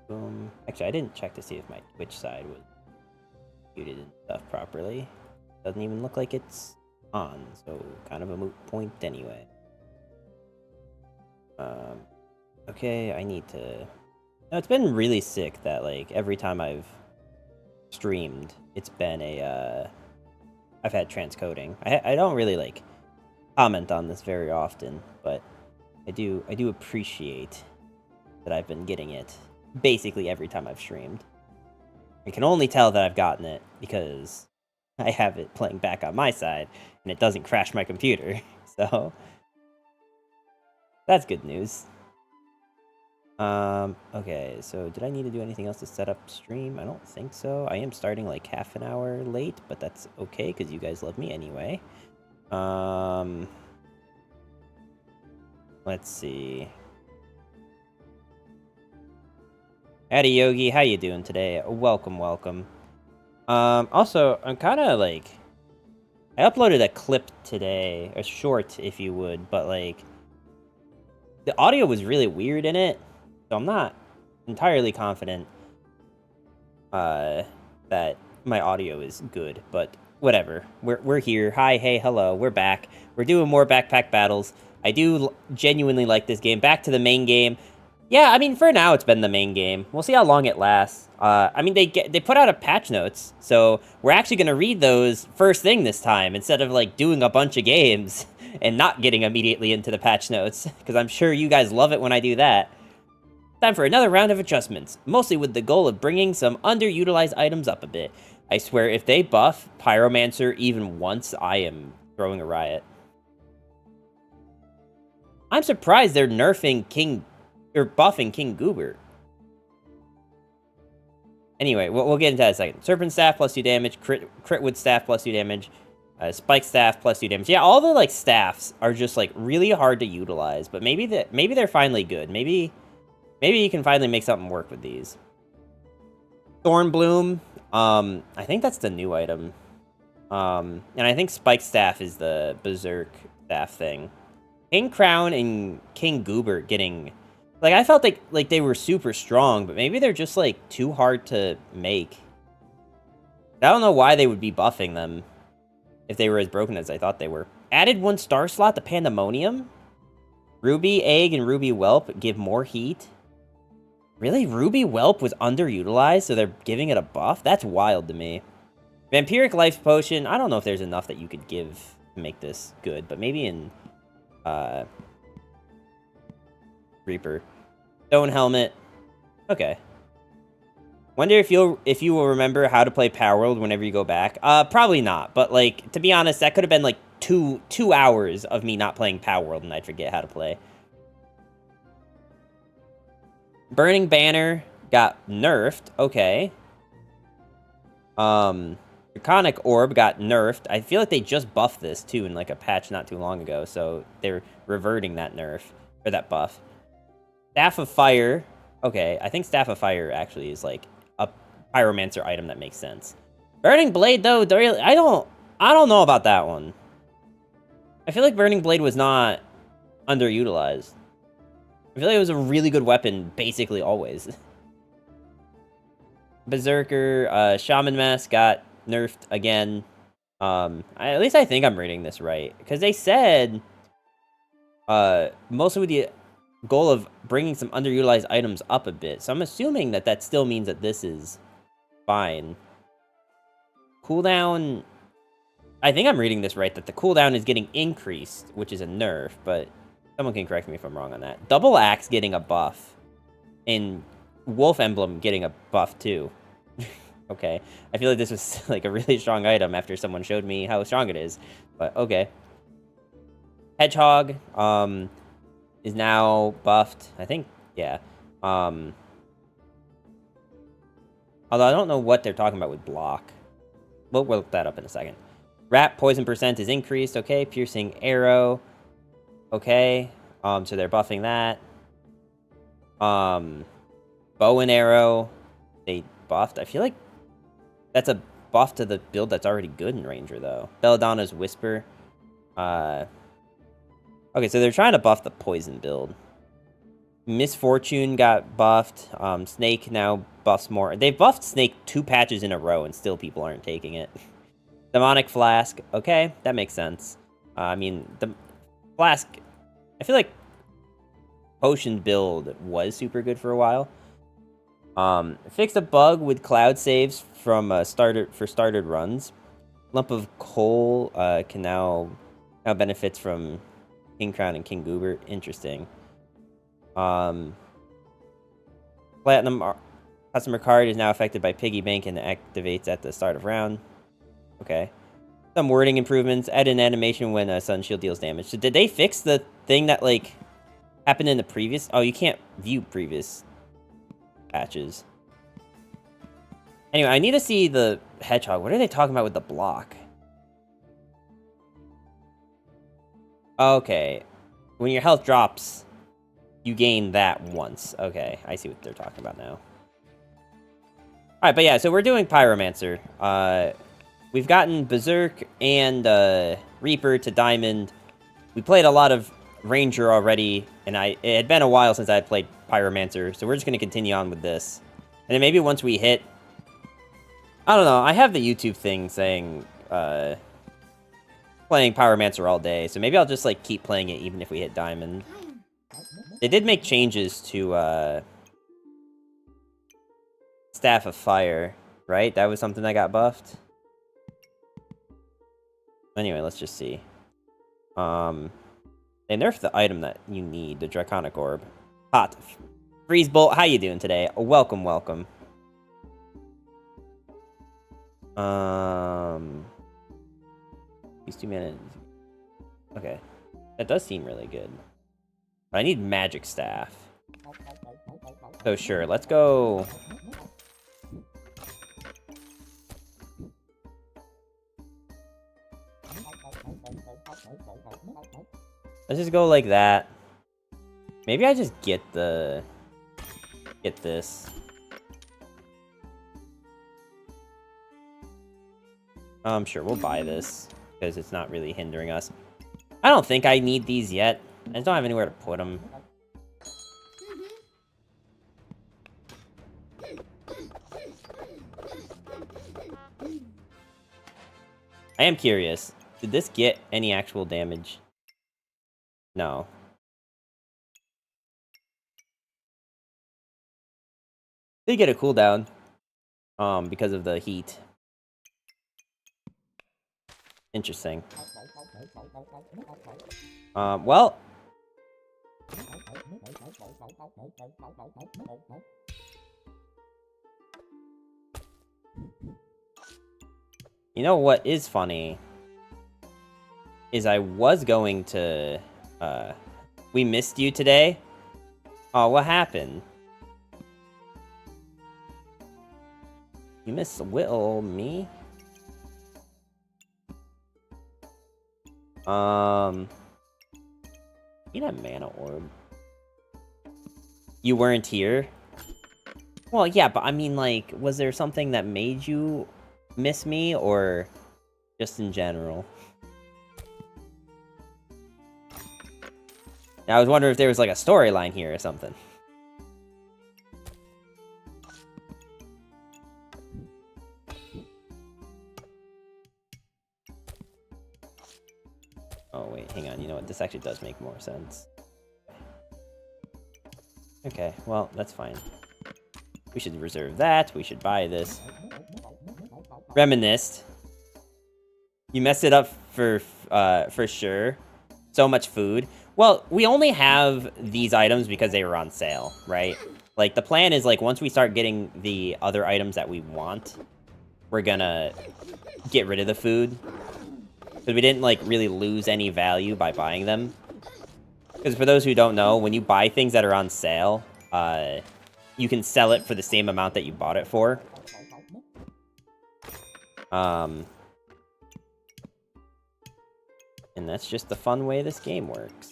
Boom. Actually, I didn't check to see if my Twitch side was muted and stuff properly. Doesn't even look like it's on, so kind of a moot point anyway. Okay, I need to... No, it's been really sick that, like, every time I've streamed, it's been a, I've had transcoding. I don't really, like, comment on this very often, but I do appreciate that I've been getting it basically every time I've streamed. I can only tell that I've gotten it because I have it playing back on my side, and it doesn't crash my computer, so... That's good news. Okay, so did I need to do anything else to set up stream? I don't think so. I am starting like half an hour late, but that's okay, because you guys love me anyway. Let's see. Howdy, Yogi. How you doing today? Welcome, welcome. Also, I'm kind of like... I uploaded a clip today, a short, if you would, but like... The audio was really weird in it, so I'm not entirely confident that my audio is good, but whatever. We're here. Hi, hey, hello. We're back. We're doing more backpack battles. I do genuinely like this game. Back to the main game. Yeah, I mean, for now, it's been the main game. We'll see how long it lasts. I mean, they put out a patch notes, so we're actually going to read those first thing this time, instead of, like, doing a bunch of games and not getting immediately into the patch notes, because I'm sure you guys love it when I do that. Time for another round of adjustments, mostly with the goal of bringing some underutilized items up a bit. I swear, if they buff Pyromancer even once, I am throwing a riot. I'm surprised they're nerfing or buffing King Goober. Anyway, we'll get into that in a second. Serpent Staff plus 2 damage, Critwood Staff plus 2 damage, Spike Staff plus 2 damage. Yeah, all the like staffs are just like really hard to utilize, but maybe they're finally good. Maybe you can finally make something work with these. Thornbloom, I think that's the new item. And I think Spike Staff is the Berserk Staff thing. King Crown and King Goober getting... Like, I felt like they were super strong, but maybe they're just, like, too hard to make. I don't know why they would be buffing them if they were as broken as I thought they were. Added 1 star slot to Pandemonium? Ruby Egg and Ruby Whelp give more heat? Really? Ruby Whelp was underutilized, so they're giving it a buff? That's wild to me. Vampiric Life Potion, I don't know if there's enough that you could give to make this good, but maybe in... Reaper. Stone Helmet. Okay. Wonder if you will remember how to play Power World whenever you go back. Probably not. But, like, to be honest, that could have been, like, two hours of me not playing Power World and I'd forget how to play. Burning Banner got nerfed. Okay. Draconic Orb got nerfed. I feel like they just buffed this, too, in, like, a patch not too long ago. So they're reverting that nerf. Or that buff. Staff of Fire. Okay, I think Staff of Fire actually is, like, a Pyromancer item that makes sense. Burning Blade, though, I don't know about that one. I feel like Burning Blade was not underutilized. I feel like it was a really good weapon, basically always. Berserker, Shaman Mask got nerfed again. At least I think I'm reading this right. Because they said, mostly with the goal of bringing some underutilized items up a bit. So I'm assuming that still means that this is fine. Cooldown... I think I'm reading this right, that the cooldown is getting increased, which is a nerf, but someone can correct me if I'm wrong on that. Double Axe getting a buff. And Wolf Emblem getting a buff, too. Okay. I feel like this was, like, a really strong item after someone showed me how strong it is. But, okay. Hedgehog, is now buffed. I think, yeah. Although I don't know what they're talking about with block. We'll look that up in a second. Rat poison percent is increased. Okay. Piercing arrow. Okay. So they're buffing that. Bow and arrow. They buffed. I feel like that's a buff to the build that's already good in Ranger, though. Belladonna's Whisper. Okay, so they're trying to buff the poison build. Misfortune got buffed. Snake now buffs more. They've buffed Snake 2 patches in a row, and still people aren't taking it. Demonic Flask. Okay, that makes sense. I mean, the Flask... I feel like Potion build was super good for a while. Fixed a bug with cloud saves from started runs. Lump of Coal can now benefits from King Crown and King Goobert. Interesting. Platinum customer card is now affected by Piggy Bank and activates at the start of round. Okay. Some wording improvements. Add an animation when Sun Shield deals damage. So did they fix the thing that, like, happened in the previous... Oh, you can't view previous patches. Anyway, I need to see the Hedgehog. What are they talking about with the block? Okay. When your health drops, you gain that once. Okay, I see what they're talking about now. Alright, but yeah, so we're doing Pyromancer. We've gotten Berserk and Reaper to Diamond. We played a lot of Ranger already, and it had been a while since I had played Pyromancer, so we're just going to continue on with this. And then maybe once we hit... I don't know, I have the YouTube thing saying, playing Pyromancer all day, so maybe I'll just, like, keep playing it even if we hit Diamond. They did make changes to, Staff of Fire, right? That was something that got buffed? Anyway, let's just see. They nerfed the item that you need, the Draconic Orb. Hot. Freeze Bolt, how you doing today? Welcome, welcome. These 2 minutes. Okay. That does seem really good. But I need Magic Staff. So sure, let's go... Let's just go like that. Maybe I just get this. Sure, we'll buy this, because it's not really hindering us. I don't think I need these yet. I just don't have anywhere to put them. I am curious. Did this get any actual damage? No. They get a cooldown. Because of the heat. Interesting. Well. You know what is funny? Is I was going to, we missed you today? Oh, what happened? You missed me? Need a mana orb. You weren't here? Well, yeah, but I mean, like, was there something that made you miss me, or just in general? I was wondering if there was, like, a storyline here or something. Oh, wait, hang on. You know what? This actually does make more sense. Okay, well, that's fine. We should reserve that. We should buy this. Reminisced. You messed it up for sure. So much food. Well, we only have these items because they were on sale, right? Like, the plan is, like, once we start getting the other items that we want, we're gonna get rid of the food. Because we didn't, like, really lose any value by buying them. Because for those who don't know, when you buy things that are on sale, you can sell it for the same amount that you bought it for. And that's just the fun way this game works.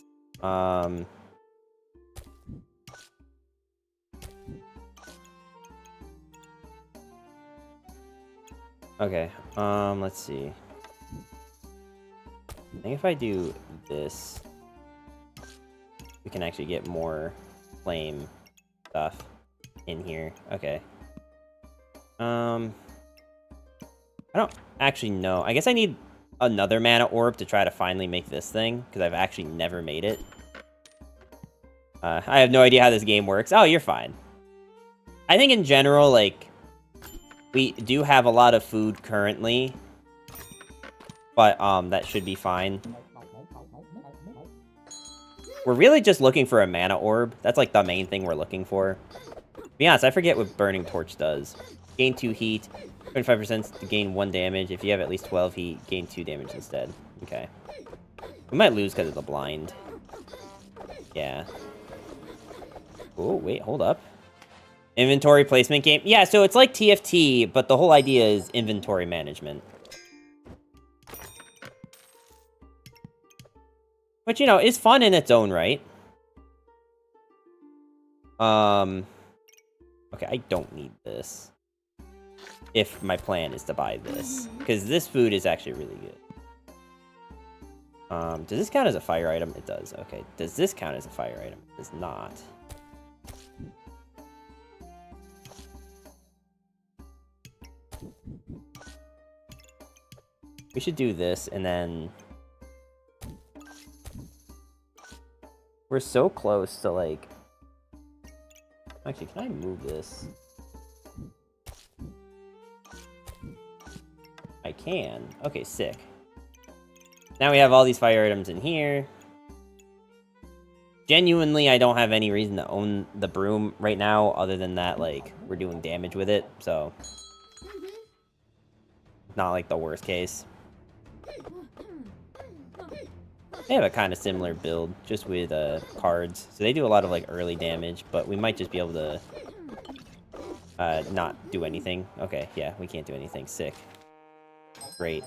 Okay, let's see. I think if I do this, we can actually get more flame stuff in here. Okay. I don't actually know. I guess I need another mana orb to try to finally make this thing, because I've actually never made it. I have no idea how this game works. Oh, you're fine. I think in general, like, we do have a lot of food currently, but that should be fine. We're really just looking for a mana orb. That's like the main thing we're looking for. To be honest, I forget what Burning Torch does. Gain 2 heat, 25% to gain 1 damage. If you have at least 12 heat, gain 2 damage instead. Okay. We might lose because of the blind. Yeah. Oh, wait, hold up. Inventory placement game. Yeah, so it's like TFT, but the whole idea is inventory management. Which, you know, is fun in its own right. Okay, I don't need this. If my plan is to buy this. Because this food is actually really good. Does this count as a fire item? It does. Okay. Does this count as a fire item? It does not. We should do this, and then... We're so close to, like... Actually, can I move this? I can. Okay, sick. Now we have all these fire items in here. Genuinely, I don't have any reason to own the broom right now, other than that, like, we're doing damage with it, so... Not, like, the worst case. They have a kind of similar build, just with cards. So they do a lot of, like, early damage, but we might just be able to not do anything. Okay, yeah, we can't do anything. Sick. Great.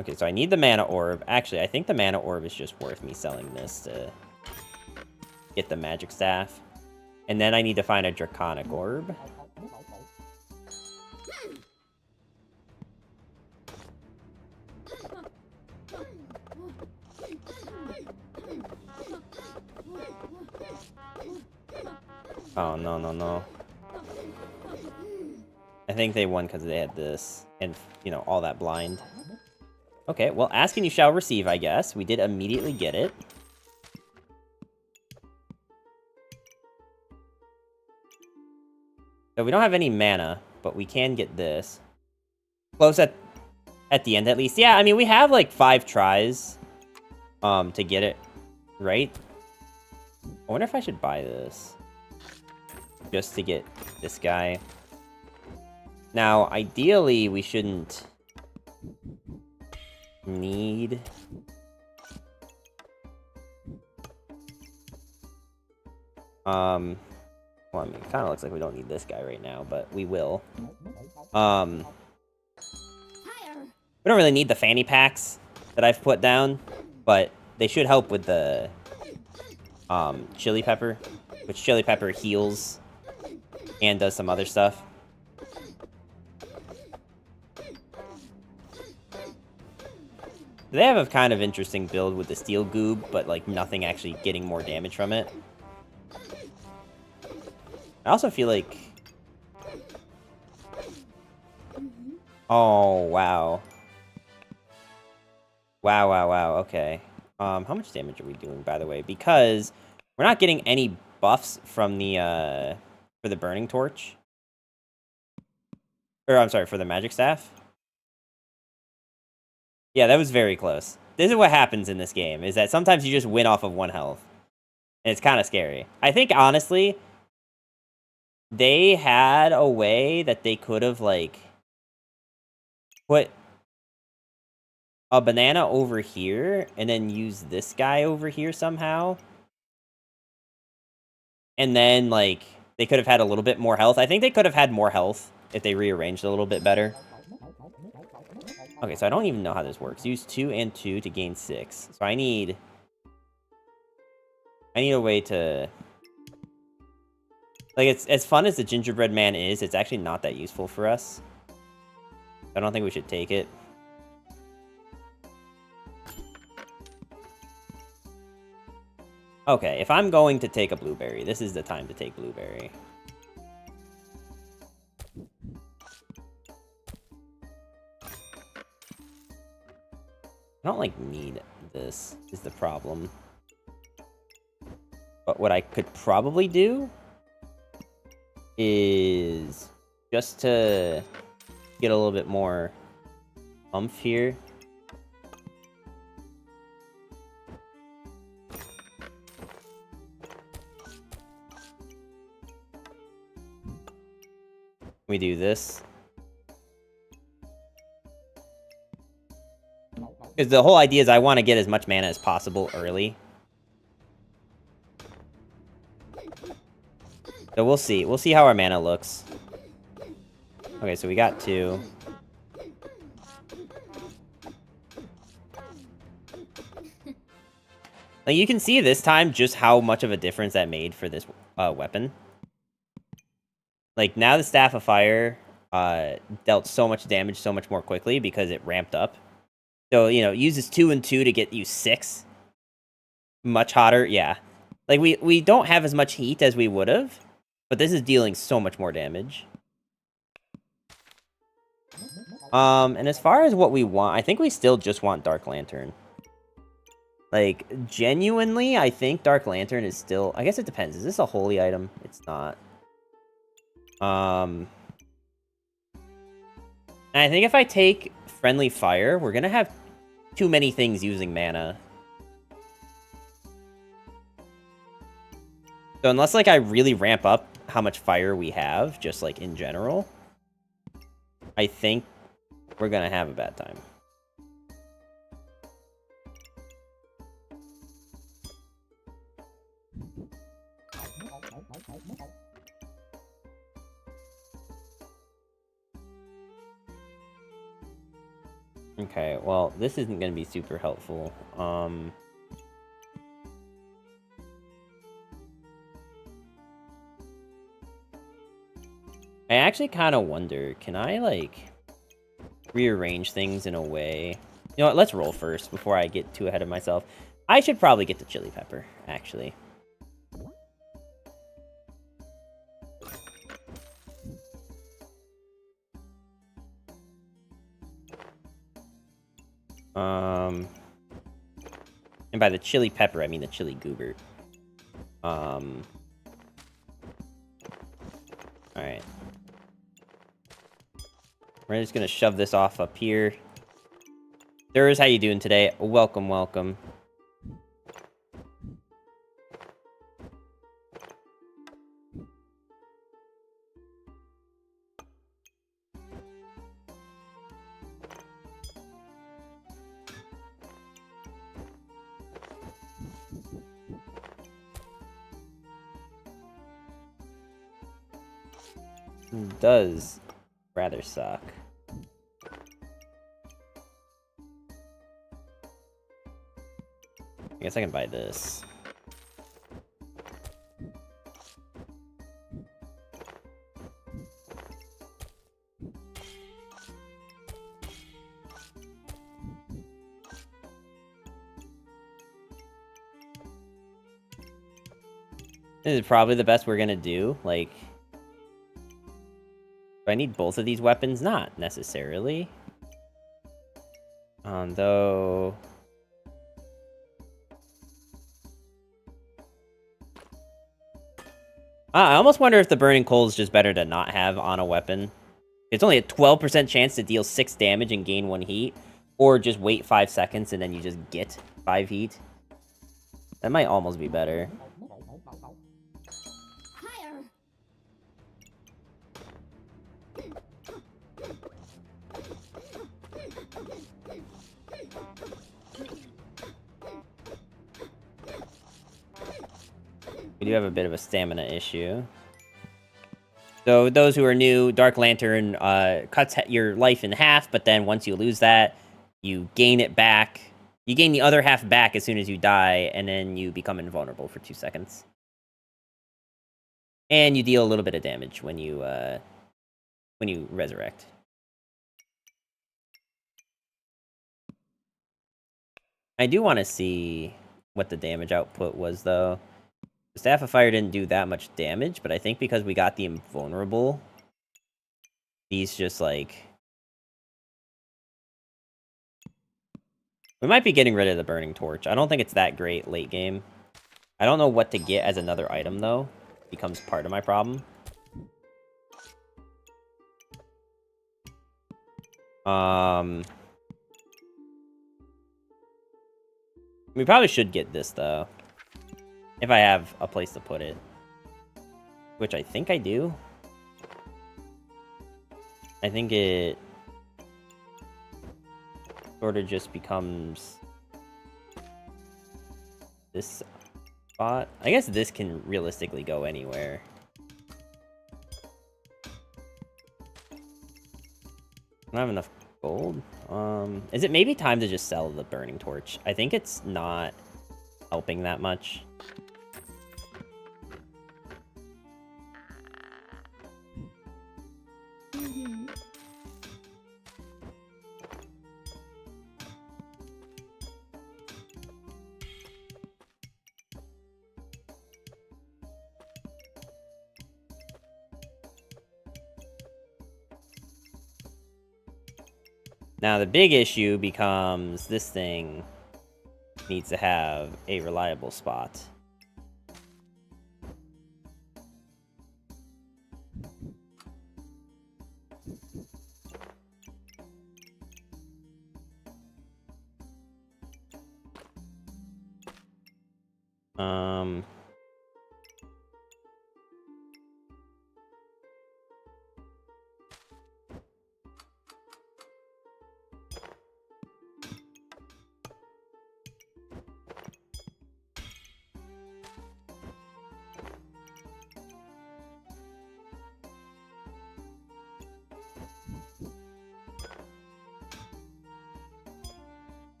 Okay, so I need the mana orb. Actually, I think the mana orb is just worth me selling this to get the magic staff. And then I need to find a draconic orb. Oh, no, no, no. I think they won because they had this. And, you know, all that blind. Okay, well, ask and you shall receive, I guess. We did immediately get it. So we don't have any mana, but we can get this. Close at the end, at least. Yeah, I mean, we have, like, 5 tries to get it right. I wonder if I should buy this. Just to get this guy. Now, ideally, we shouldn't need... Well, I mean, it kind of looks like we don't need this guy right now, but we will. We don't really need the fanny packs that I've put down, but they should help with the chili pepper, which chili pepper heals and does some other stuff. They have a kind of interesting build with the steel goob, but like nothing actually getting more damage from it. I also feel like... Oh, wow. Wow, okay. How much damage are we doing, by the way? Because we're not getting any buffs from the, for the Burning Torch. Or, I'm sorry, for the Magic Staff. Yeah, that was very close. This is what happens in this game, is that sometimes you just win off of 1 health. And it's kind of scary. I think, honestly... They had a way that they could have, like, put a banana over here and then use this guy over here somehow. And then, like, they could have had a little bit more health. I think they could have had more health if they rearranged a little bit better. Okay, so I don't even know how this works. Use 2 and 2 to gain 6. So I need a way to... Like, it's as fun as the gingerbread man is, it's actually not that useful for us. I don't think we should take it. Okay, if I'm going to take a blueberry, this is the time to take blueberry. I don't, like, need this, is the problem. But what I could probably do is just to get a little bit more oomph here. We do this. Because the whole idea is I want to get as much mana as possible early. So we'll see. We'll see how our mana looks. Okay, so we got 2. Like, you can see this time just how much of a difference that made for this weapon. Like, now the Staff of Fire dealt so much damage so much more quickly because it ramped up. So, you know, it uses 2 and 2 to get you 6. Much hotter, yeah. Like, we don't have as much heat as we would have, but this is dealing so much more damage. And as far as what we want, I think we still just want Dark Lantern. Like, genuinely, I think Dark Lantern is still... I guess it depends. Is this a holy item? It's not. And I think if I take Friendly Fire, we're gonna have too many things using mana. So unless, like, I really ramp up how much fire we have, just, like, in general, I think we're gonna have a bad time. Okay, well, this isn't gonna be super helpful. I actually kind of wonder, can I, like, rearrange things in a way... You know what, let's roll first before I get too ahead of myself. I should probably get the chili pepper, actually. And by the chili pepper, I mean the chili goober. Alright. We're just gonna shove this off up here. Durs, how you doing today? Welcome, welcome. Does rather suck. I guess I can buy this. This is probably the best we're gonna do. Like, do I need both of these weapons? Not necessarily. Though... I almost wonder if the Burning Coal is just better to not have on a weapon. It's only a 12% chance to deal 6 damage and gain 1 heat. Or just wait 5 seconds and then you just get 5 heat. That might almost be better. We do have a bit of a stamina issue. So those who are new, Dark Lantern cuts your life in half, but then once you lose that, you gain it back. You gain the other half back as soon as you die, and then you become invulnerable for 2 seconds. And you deal a little bit of damage when you resurrect. I do want to see what the damage output was, though. The Staff of Fire didn't do that much damage, but I think because we got the Invulnerable, these just, like... We might be getting rid of the Burning Torch. I don't think it's that great late game. I don't know what to get as another item, though. Becomes part of my problem. We probably should get this, though. If I have a place to put it. Which I think I do. I think it... sort of just becomes... this spot. I guess this can realistically go anywhere. I don't have enough gold. Is it maybe time to just sell the Burning Torch? I think it's not helping that much. Now, the big issue becomes this thing needs to have a reliable spot.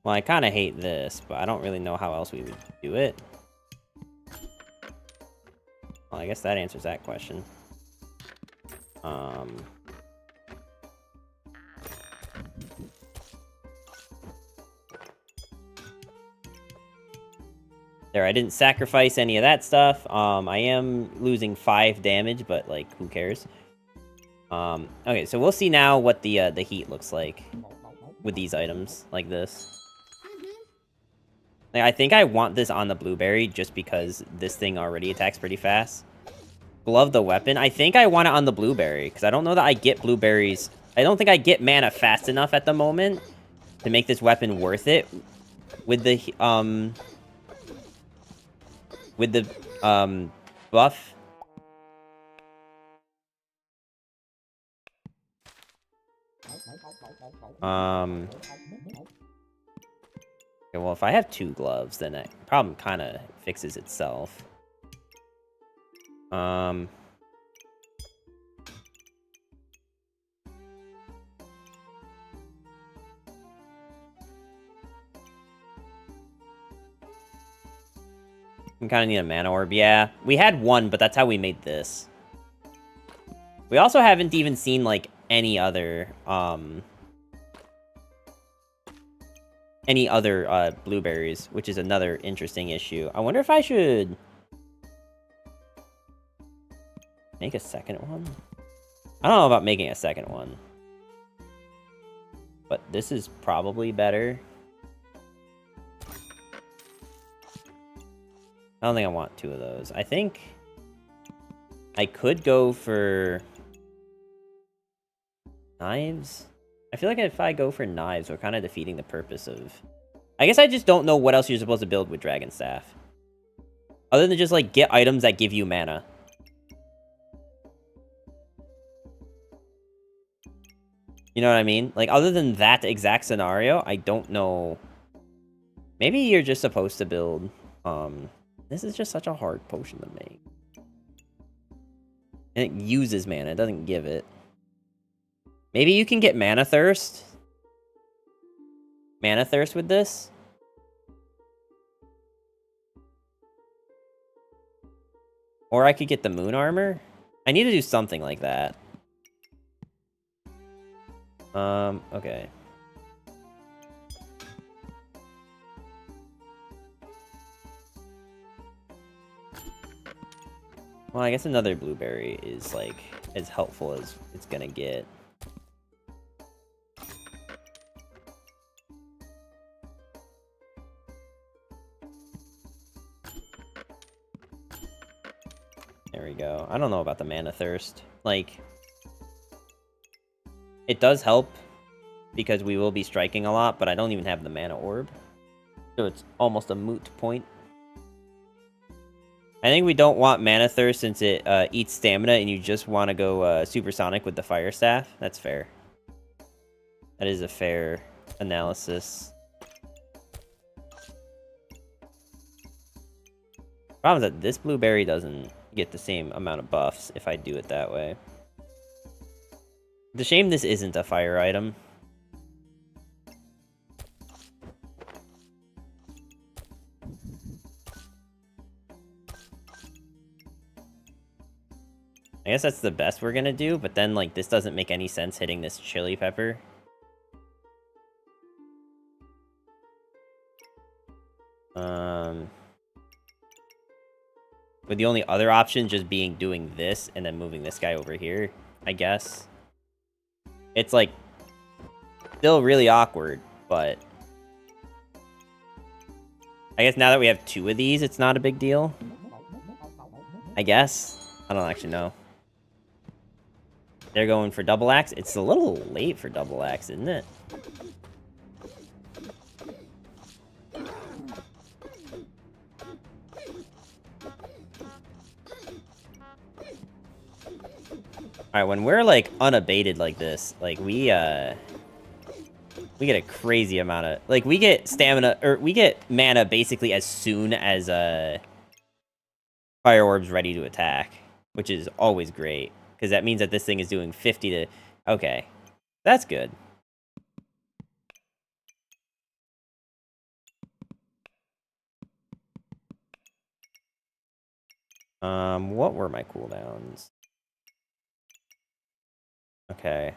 Well, I kind of hate this, but I don't really know how else we would do it. Well, I guess that answers that question. There, I didn't sacrifice any of that stuff. I am losing 5 damage, but, like, who cares? Okay, so we'll see now what the heat looks like with these items like this. Like, I think I want this on the blueberry just because this thing already attacks pretty fast. Glove the weapon. I think I want it on the blueberry because I don't know that I get blueberries. I don't think I get mana fast enough at the moment to make this weapon worth it with the buff. Okay, well, if I have 2 gloves, then that problem kind of fixes itself. We kind of need a mana orb. Yeah, we had 1, but that's how we made this. We also haven't even seen, like, any other blueberries, which is another interesting issue. I wonder if I should make a second one. I don't know about making a second one, but this is probably better. I don't think I want 2 of those. I think I could go for knives. I feel like if I go for knives, we're kind of defeating the purpose of... I guess I just don't know what else you're supposed to build with Dragon Staff. Other than just, like, get items that give you mana. You know what I mean? Like, other than that exact scenario, I don't know. Maybe you're just supposed to build... This is just such a hard potion to make. And it uses mana, it doesn't give it. Maybe you can get Mana Thirst? Mana Thirst with this? Or I could get the Moon Armor? I need to do something like that. Okay. Well, I guess another blueberry is, like, as helpful as it's gonna get. There we go. I don't know about the mana thirst. Like, it does help because we will be striking a lot, but I don't even have the mana orb. So it's almost a moot point. I think we don't want mana thirst since it eats stamina and you just want to go supersonic with the fire staff. That's fair. That is a fair analysis. Problem is that this blueberry doesn't get the same amount of buffs if I do it that way. It's a shame this isn't a fire item. I guess that's the best we're gonna do, but then, like, this doesn't make any sense hitting this chili pepper. With the only other option just being doing this and then moving this guy over here, I guess. It's, like, still really awkward, but I guess now that we have 2 of these, it's not a big deal. I guess. I don't actually know. They're going for double axe. It's a little late for double axe, isn't it? Alright, when we're, like, unabated like this, like, we get a crazy amount of... Like, we get stamina... Or, we get mana basically as soon as, Fire Orb's ready to attack. Which is always great. Because that means that this thing is doing 50 to... Okay. That's good. What were my cooldowns? Okay.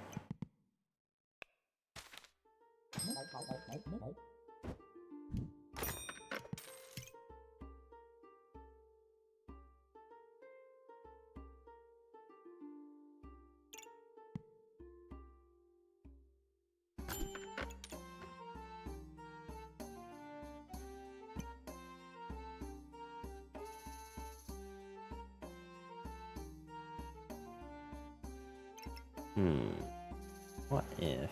What if...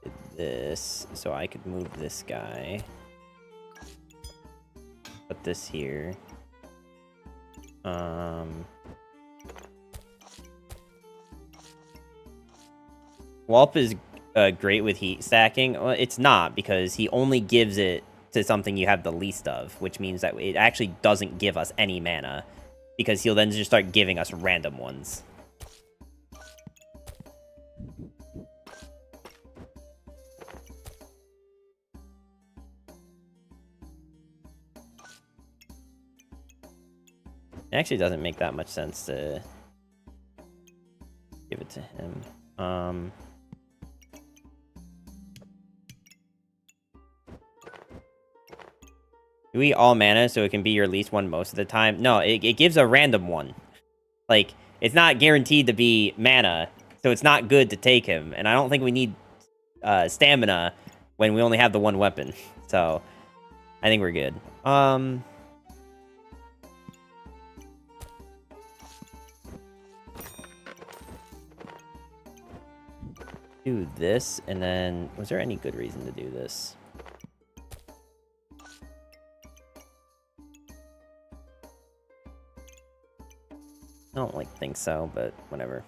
did this, so I could move this guy. Put this here. Whelp is great with heat stacking. Well, it's not, because he only gives it to something you have the least of, which means that it actually doesn't give us any mana, because he'll then just start giving us random ones. It actually doesn't make that much sense to give it to him. You eat all mana so it can be your least one most of the time? No, it gives a random one. Like, it's not guaranteed to be mana, so it's not good to take him. And I don't think we need stamina when we only have the one weapon. So, I think we're good. Do this, and then... Was there any good reason to do this? I don't, like, think so, but whatever.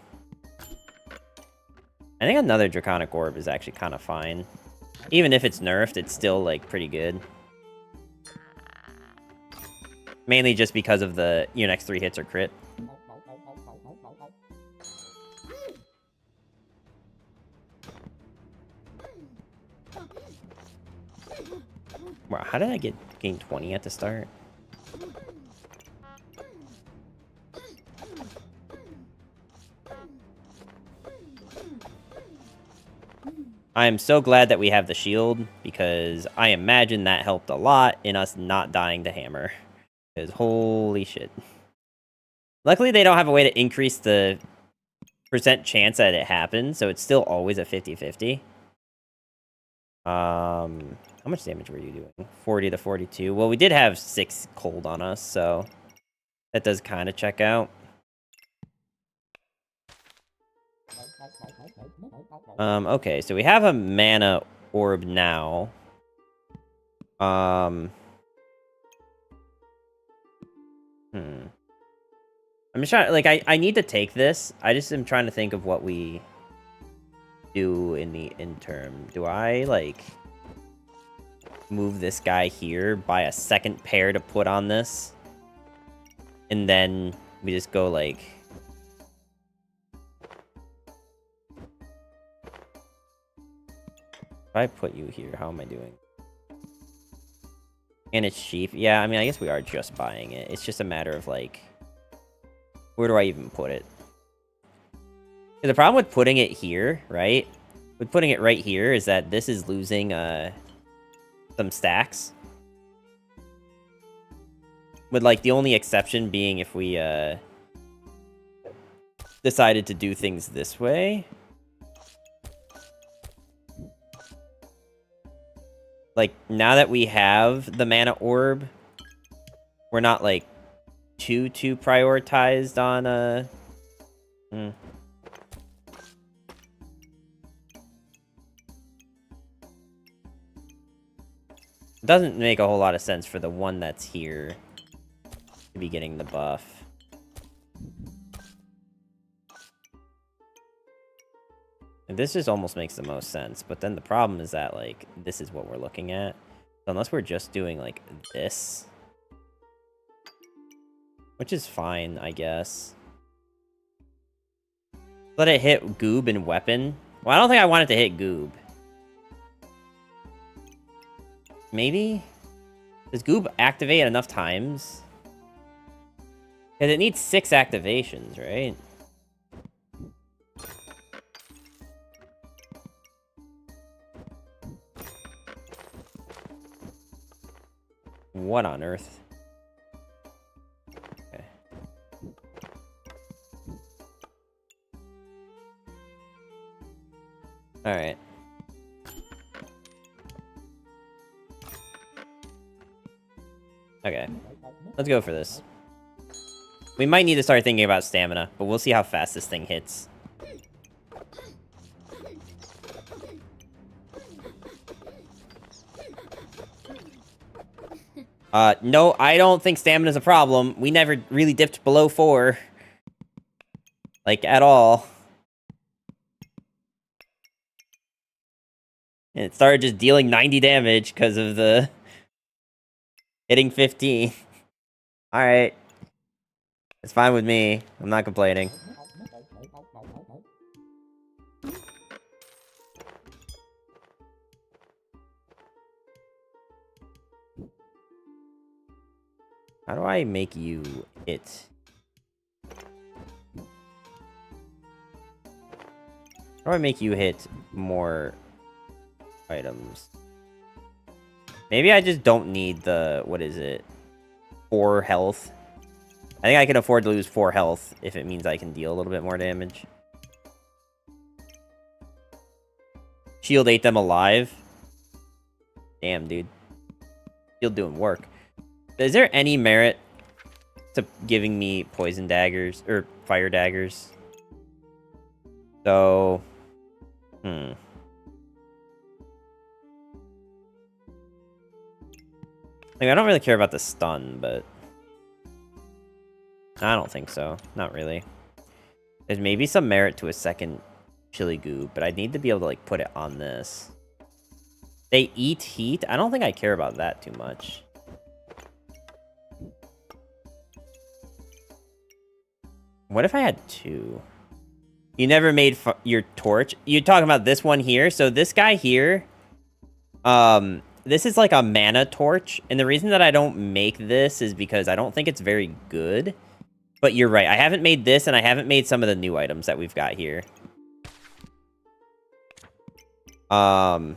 I think another Draconic Orb is actually kind of fine. Even if it's nerfed, it's still, like, pretty good. Mainly just because of your next 3 hits are crit. Wow, how did I gain 20 at the start? I'm so glad that we have the shield, because I imagine that helped a lot in us not dying to hammer. Because holy shit. Luckily, they don't have a way to increase the percent chance that it happens, so it's still always a 50-50. How much damage were you doing? 40 to 42. Well, we did have 6 cold on us, so that does kind of check out. Okay, so we have a mana orb now. I'm just trying, like, I need to take this. I just am trying to think of what we do in the interim. Do I, like, move this guy here, buy a second pair to put on this, and then we just go, like... If I put you here, how am I doing? And it's cheap. Yeah, I mean, I guess we are just buying it. It's just a matter of, like... Where do I even put it? The problem with putting it here, right? With putting it right here is that this is losing some stacks. With, like, the only exception being if we decided to do things this way. Like, now that we have the mana orb, we're not, like, too prioritized on, It doesn't make a whole lot of sense for the one that's here to be getting the buff. And this just almost makes the most sense, but then the problem is that, like, this is what we're looking at. So unless we're just doing, like, this... Which is fine, I guess. Let it hit Goob and Weapon. Well, I don't think I want it to hit Goob. Maybe? Does Goob activate enough times? Because it needs 6 activations, right? What on earth? Okay. Alright. Okay. Let's go for this. We might need to start thinking about stamina, but we'll see how fast this thing hits. No, I don't think stamina's a problem. We never really dipped below 4. Like, at all. And it started just dealing 90 damage because of the... hitting 15. Alright. It's fine with me. I'm not complaining. How do I make you it? How do I make you hit more items? Maybe I just don't need the, what is it? 4 health. I think I can afford to lose 4 health if it means I can deal a little bit more damage. Shield ate them alive. Damn, dude. Shield doing work. Is there any merit to giving me poison daggers, or fire daggers? So, Like, I don't really care about the stun, but... I don't think so. Not really. There's maybe some merit to a second chili goo, but I need to be able to, like, put it on this. They eat heat? I don't think I care about that too much. What if I had 2? You never made your torch? You're talking about this one here? So this guy here... This is like a mana torch, and the reason that I don't make this is because I don't think it's very good. But you're right, I haven't made this, and I haven't made some of the new items that we've got here. Um...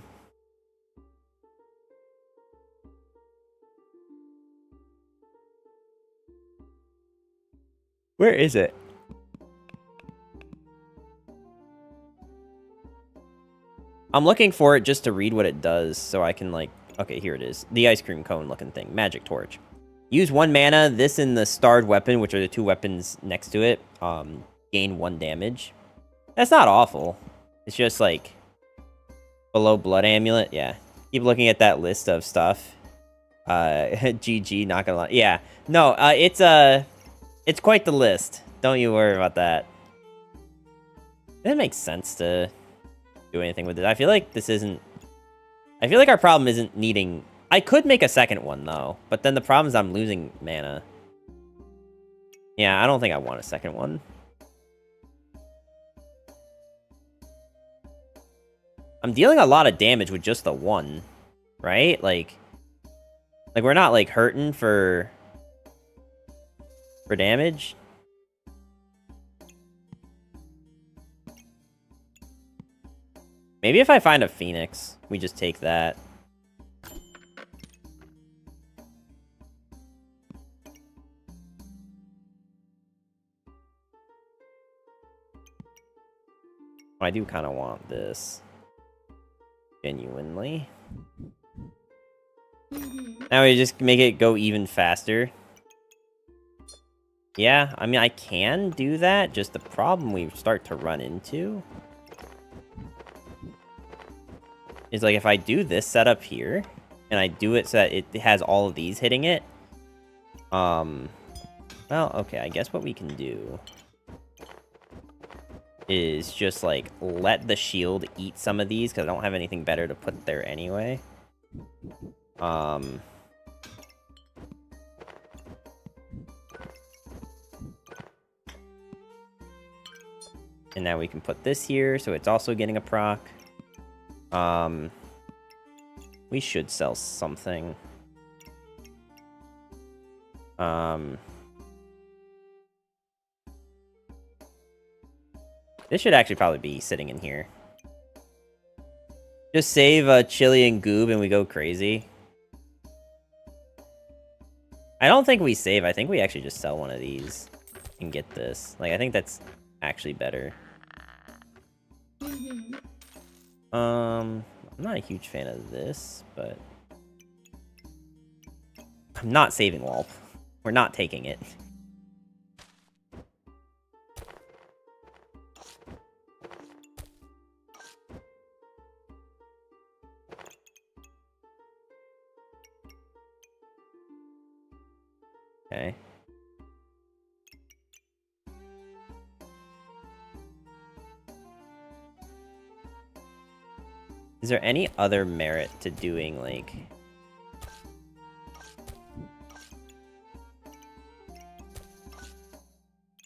Where is it? I'm looking for it just to read what it does, so I can, like... Okay, here it is. The ice cream cone looking thing. Magic torch. Use 1 mana. This and the starred weapon, which are the 2 weapons next to it, gain 1 damage. That's not awful. It's just, like... Below blood amulet. Yeah. Keep looking at that list of stuff. GG, not gonna lie. Yeah. No, it's quite the list. Don't you worry about that. It makes sense to do anything with it. I feel like this isn't... I feel like our problem isn't needing... I could make a second one, though. But then the problem is I'm losing mana. Yeah, I don't think I want a second one. I'm dealing a lot of damage with just the one. Right? Like we're not, like, hurting for damage. Maybe if I find a Phoenix, we just take that. I do kind of want this. Genuinely. Now we just make it go even faster. Yeah, I mean, I can do that. Just the problem we start to run into is, like, if I do this setup here, and I do it so that it has all of these hitting it, well, okay, I guess what we can do is just, like, let the shield eat some of these, because I don't have anything better to put there anyway. And now we can put this here, so it's also getting a proc. We should sell something. This should actually probably be sitting in here. Just save Chili and Goob and we go crazy. I don't think we save. I think we actually just sell one of these and get this. Like, I think that's actually better. I'm not a huge fan of this, but I'm not saving Wall. We're not taking it. Okay. Is there any other merit to doing, like...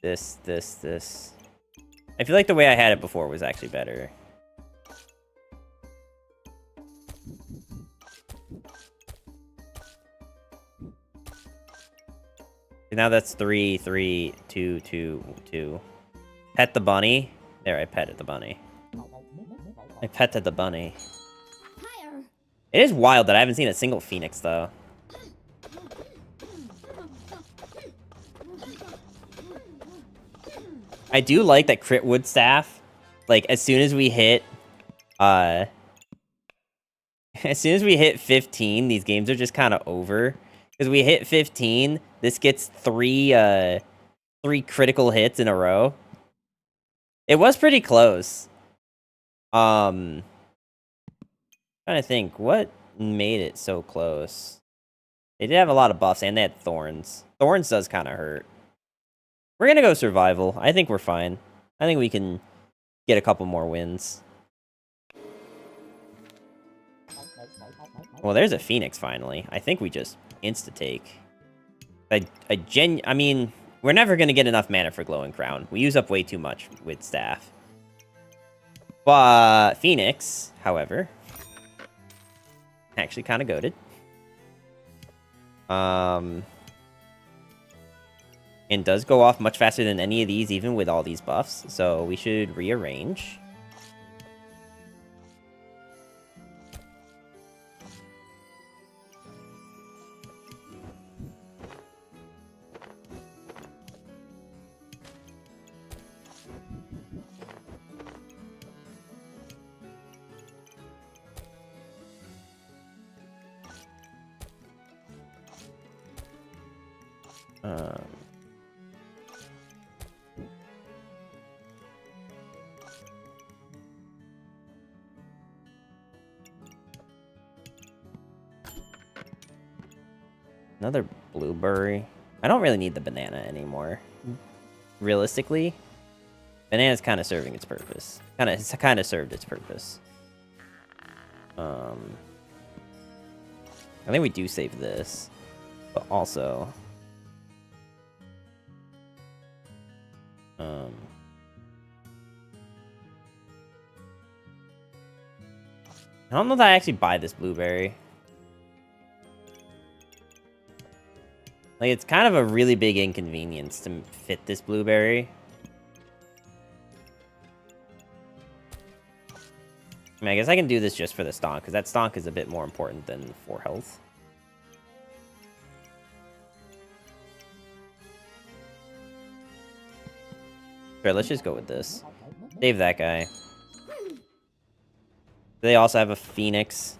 This? I feel like the way I had it before was actually better. Now that's 3, 3, 2, 2, 2. Pet the bunny. There, I petted the bunny. I petted the bunny. It is wild that I haven't seen a single Phoenix, though. I do like that crit wood staff. Like, as soon as we hit... as soon as we hit 15, these games are just kind of over. Because we hit 15, this gets 3 critical hits in a row. It was pretty close. Trying to think, what made it so close? They did have a lot of buffs, and they had Thorns. Thorns does kind of hurt. We're gonna go survival. I think we're fine. I think we can get a couple more wins. Well, there's a Phoenix, finally. I think we just insta-take. I mean, we're never gonna get enough mana for Glowing Crown. We use up way too much with Staff. But Phoenix, however, actually kind of goated. And does go off much faster than any of these, even with all these buffs. So we should rearrange. Um, another blueberry. I don't really need the banana anymore. Realistically, banana's kind of serving its purpose. It's kind of served its purpose. I think we do save this, but also, I don't know that I actually buy this blueberry. Like, it's kind of a really big inconvenience to fit this blueberry. I mean, I guess I can do this just for the stonk, because that stonk is a bit more important than 4 health. Sure, let's just go with this. Save that guy. They also have a phoenix.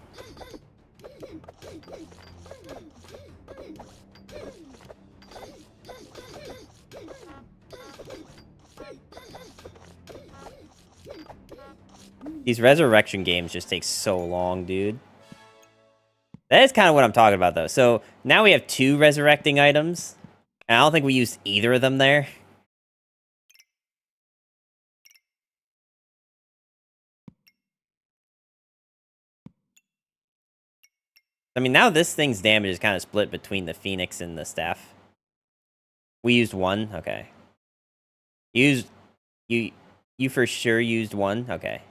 These resurrection games just take so long, dude. That is kind of what I'm talking about, though. So, now we have 2 resurrecting items. And I don't think we used either of them there. I mean, now this thing's damage is kind of split between the phoenix and the staff. We used 1? Okay. You for sure used 1? Okay.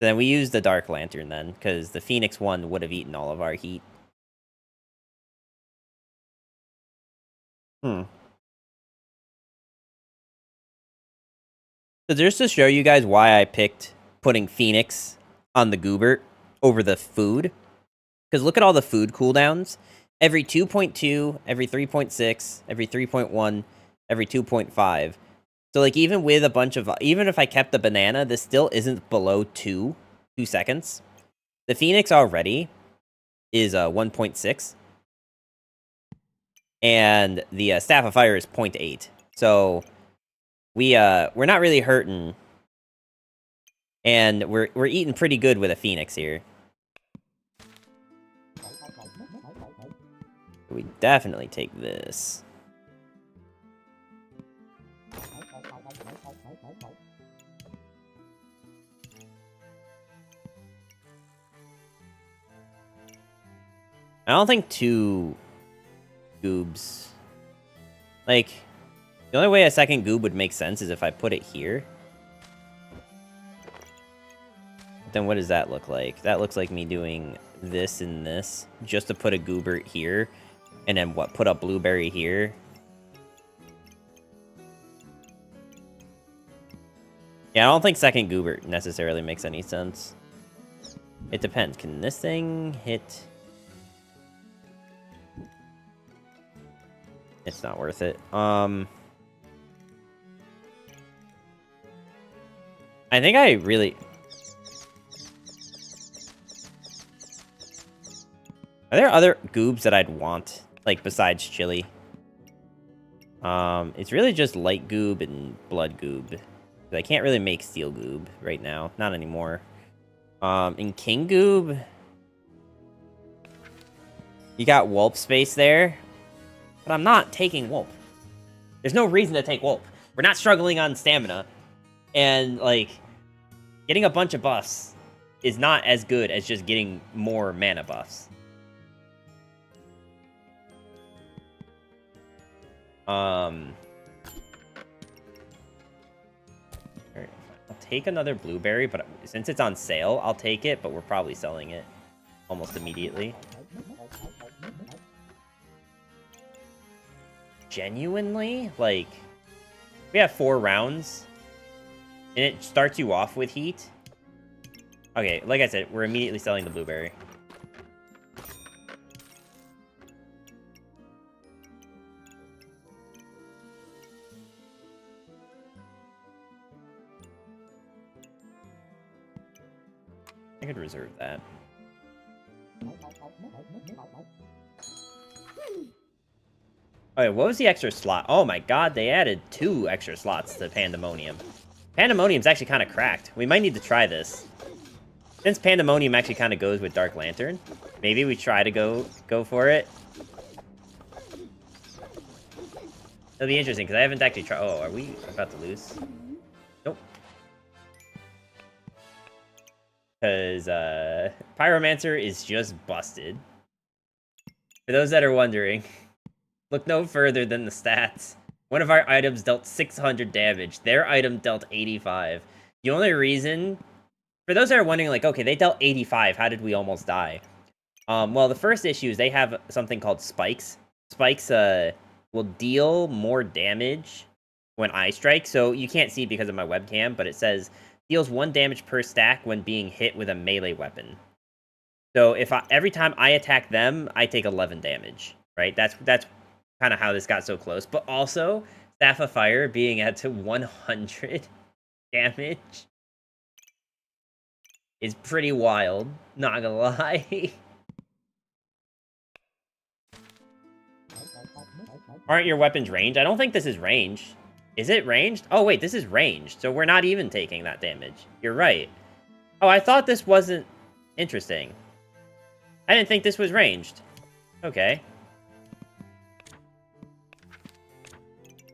Then we used the Dark Lantern then, because the Phoenix one would have eaten all of our heat. So just to show you guys why I picked putting Phoenix on the Goobert over the food. Because look at all the food cooldowns. Every 2.2, every 3.6, every 3.1, every 2.5. So, like, even with a bunch of... Even if I kept the banana, this still isn't below 2 seconds. The Phoenix already is 1.6. And the Staff of Fire is 0.8. So, we're not really hurting. And we're eating pretty good with a Phoenix here. We definitely take this. I don't think 2 goobs. Like, the only way a second goob would make sense is if I put it here. Then what does that look like? That looks like me doing this and this just to put a Goobert here. And then what? Put a blueberry here. Yeah, I don't think second Goobert necessarily makes any sense. It depends. Can this thing hit? It's not worth it. I think I really... Are there other goobs that I'd want, like, besides chili? It's really just light goob and blood goob. I can't really make steel goob right now. Not anymore. In king goob... You got Wulp space there. But I'm not taking Wulp. There's no reason to take Wulp. We're not struggling on stamina. And, like, getting a bunch of buffs is not as good as just getting more mana buffs. Alright, I'll take another blueberry, but since it's on sale, I'll take it, but we're probably selling it almost immediately. Genuinely? Like, we have 4 rounds, and it starts you off with heat. Okay, like I said, we're immediately selling the blueberry. I could reserve that. Okay, what was the extra slot? Oh my god, they added 2 extra slots to Pandemonium. Pandemonium's actually kind of cracked. We might need to try this. Since Pandemonium actually kind of goes with Dark Lantern, maybe we try to go for it. It'll be interesting, because I haven't actually tried... Oh, are we about to lose? Nope. Because, Pyromancer is just busted. For those that are wondering, look no further than the stats. One of our items dealt 600 damage. Their item dealt 85. The only reason... For those that are wondering, like, okay, they dealt 85. How did we almost die? Well, the first issue is they have something called spikes. Spikes, will deal more damage when I strike. So you can't see because of my webcam, but it says deals 1 damage per stack when being hit with a melee weapon. So if every time I attack them, I take 11 damage, right? That's kind of how this got so close. But also, Staff of Fire being at to 100 damage is pretty wild, not gonna lie. Aren't your weapons ranged? I don't think this is ranged. Is it ranged? Oh, wait, this is ranged, so we're not even taking that damage. You're right. Oh, I thought this wasn't... Interesting. I didn't think this was ranged. Okay.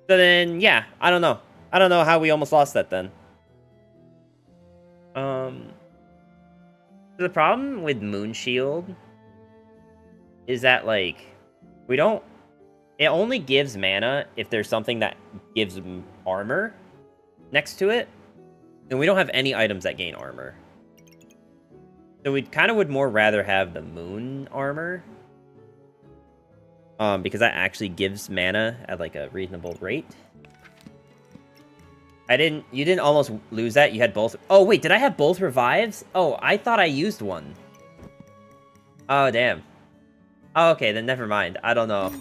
So then, yeah, I don't know. I don't know how we almost lost that then. The problem with Moon Shield is that, like, we don't... It only gives mana if there's something that gives armor next to it. And we don't have any items that gain armor. So we kind of would more rather have the moon armor. Because that actually gives mana at, like, a reasonable rate. You didn't almost lose that. You had both. Oh, wait, did I have both revives? Oh, I thought I used one. Oh, damn. Oh, okay, then never mind. I don't know.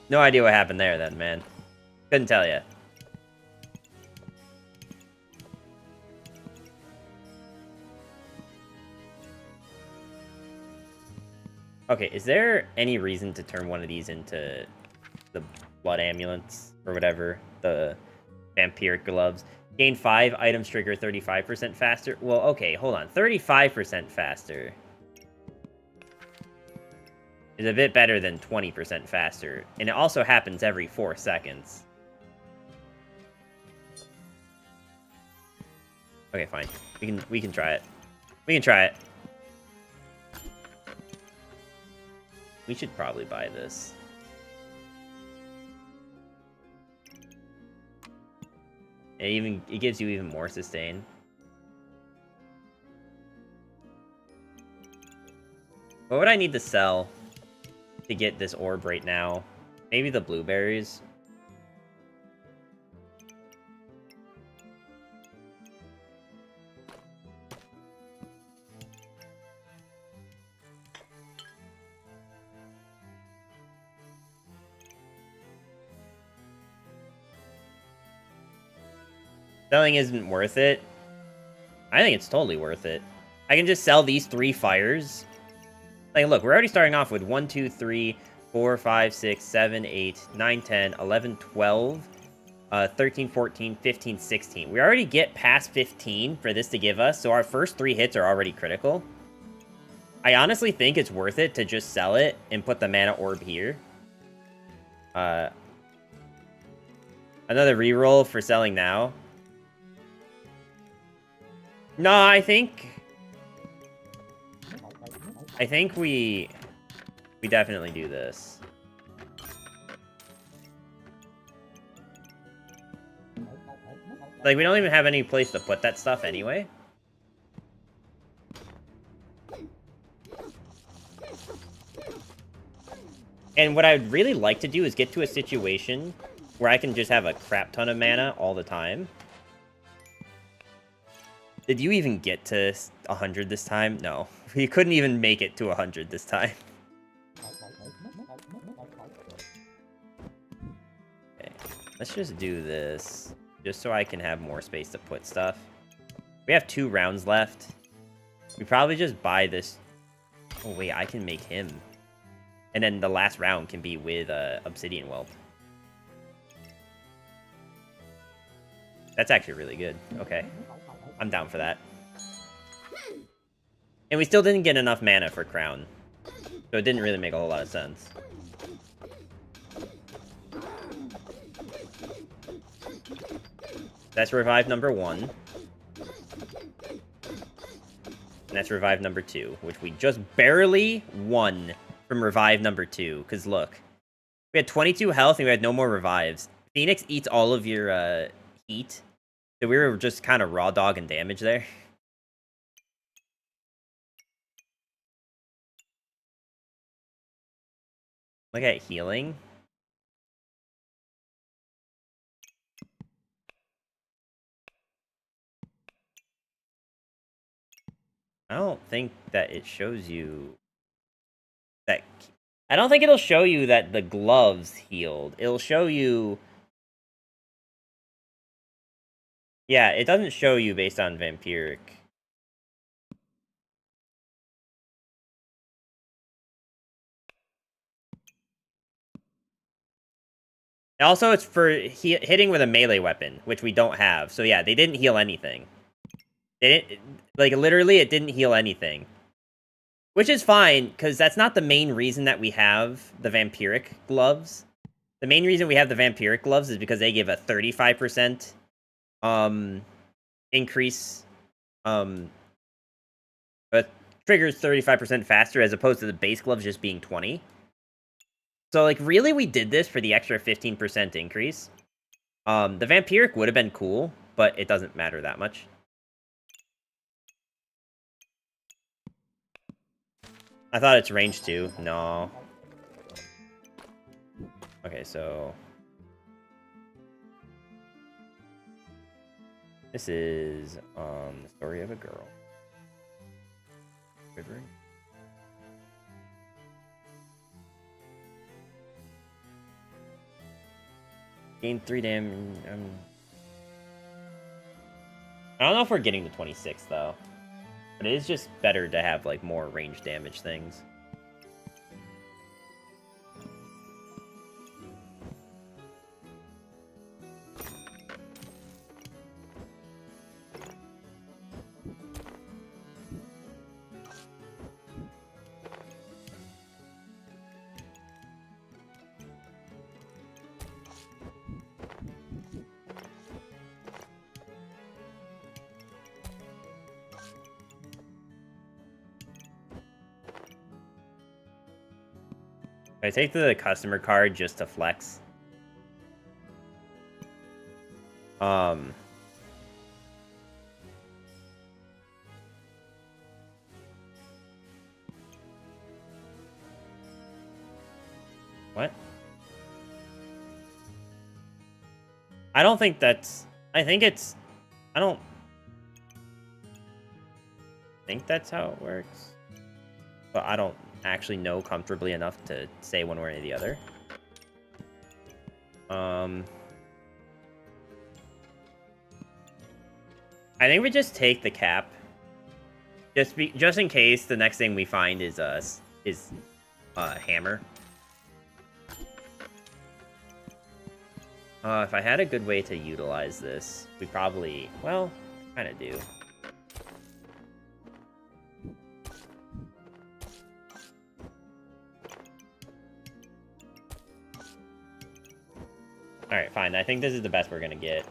No idea what happened there then, man. Couldn't tell you. Okay, is there any reason to turn one of these into the blood ambulance or whatever? The vampiric gloves. Gain 5 items trigger 35% faster. Well, okay, hold on. 35% faster is a bit better than 20% faster, and it also happens every 4 seconds. Okay, fine. We can try it. We can try it. We should probably buy this. It gives you even more sustain. What would I need to sell to get this orb right now? Maybe the blueberries. Selling isn't worth it. I think it's totally worth it. I can just sell these 3 fires. Like, look, we're already starting off with 1, 2, 3, 4, 5, 6, 7, 8, 9, 10, 11, 12, 13, 14, 15, 16. We already get past 15 for this to give us, so our first 3 hits are already critical. I honestly think it's worth it to just sell it and put the mana orb here. Another reroll for selling now. No, I think we definitely do this. Like, we don't even have any place to put that stuff anyway. And what I'd really like to do is get to a situation where I can just have a crap ton of mana all the time. Did you even get to 100 this time? No. You couldn't even make it to 100 this time. Okay. Let's just do this. Just so I can have more space to put stuff. We have 2 rounds left. We probably just buy this. Oh, wait, I can make him. And then the last round can be with Obsidian Whelp. That's actually really good. Okay. I'm down for that. And we still didn't get enough mana for Crown. So it didn't really make a whole lot of sense. That's revive number 1. And that's revive number 2, which we just barely won from revive number 2. Because look, we had 22 health and we had no more revives. Phoenix eats all of your heat. So we were just kind of raw dogging damage there. Look at healing. I don't think that it shows you that. I don't think it'll show you that the gloves healed. It'll show you. Yeah, it doesn't show you based on vampiric. Also, it's for hitting with a melee weapon, which we don't have. So yeah, they didn't heal anything. They didn't, like, literally, it didn't heal anything. Which is fine, because that's not the main reason that we have the vampiric gloves. The main reason we have the vampiric gloves is because they give a 35% increase, but triggers 35% faster as opposed to the base gloves just being 20. So, like, really, we did this for the extra 15% increase. The vampiric would have been cool, but it doesn't matter that much. I thought it's range 2. No. Okay, so... This is, the story of a girl. Quivering. Gain 3 damage. I don't know if we're getting the 26, though. But it is just better to have, like, more range damage things. I take the customer card just to flex. What? I don't think that's... I think it's... I don't think that's how it works. But I don't actually know comfortably enough to say one way or the other. I think we just take the cap. Just in case the next thing we find is hammer. If I had a good way to utilize this, we probably, well, kind of do. Alright, fine. I think this is the best we're gonna get.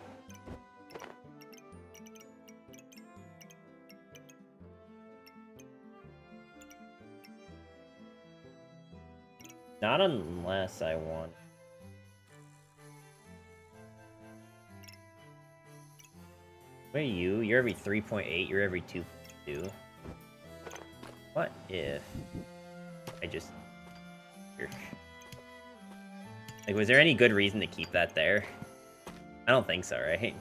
Not unless I want... What are you? You're every 3.8, you're every 2.2. What if I just... Here. Like, was there any good reason to keep that there? I don't think so, right?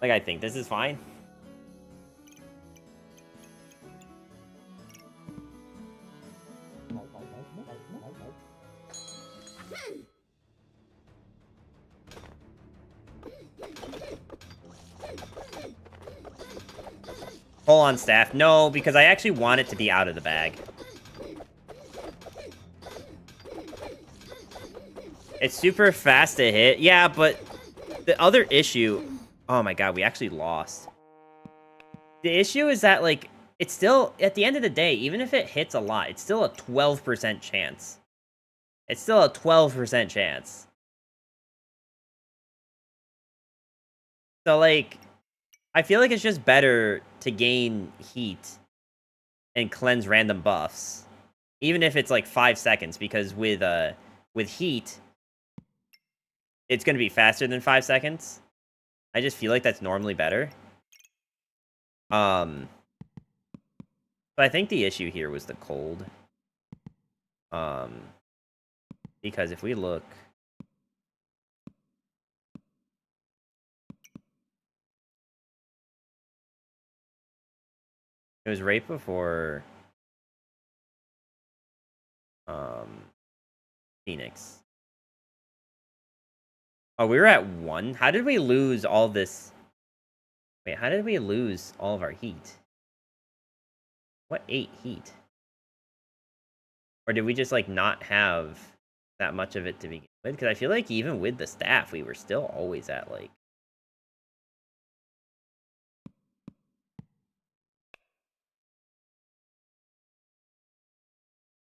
Like, I think this is fine. Pull on staff. No, because I actually want it to be out of the bag. It's super fast to hit. Yeah, but the other issue... Oh my god, we actually lost. The issue is that, like, it's still... At the end of the day, even if it hits a lot, it's still a 12% chance. It's still a 12% chance. So, like... I feel like it's just better to gain heat and cleanse random buffs. Even if it's, like, 5 seconds, because with heat... It's going to be faster than 5 seconds. I just feel like that's normally better. But I think the issue here was the cold. Because if we look... It was right before... Phoenix. Oh, we were at 1? How did we lose all this... Wait, how did we lose all of our heat? What ate heat? Or did we just, like, not have that much of it to begin with? Because I feel like even with the staff, we were still always at, like...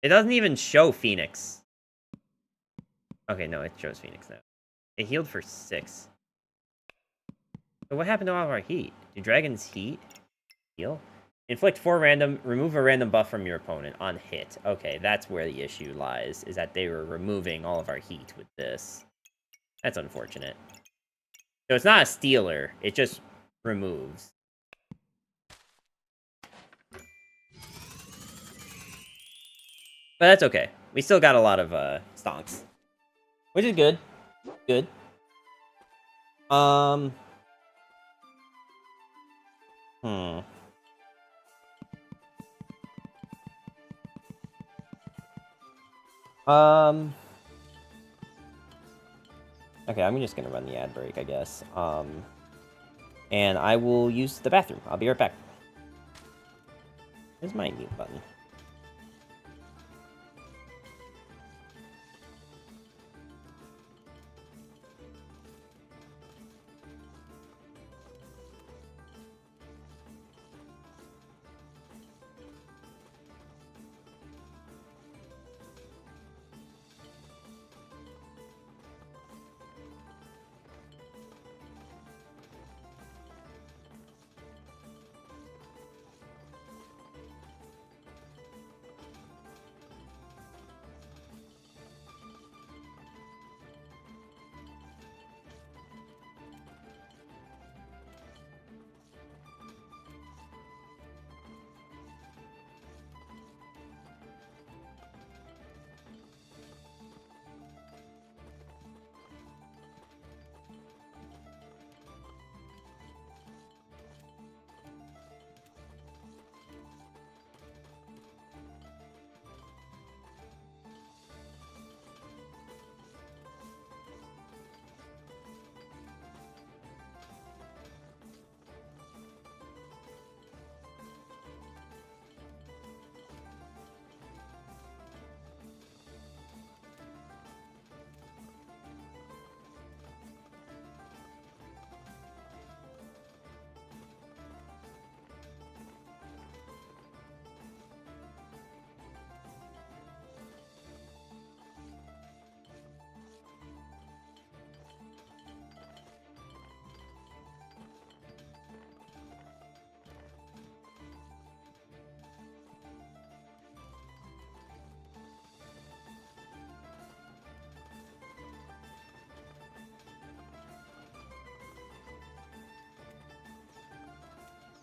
It doesn't even show Phoenix. Okay, no, it shows Phoenix now. It healed for 6. So what happened to all of our heat? Do dragons heat heal? Inflict 4 random... Remove a random buff from your opponent on hit. Okay, that's where the issue lies, is that they were removing all of our heat with this. That's unfortunate. So it's not a stealer, it just removes. But that's okay. We still got a lot of stonks. Which is good. Good. Okay, I'm just gonna run the ad break, I guess. And I will use the bathroom. I'll be right back. There's my mute button.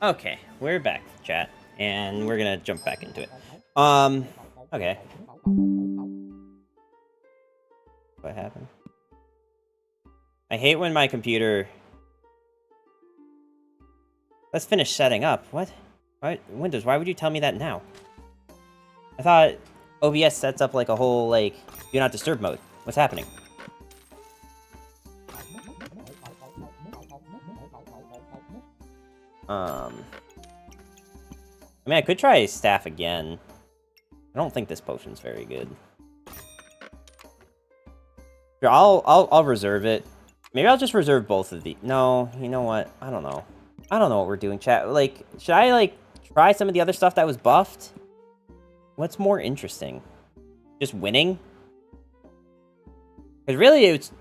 Okay, we're back, chat, and we're gonna jump back into it. Okay. What happened? I hate when my computer... Let's finish setting up. What? Windows, why would you tell me that now? I thought OBS sets up like a whole, like, do not disturb mode. What's happening? I mean, I could try staff again. I don't think this potion's very good. Here, I'll reserve it. Maybe I'll just reserve both of these. No, you know what? I don't know. I don't know what we're doing, chat. Like, should I, like, try some of the other stuff that was buffed? What's more interesting? Just winning? Because really, it's...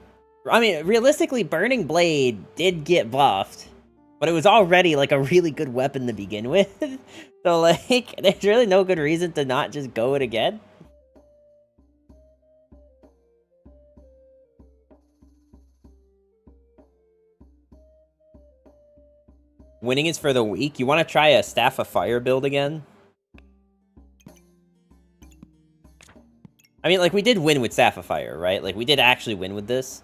I mean, realistically, Burning Blade did get buffed. But it was already, like, a really good weapon to begin with. So, like, there's really no good reason to not just go it again. Winning is for the weak. You want to try a Staff of Fire build again? I mean, like, we did win with Staff of Fire, right? Like, we did actually win with this.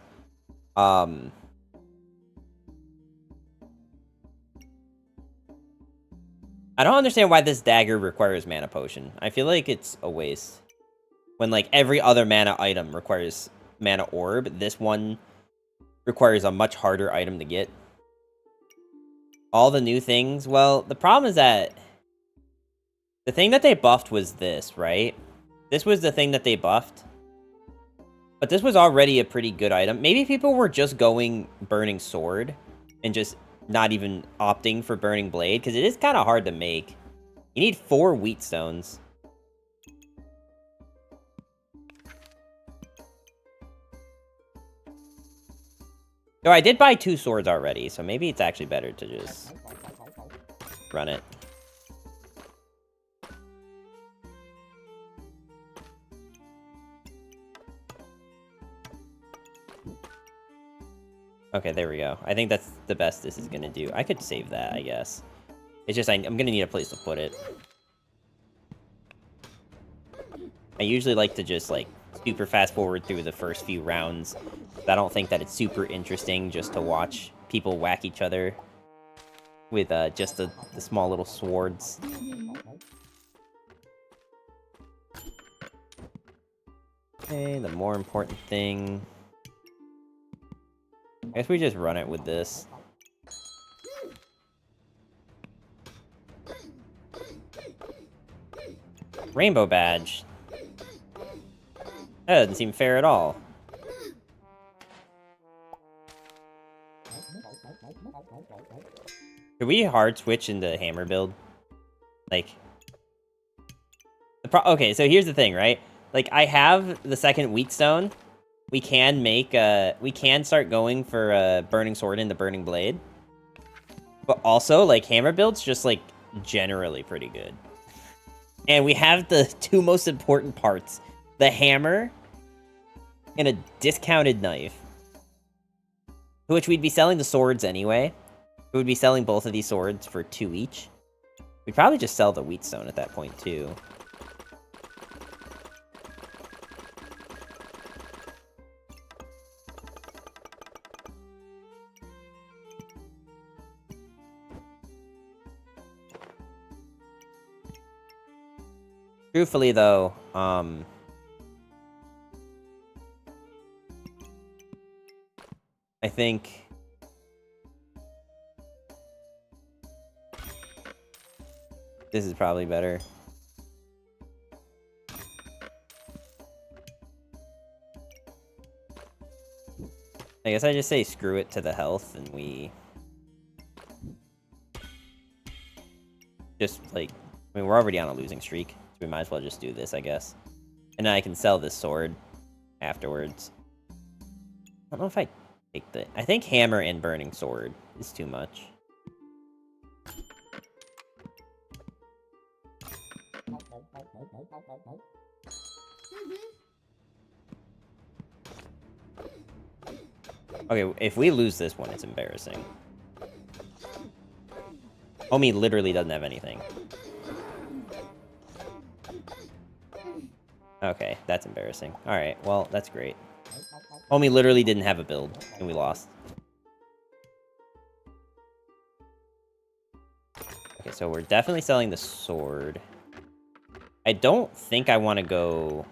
I don't understand why this dagger requires mana potion. I feel like it's a waste. When, like, every other mana item requires mana orb, this one requires a much harder item to get. All the new things, well, the problem is that the thing that they buffed was this, right? This was the thing that they buffed. But this was already a pretty good item. Maybe people were just going Burning Sword and just not even opting for Burning Blade, because it is kind of hard to make. You need 4 wheat stones. So I did buy 2 swords already, so maybe it's actually better to just run it. Okay, there we go. I think that's the best this is gonna do. I could save that, I guess. It's just I'm gonna need a place to put it. I usually like to just, like, super fast forward through the first few rounds. I don't think that it's super interesting just to watch people whack each other with just the small little swords. Okay, the more important thing... I guess we just run it with this. Rainbow badge. That doesn't seem fair at all. Could we hard switch into hammer build? Like... okay, so here's the thing, right? Like, I have the second wheat stone. We can make, we can start going for Burning Sword into Burning Blade. But also, like, hammer build's just, like, generally pretty good. And we have the 2 most important parts. The hammer and a discounted knife. Which we'd be selling the swords anyway. We would be selling both of these swords for 2 each. We'd probably just sell the wheat stone at that point, too. Truthfully, though, I think... this is probably better. I guess I just say screw it to the health, and we... just, like... I mean, we're already on a losing streak, so we might as well just do this, I guess. And then I can sell this sword afterwards. I don't know if I take the... I think hammer and burning sword is too much. Okay, if we lose this one, it's embarrassing. Homie literally doesn't have anything. Okay, that's embarrassing. Alright, well, that's great. Homie literally didn't have a build, and we lost. Okay, so we're definitely selling the sword. I don't think I want to go...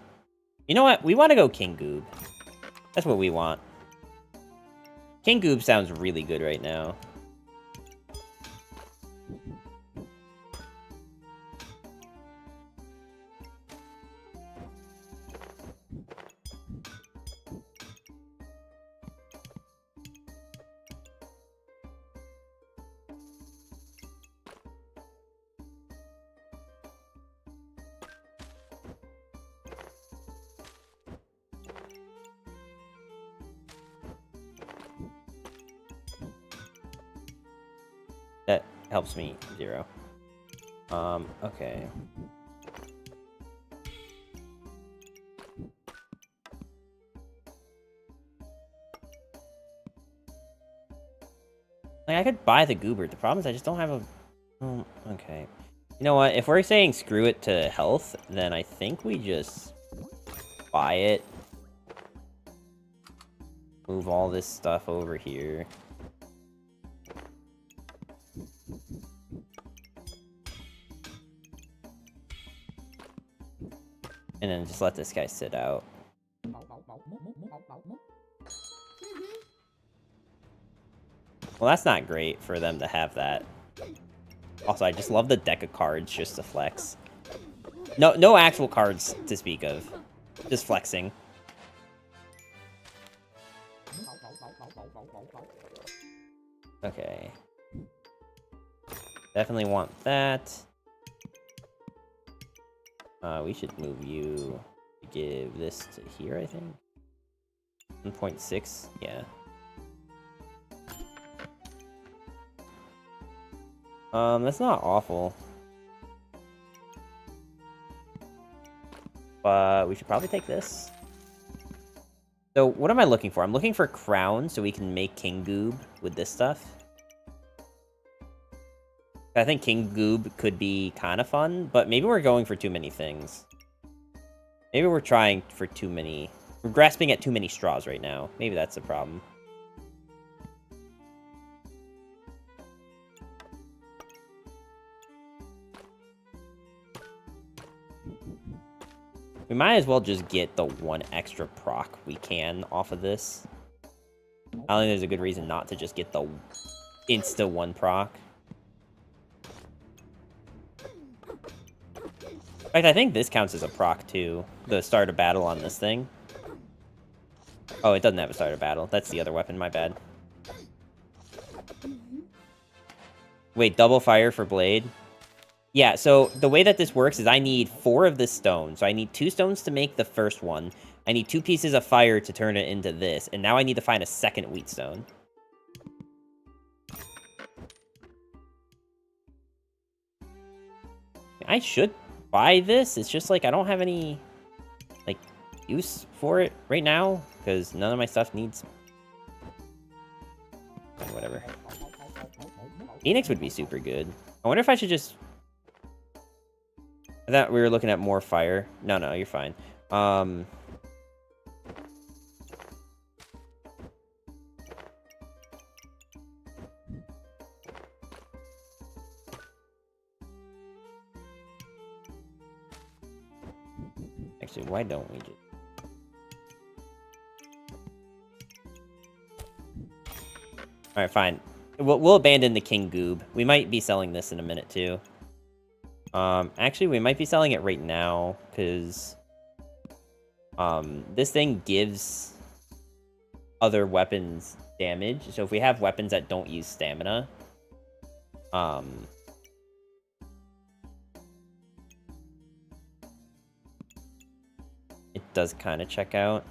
You know what? We want to go King Goob. That's what we want. King Goob sounds really good right now. helps me 0. Okay. Like, I could buy the goober. The problem is I just don't have a... Oh, okay. You know what? If we're saying screw it to health, then I think we just buy it. Move all this stuff over here. And then just let this guy sit out. Well, that's not great for them to have that. Also, I just love the deck of cards just to flex. No actual cards to speak of. Just flexing. Okay. Definitely want that. We should move you to give this to here, I think. 1.6, yeah. That's not awful. But we should probably take this. So, what am I looking for? I'm looking for crown so we can make King Goob with this stuff. I think King Goob could be kind of fun, but maybe we're going for too many things. Maybe we're trying for too many... We're grasping at too many straws right now. Maybe that's the problem. We might as well just get the one extra proc we can off of this. I don't think there's a good reason not to just get the insta one proc. In fact, I think this counts as a proc too. The start of battle on this thing. Oh, it doesn't have a start of battle. That's the other weapon, my bad. Wait, double fire for blade? Yeah, so the way that this works is I need 4 of this stone. So I need 2 stones to make the first one. I need 2 pieces of fire to turn it into this. And now I need to find a second wheat stone. I should buy this. It's just like I don't have any like use for it right now because none of my stuff needs... Whatever. Phoenix would be super good. I wonder if I should just... I thought we were looking at more fire. No, you're fine. Actually, why don't we just... Alright, fine. We'll abandon the King Goob. We might be selling this in a minute, too. Actually, we might be selling it right now, because... this thing gives other weapons damage. So if we have weapons that don't use stamina... it does kind of check out.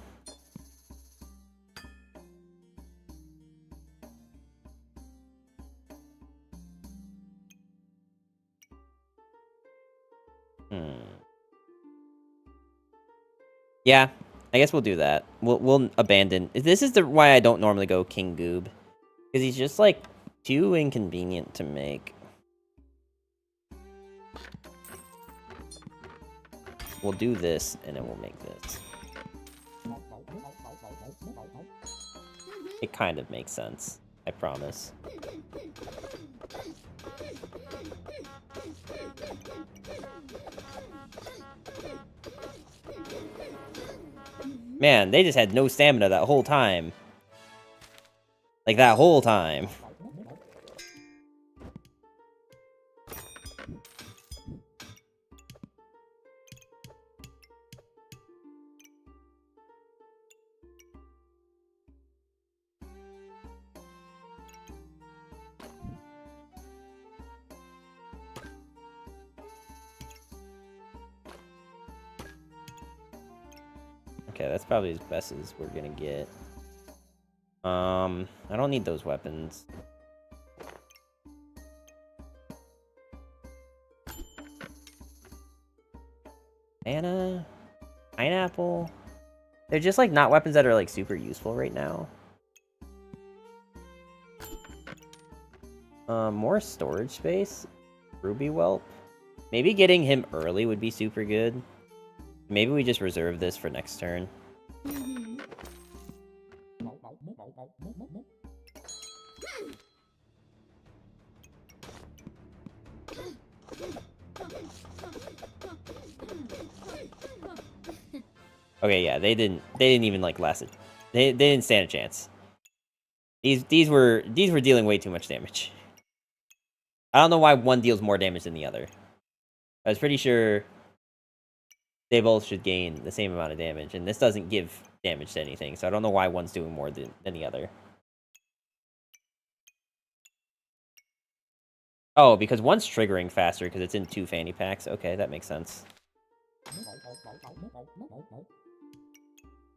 Yeah, I guess we'll do that. We'll abandon. This is why I don't normally go King Goob, because he's just like too inconvenient to make. We'll do this, and then we'll make this. It kind of makes sense. I promise. Man, they just had no stamina that whole time. Like, that whole time. Okay, that's probably as best as we're gonna get. I don't need those weapons. Banana, pineapple. They're just like not weapons that are like super useful right now. More storage space. Ruby Whelp. Maybe getting him early would be super good. Maybe we just reserve this for next turn. Okay, yeah, they didn't even like last it. They didn't stand a chance. These were dealing way too much damage. I don't know why one deals more damage than the other. I was pretty sure they both should gain the same amount of damage, and this doesn't give damage to anything, so I don't know why one's doing more than the other. Oh, because one's triggering faster because it's in 2 fanny packs. Okay, that makes sense.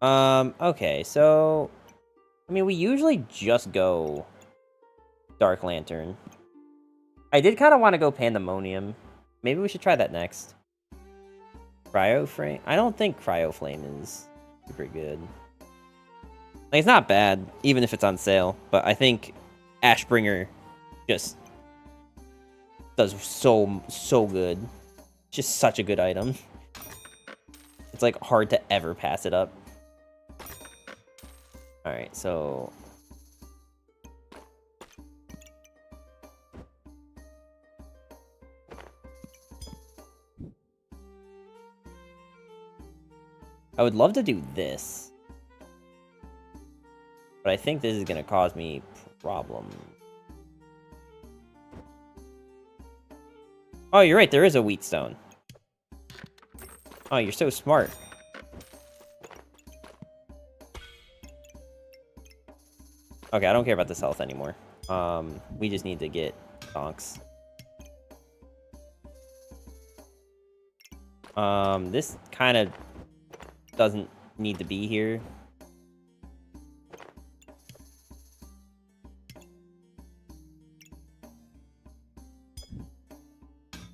Okay, so... I mean, we usually just go Dark Lantern. I did kind of want to go Pandemonium. Maybe we should try that next. Cryo Frame? I don't think Cryo Flame is super good. Like, it's not bad, even if it's on sale, but I think Ashbringer just does so good. It's just such a good item. It's like hard to ever pass it up. Alright, so... I would love to do this. But I think this is going to cause me problems. Oh, you're right, there is a Wheatstone. Oh, you're so smart. Okay, I don't care about this health anymore. We just need to get donks. This kind of doesn't need to be here.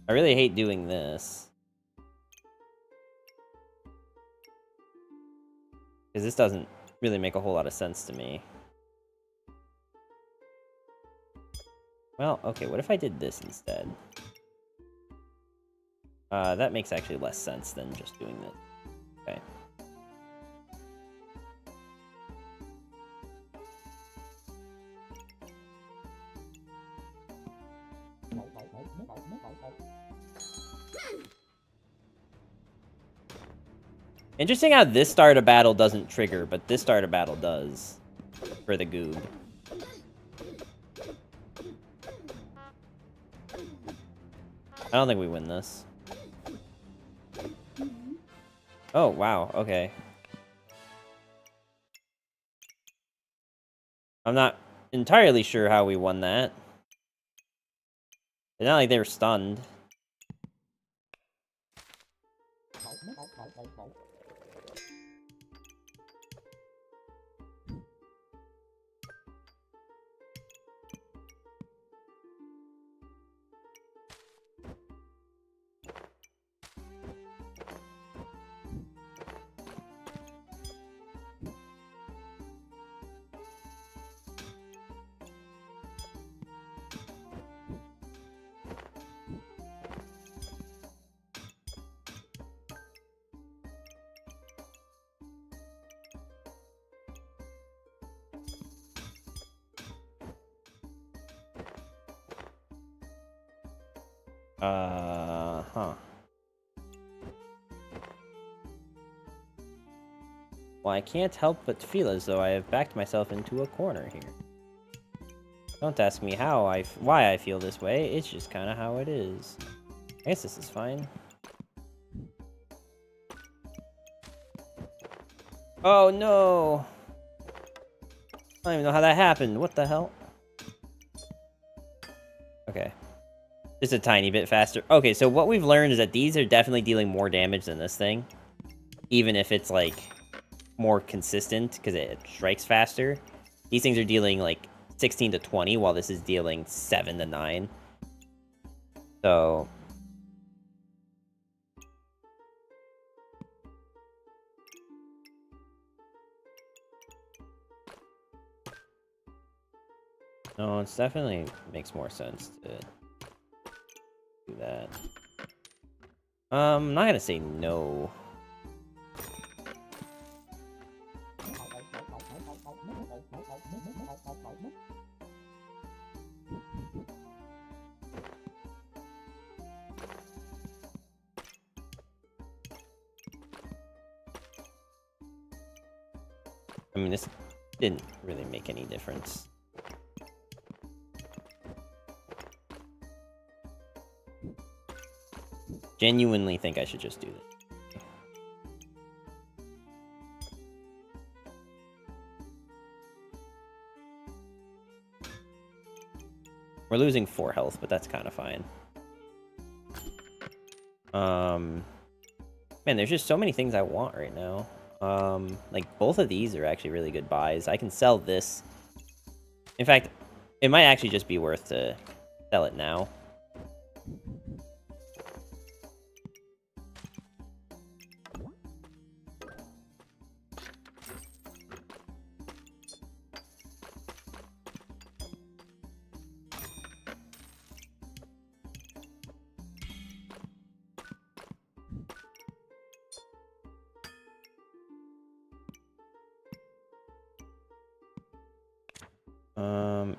I really hate doing this. Because this doesn't really make a whole lot of sense to me. Well, okay, what if I did this instead? That makes actually less sense than just doing this. Okay. Interesting how this start of battle doesn't trigger, but this start of battle does. For the goob. I don't think we win this. Oh, wow, okay. I'm not entirely sure how we won that. It's not like they were stunned. Huh. Well, I can't help but feel as though I have backed myself into a corner here. Don't ask me why I feel this way, it's just kind of how it is. I guess this is fine. Oh no! I don't even know how that happened, what the hell? Okay. Just a tiny bit faster. Okay, so what we've learned is that these are definitely dealing more damage than this thing. Even if it's, like, more consistent, because it strikes faster. These things are dealing, like, 16 to 20, while this is dealing 7 to 9. So... No, it's definitely makes more sense to do that. I'm not gonna say no. I mean, this didn't really make any difference. Genuinely think I should just do this. We're losing 4 health, but that's kind of fine. Man, there's just so many things I want right now. Like, both of these are actually really good buys. I can sell this. In fact, it might actually just be worth to sell it now.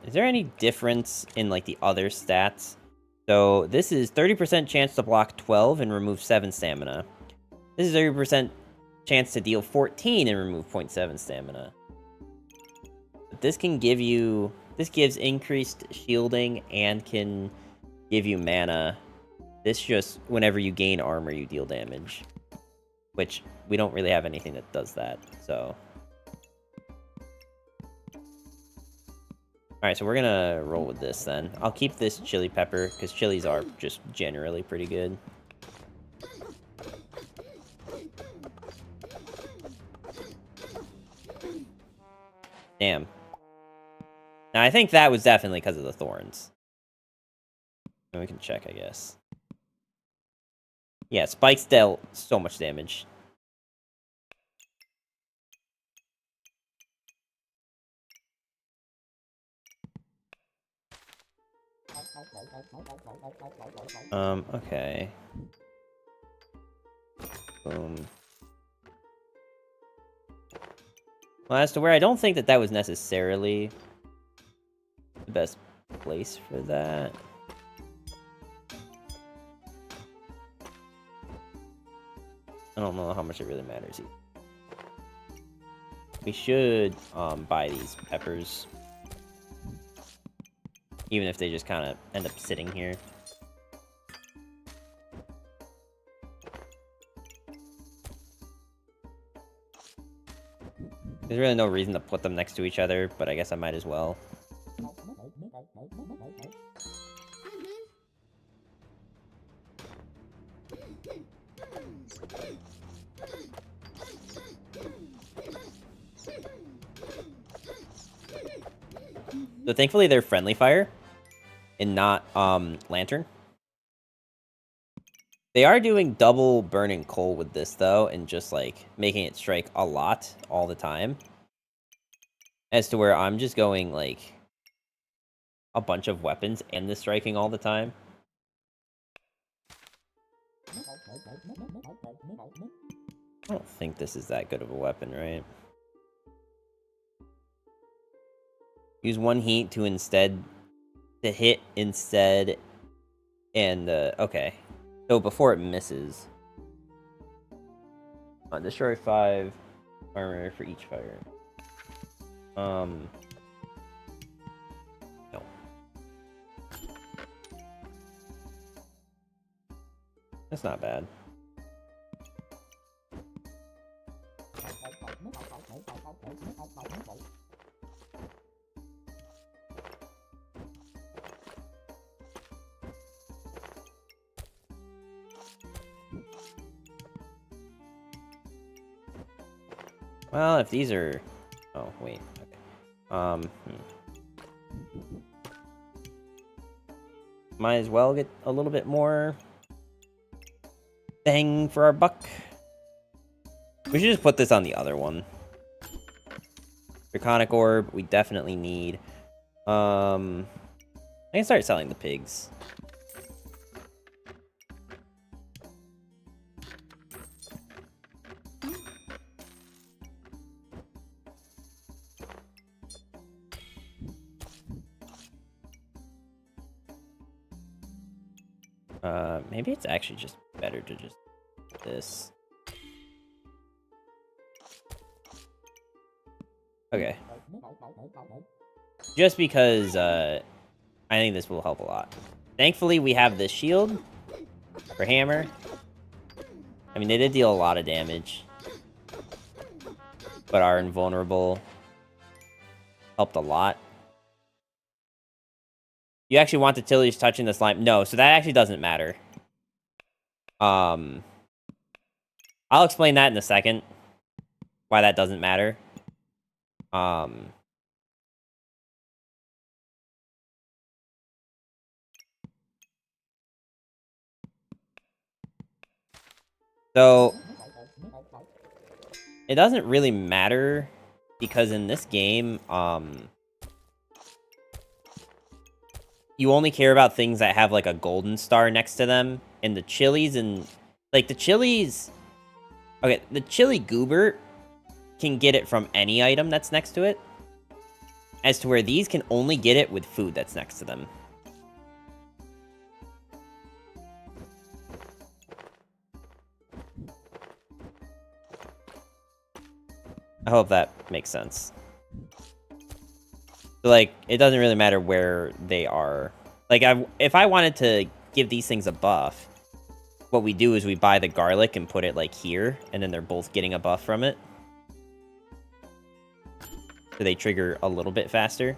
Is there any difference in, like, the other stats? So, this is 30% chance to block 12 and remove 7 stamina. This is 30% chance to deal 14 and remove 0.7 stamina. But this can give you... This gives increased shielding and can give you mana. This just, whenever you gain armor, you deal damage. Which, we don't really have anything that does that, so... Alright, so we're gonna roll with this then. I'll keep this chili pepper, because chilies are just generally pretty good. Damn. Now, I think that was definitely because of the thorns. And we can check, I guess. Yeah, spikes dealt so much damage. Okay. Boom. Well, as to where I don't think that was necessarily the best place for that. I don't know how much it really matters either. We should buy these peppers. Even if they just kind of end up sitting here. There's really no reason to put them next to each other, but I guess I might as well. So thankfully they're friendly fire and not lantern. They are doing double burning coal with this though, and just like making it strike a lot all the time. As to where I'm just going like a bunch of weapons and the striking all the time. I don't think this is that good of a weapon, right? Use 1 heat to hit instead, and okay. So before it misses, destroy 5 armor for each fire. No. That's not bad. Well, if these are... Oh, wait. Okay. Might as well get a little bit more bang for our buck. We should just put this on the other one. Draconic Orb, we definitely need. I can start selling the pigs. Maybe it's actually just better to just do this. Okay. Just because, I think this will help a lot. Thankfully, we have this shield for hammer. I mean, they did deal a lot of damage. But our invulnerable helped a lot. You actually want the Tillies touching the slime? No, so that actually doesn't matter. I'll explain that in a second. Why that doesn't matter. So, it doesn't really matter because in this game, you only care about things that have like a golden star next to them, and the chilies and like the chilies. Okay, the chili goober can get it from any item that's next to it, as to where these can only get it with food that's next to them. I hope that makes sense. So, like, it doesn't really matter where they are. Like, if I wanted to give these things a buff, what we do is we buy the garlic and put it, like, here, and then they're both getting a buff from it. So they trigger a little bit faster.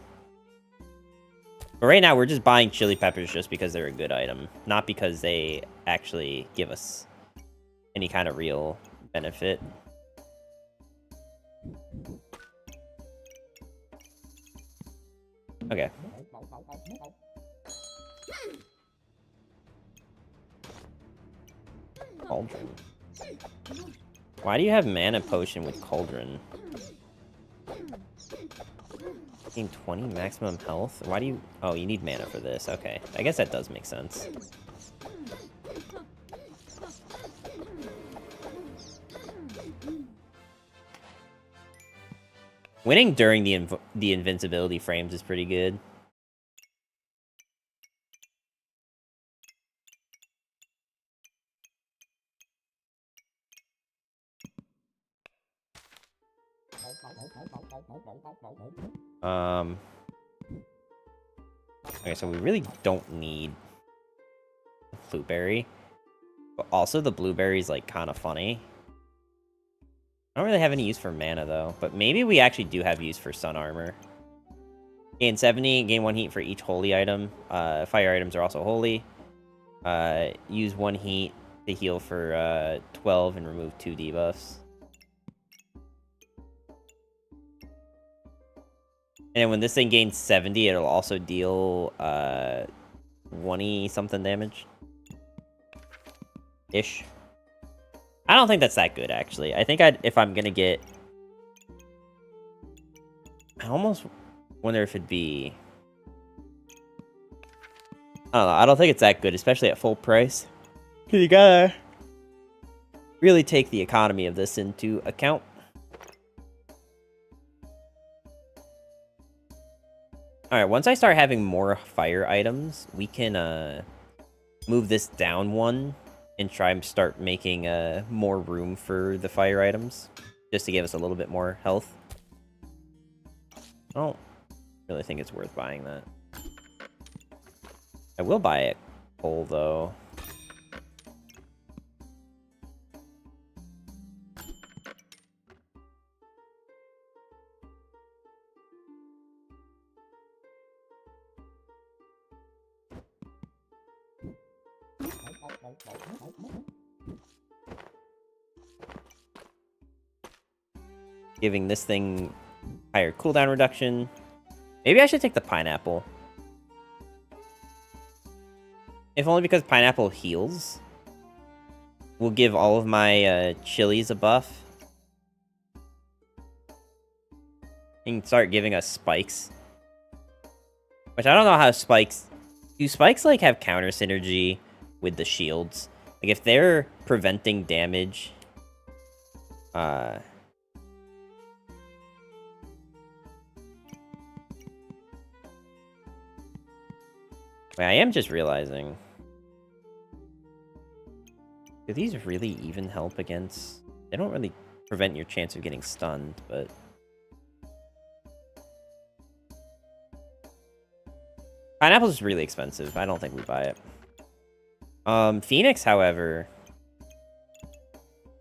But right now, we're just buying chili peppers just because they're a good item. Not because they actually give us any kind of real benefit. Okay. Cauldron. Why do you have mana potion with cauldron? 20 maximum health? Why do you... Oh, you need mana for this. Okay. I guess that does make sense. Winning during the invincibility frames is pretty good. Okay, so we really don't need blueberry. But also the blueberry's like kind of funny. I don't really have any use for mana though, but maybe we actually do have use for sun armor. Gain 70, gain 1 heat for each holy item. Fire items are also holy. Use 1 heat to heal for 12 and remove 2 debuffs. And then when this thing gains 70, it'll also deal 20-something damage. Ish. I don't think that's that good, actually. I think if I'm gonna get... I almost wonder if it'd be... I don't know. I don't think it's that good, especially at full price. Because you gotta really take the economy of this into account. Alright, once I start having more fire items, we can move this down 1 and try and start making more room for the fire items. Just to give us a little bit more health. I don't really think it's worth buying that. I will buy it coal, though. Giving this thing higher cooldown reduction. Maybe I should take the pineapple. If only because pineapple heals. We'll give all of my chilies a buff. And start giving us spikes. Which I don't know how spikes... Do spikes, like, have counter synergy with the shields? Like, if they're preventing damage... Wait, I am just realizing... Do these really even help against... They don't really prevent your chance of getting stunned, but... Pineapple is really expensive. I don't think we buy it. Phoenix, however,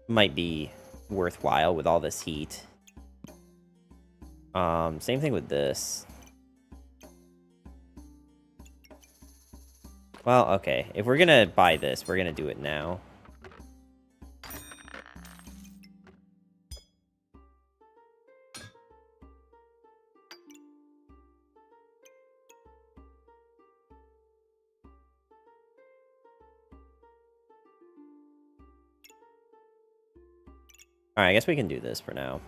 might be worthwhile with all this heat. Same thing with this. Well, okay. If we're gonna buy this, we're gonna do it now. Alright, I guess we can do this for now.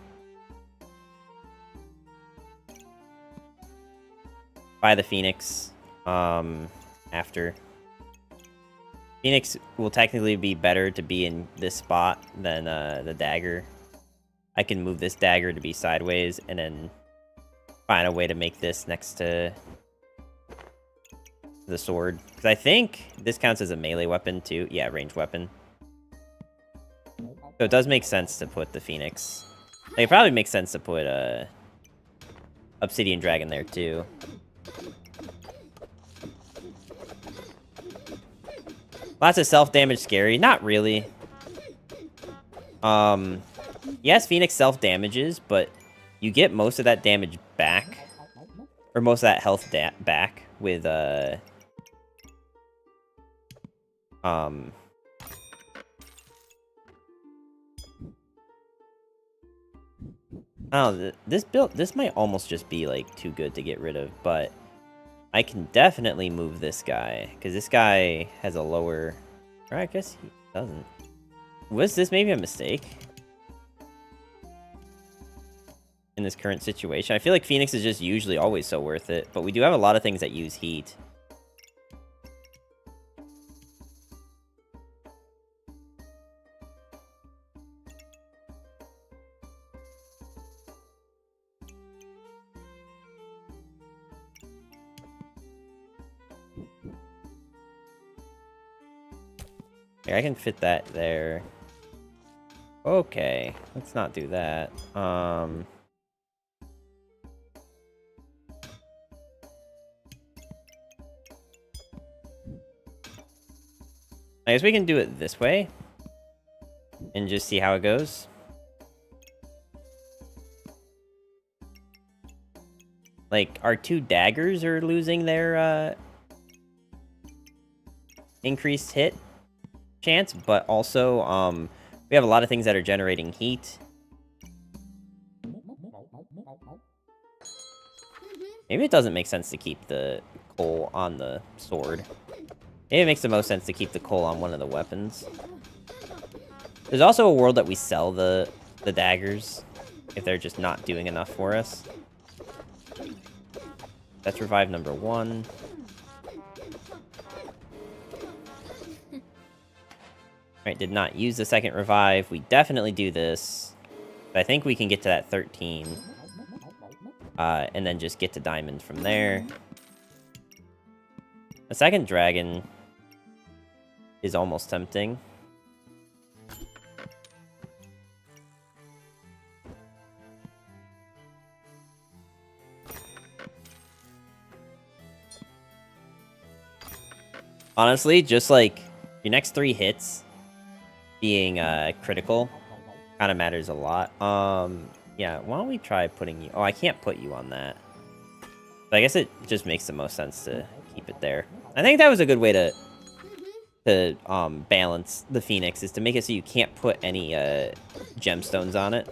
Buy the Phoenix, after. Phoenix will technically be better to be in this spot than, the dagger. I can move this dagger to be sideways, and then find a way to make this next to the sword. Because I think this counts as a melee weapon, too. Yeah, ranged weapon. So it does make sense to put the Phoenix. Like, it probably makes sense to put a Obsidian Dragon there too. Lots of self-damage scary. Not really. Yes, Phoenix self-damages, but you get most of that damage back. Or most of that health back with, Oh, this might almost just be, like, too good to get rid of, but I can definitely move this guy, because this guy has a lower... Or I guess he doesn't. Was this maybe a mistake? In this current situation? I feel like Phoenix is just usually always so worth it, but we do have a lot of things that use heat. I can fit that there. Okay, let's not do that. I guess we can do it this way. And just see how it goes. Like, our two daggers are losing their, increased hit chance, but also, we have a lot of things that are generating heat. Maybe it doesn't make sense to keep the coal on the sword. Maybe it makes the most sense to keep the coal on one of the weapons. There's also a world that we sell the daggers, if they're just not doing enough for us. That's revive number 1. Right, did not use the second revive. We definitely do this. But I think we can get to that 13. And then just get to diamond from there. The second dragon is almost tempting. Honestly, just like your next 3 hits being critical kind of matters a lot. Yeah, why don't we try putting you... Oh, I can't put you on that. But I guess it just makes the most sense to keep it there. I think that was a good way to balance the Phoenix, is to make it so you can't put any gemstones on it.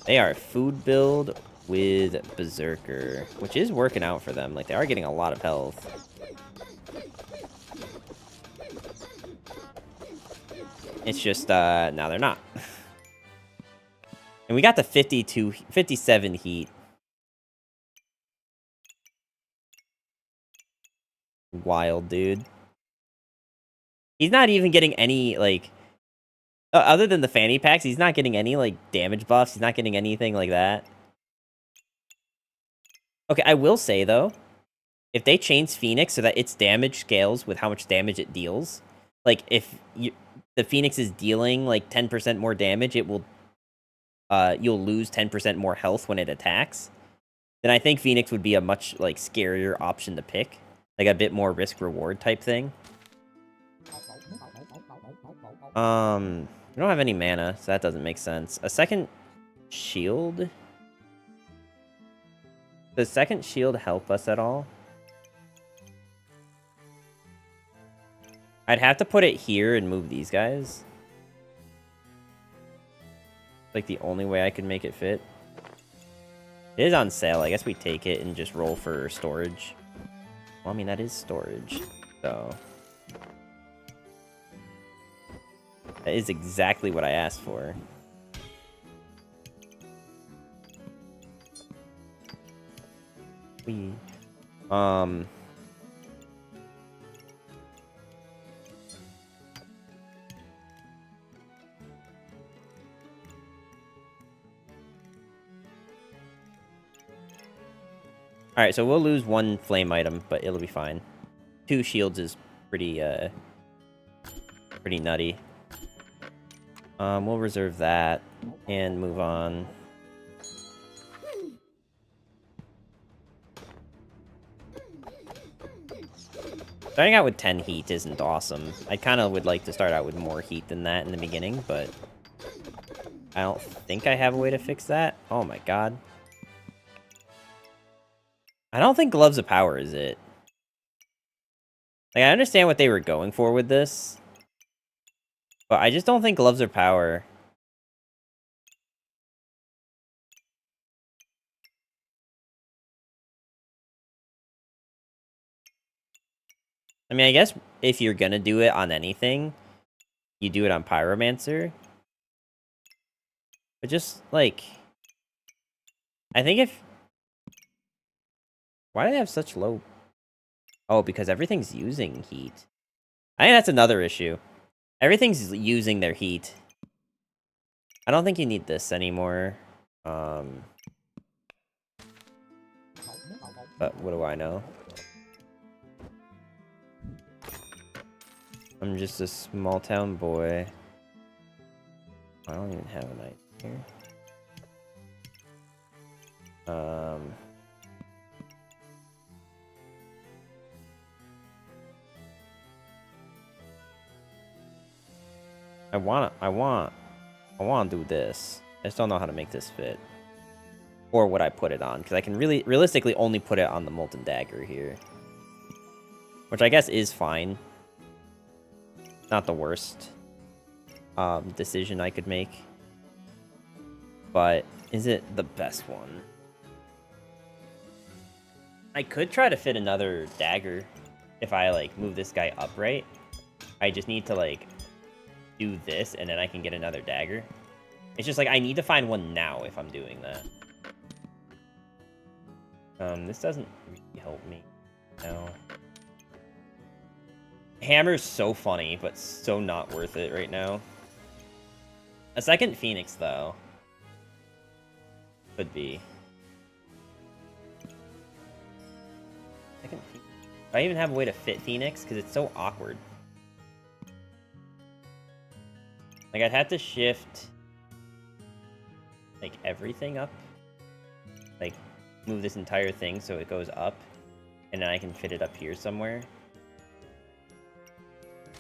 They are food build with Berserker, which is working out for them. Like, they are getting a lot of health. It's just, no, they're not. And we got the 57 heat. Wild, dude. He's not even getting any, like... other than the fanny packs, he's not getting any, like, damage buffs. He's not getting anything like that. Okay, I will say, though, if they change Phoenix so that its damage scales with how much damage it deals, like, if the Phoenix is dealing, like, 10% more damage, it will... you'll lose 10% more health when it attacks, then I think Phoenix would be a much, like, scarier option to pick. Like, a bit more risk-reward type thing. We don't have any mana, so that doesn't make sense. A second shield? Does second shield help us at all? I'd have to put it here and move these guys. Like, the only way I could make it fit. It is on sale. I guess we take it and just roll for storage. Well, I mean, that is storage, so... That is exactly what I asked for. Alright, so we'll lose one flame item, but it'll be fine. 2 shields is pretty nutty. We'll reserve that and move on. Starting out with 10 heat isn't awesome. I kind of would like to start out with more heat than that in the beginning, but I don't think I have a way to fix that. Oh my god. I don't think Gloves of Power is it. Like, I understand what they were going for with this, but I just don't think Gloves of Power... I mean, I guess if you're gonna do it on anything, you do it on Pyromancer. But just, like... I think if... Why do they have such low... Oh, because everything's using heat. I think that's another issue. Everything's using their heat. I don't think you need this anymore. But what do I know? I'm just a small town boy. I don't even have a knight here. I want to do this. I just don't know how to make this fit. Or would I put it on? Because I can realistically only put it on the Molten Dagger here. Which I guess is fine. Not the worst decision I could make. But is it the best one? I could try to fit another dagger if I, like, move this guy upright. I just need to, like, do this, and then I can get another dagger. It's just, like, I need to find one now if I'm doing that. This doesn't really help me. No. Hammer's so funny, but so not worth it right now. A second Phoenix, though. Could be. Second Phoenix. Do I even have a way to fit Phoenix? Because it's so awkward. Like, I'd have to shift, like, everything up. Like, move this entire thing so it goes up. And then I can fit it up here somewhere.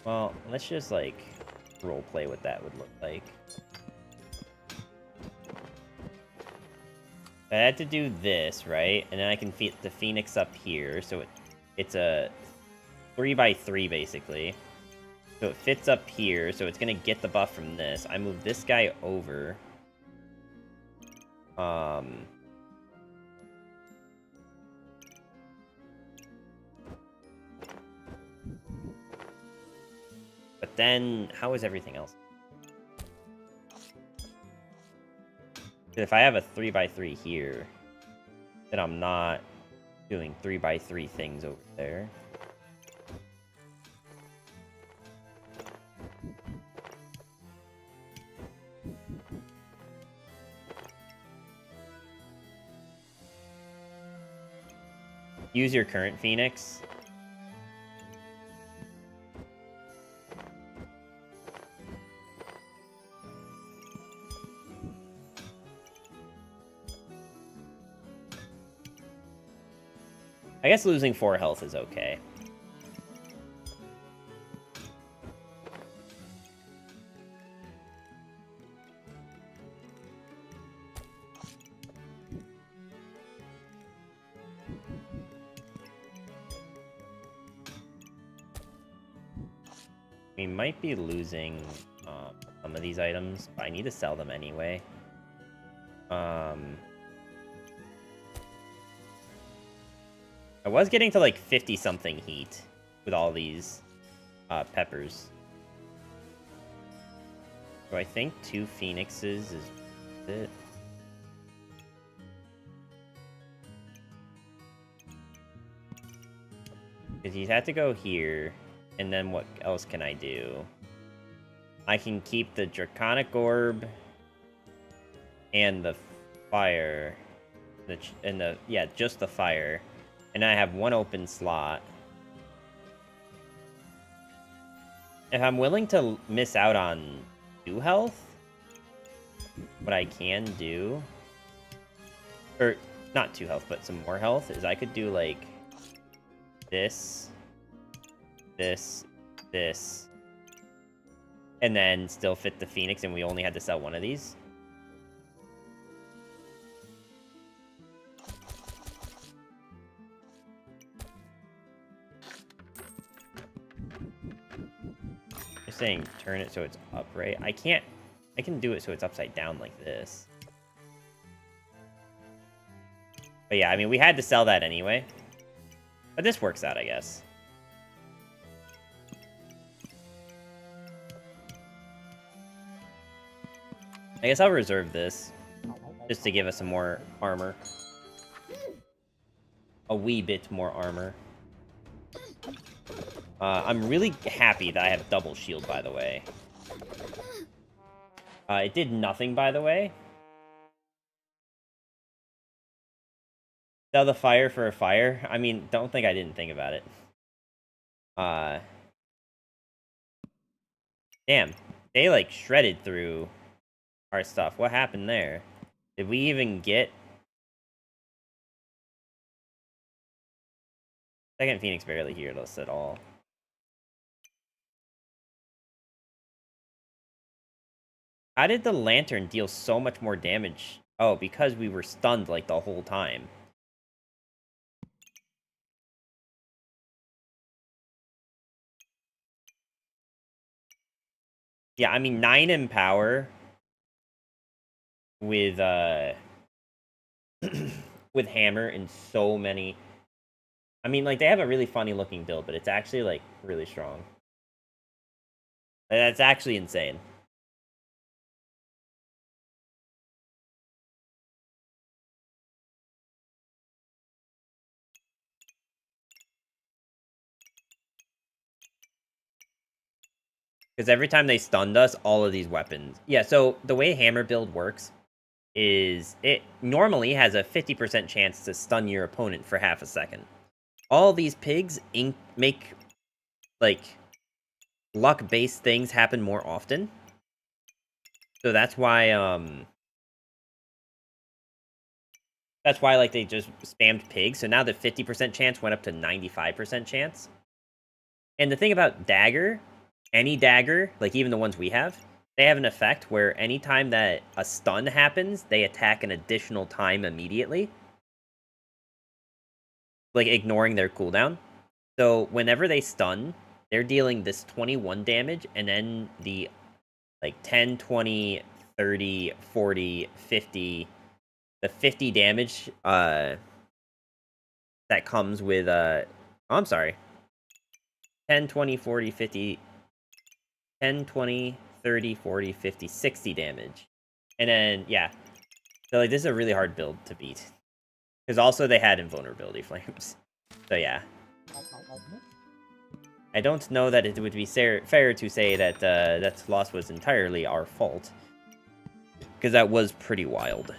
Well, let's just, like, roleplay what that would look like. I had to do this, right? And then I can fit the Phoenix up here, so it's a 3x3, basically. So it fits up here, so it's gonna get the buff from this. I move this guy over. But then, how is everything else? If I have a 3x3 here, then I'm not doing 3x3 things over there. use your current Phoenix. I guess losing 4 health is okay. We might be losing some of these items, but I need to sell them anyway. I was getting to like 50-something heat with all these peppers. So I think 2 Phoenixes is it. Because you have to go here, and then what else can I do? I can keep the Draconic Orb and the fire, just the fire, and I have 1 open slot. If I'm willing to miss out on 2 health, what I can do, or not 2 health, but some more health, is I could do like this, and then still fit the Phoenix, and we only had to sell 1 of these. You're saying turn it so it's upright. I can do it so it's upside down like this. But yeah, I mean, we had to sell that anyway. But this works out, I guess. I guess I'll reserve this, just to give us some more armor. A wee bit more armor. I'm really happy that I have double shield, by the way. It did nothing, by the way. Sell the fire for a fire? I mean, don't think I didn't think about it. Damn. They, like, shredded through our stuff. What happened there? Did we even get... Second Phoenix barely healed us at all. How did the lantern deal so much more damage? Oh, because we were stunned, like, the whole time. Yeah, I mean, 9 in power with with hammer and so many. I mean, like, they have a really funny looking build, but it's actually, like, really strong. That's actually insane. Because every time they stunned us, all of these weapons... Yeah, so the way hammer build works is it normally has a 50% chance to stun your opponent for half a second. All these pigs make, like, luck-based things happen more often. So that's why, like, they just spammed pigs. So now the 50% chance went up to 95% chance. And the thing about dagger, any dagger, like even the ones we have, they have an effect where anytime that a stun happens, they attack an additional time immediately. Like, ignoring their cooldown. So whenever they stun, they're dealing this 21 damage, and then the, like, 10, 20, 30, 40, 50... The 50 damage, that comes with, oh, I'm sorry. 10, 20, 40, 50... 10, 20, 30, 40, 50, 60 damage. And then, yeah. So, like, this is a really hard build to beat. Because also they had invulnerability flames. So, yeah. I don't know that it would be fair to say that that loss was entirely our fault. Because that was pretty wild.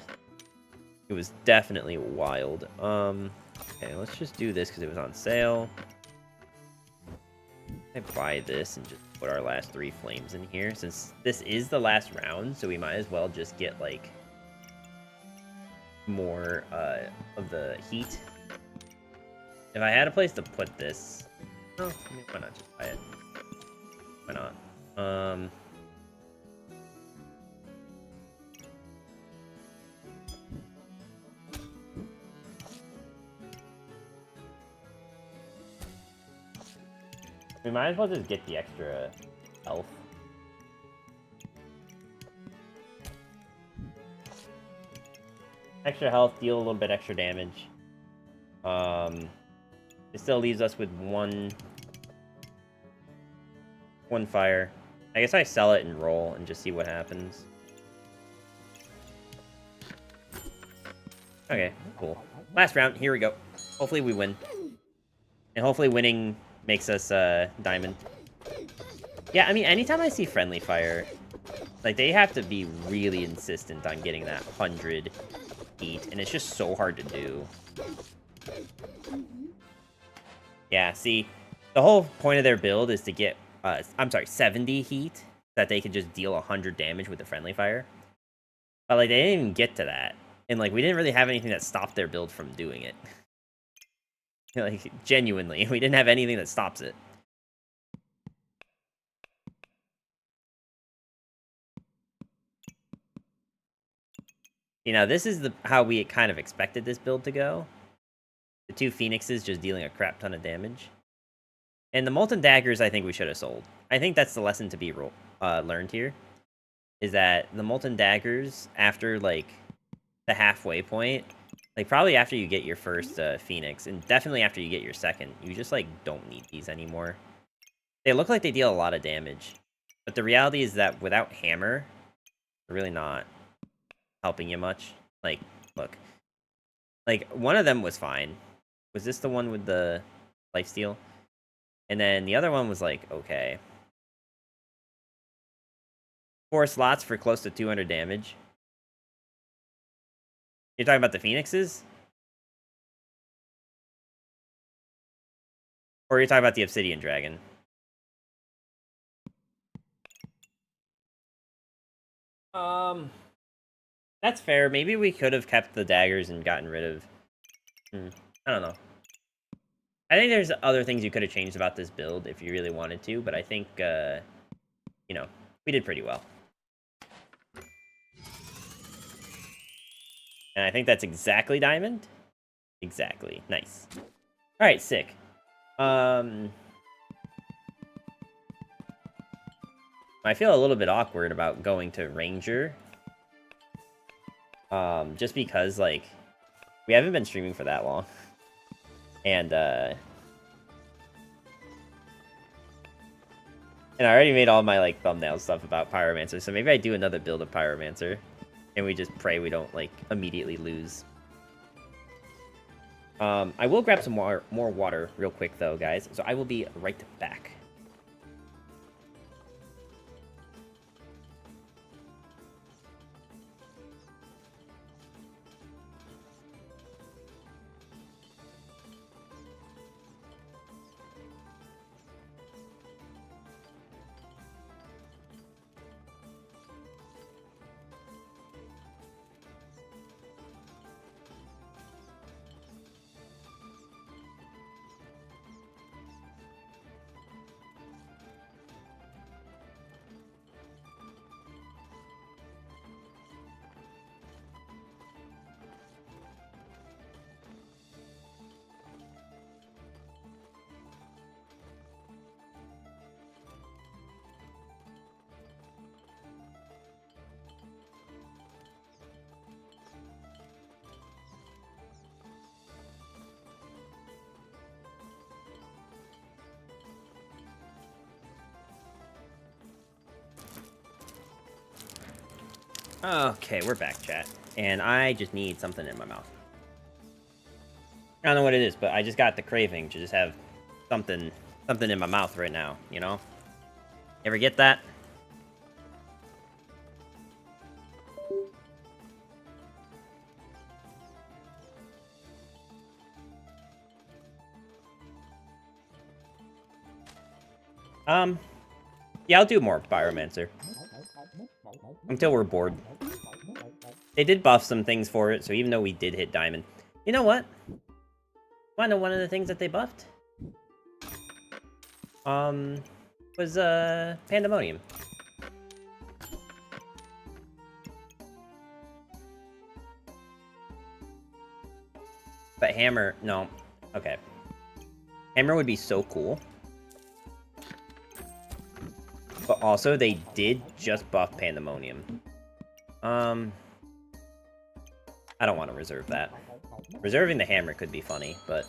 It was definitely wild. Okay, let's just do this because it was on sale. I buy this and just put our last 3 flames in here, since this is the last round, so we might as well just get, like, more of the heat. If I had a place to put this... Oh, I mean, why not just buy it? Why not? We might as well just get the extra health. Extra health, deal a little bit extra damage. It still leaves us with one fire. I guess I sell it and roll and just see what happens. Okay, cool. Last round, here we go. Hopefully we win. And hopefully winning makes us diamond. Yeah, I mean, anytime I see friendly fire, like, they have to be really insistent on getting that 100 heat, and it's just so hard to do. Yeah, see, the whole point of their build is to get, 70 heat, that they can just deal 100 damage with the friendly fire. But, like, they didn't even get to that. And, like, we didn't really have anything that stopped their build from doing it. Like, genuinely, we didn't have anything that stops it. You know, this is how we kind of expected this build to go. The 2 Phoenixes just dealing a crap ton of damage. And the Molten Daggers, I think we should have sold. I think that's the lesson to be learned here. Is that the Molten Daggers, after, like, the halfway point, like, probably after you get your first Phoenix, and definitely after you get your second, you just, like, don't need these anymore. They look like they deal a lot of damage. But the reality is that without Hammer, they're really not helping you much. Like, look. Like, one of them was fine. Was this the one with the lifesteal? And then the other one was, like, okay. 4 slots for close to 200 damage. You're talking about the Phoenixes? Or are you talking about the Obsidian Dragon? That's fair. Maybe we could have kept the daggers and gotten rid of... I don't know. I think there's other things you could have changed about this build if you really wanted to, but I think, you know, we did pretty well. And I think that's exactly diamond. Exactly. Nice. Alright, sick. I feel a little bit awkward about going to Ranger. Just because, like, we haven't been streaming for that long. And I already made all my, like, thumbnail stuff about Pyromancer, so maybe I do another build of Pyromancer. And we just pray we don't, like, immediately lose. I will grab some more water real quick, though, guys. So I will be right back. Okay, we're back, chat. And I just need something in my mouth. I don't know what it is, but I just got the craving to just have something in my mouth right now, you know? Ever get that? Yeah, I'll do more Pyromancer. Until we're bored. They did buff some things for it, so even though we did hit Diamond... You know what? Wanna know one of the things that they buffed? Was, Pandemonium. But Hammer... No. Okay. Hammer would be so cool. But also, they did just buff Pandemonium. I don't want to reserve that. Reserving the Hammer could be funny, but...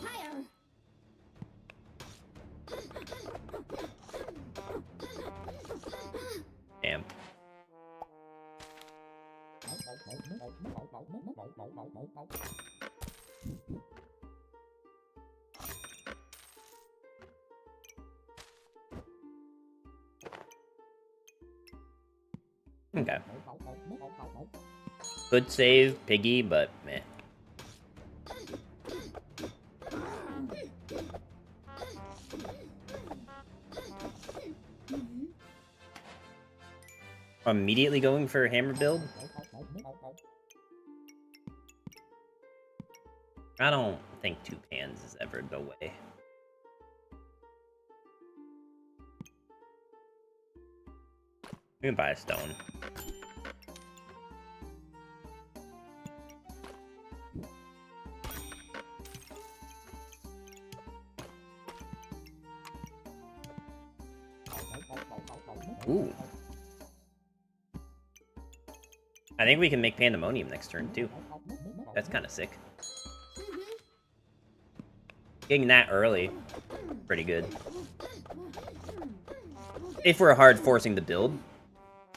Damn. Okay. Good save, Piggy, but meh. Immediately going for a hammer build? I don't think 2 pans is ever the way. We can buy a stone. Ooh. I think we can make Pandemonium next turn, too. That's kind of sick. Getting that early, pretty good. If we're hard forcing the build,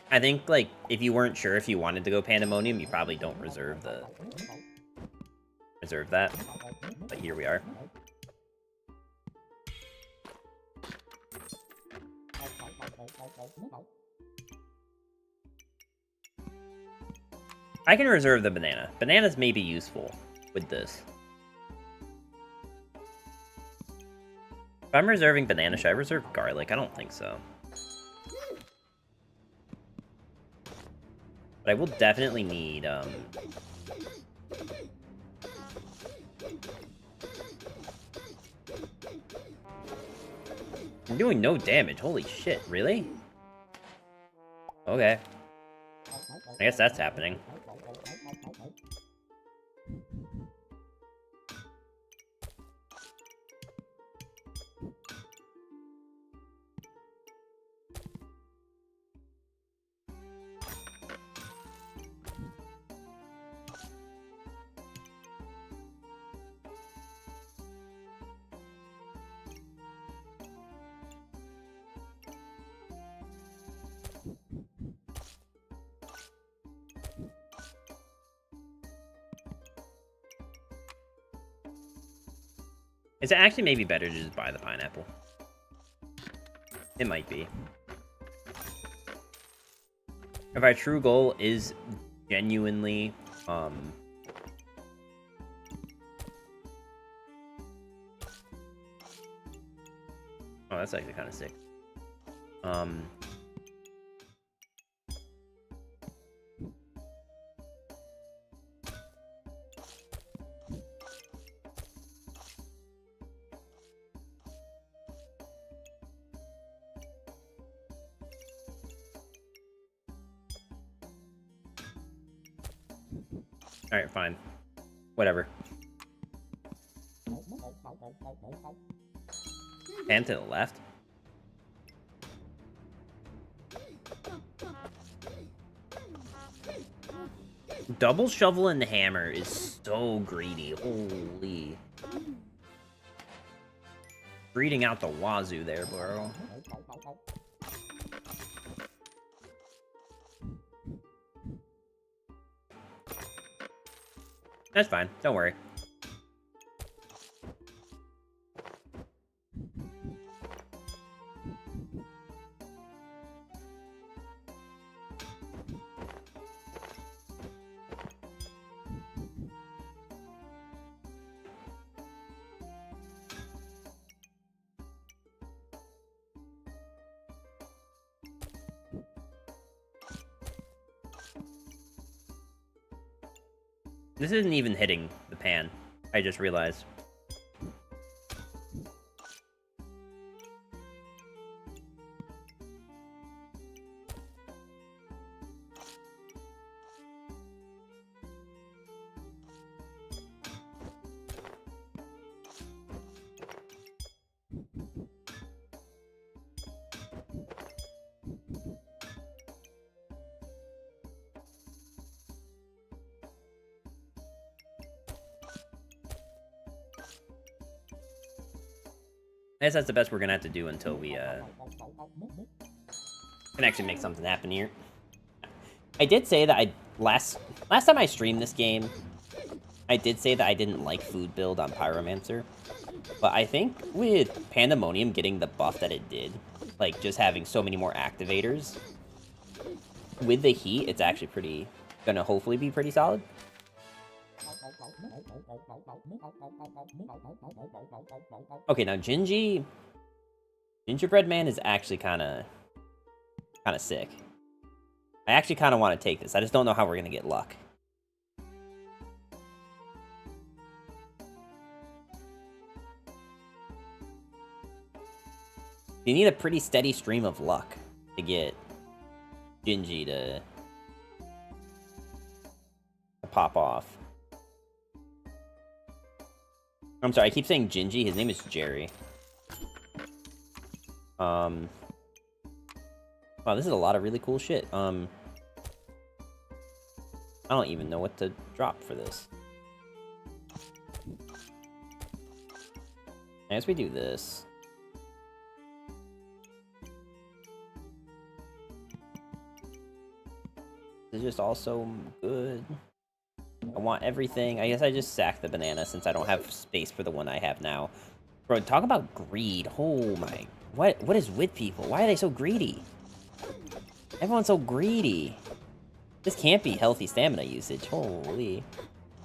I think, like, if you weren't sure if you wanted to go Pandemonium, you probably don't reserve that. But here we are. I can reserve the banana. Bananas may be useful with this. If I'm reserving banana, should I reserve garlic? I don't think so. But I will definitely need, I'm doing no damage. Holy shit, really? Okay. I guess that's happening. Is it actually maybe better to just buy the pineapple? It might be. If our true goal is genuinely, oh, that's actually kind of sick. Alright, fine. Whatever. Pan to the left? Double shovel and the hammer is so greedy. Holy. Breeding out the wazoo there, bro. That's fine. Don't worry. This isn't even hitting the pan. I just realized. I guess that's the best we're gonna have to do until we can actually make something happen here. I did say that last time I streamed this game, I did say that I didn't like food build on Pyromancer, but I think with Pandemonium getting the buff that it did, like just having so many more activators, with the heat, it's actually gonna hopefully be pretty solid. Okay, now Gingerbread Man is actually kind of sick. I actually kind of want to take this. I just don't know how we're gonna get luck. You need a pretty steady stream of luck to get Gingy to pop off. I'm sorry, I keep saying Gingy. His name is Jerry. Wow, this is a lot of really cool shit. I don't even know what to drop for this. I guess we do this. This is just all so good. I want everything. I guess I just sack the banana since I don't have space for the one I have now. Bro, talk about greed. Oh my... What is with people? Why are they so greedy? Everyone's so greedy. This can't be healthy stamina usage. Holy.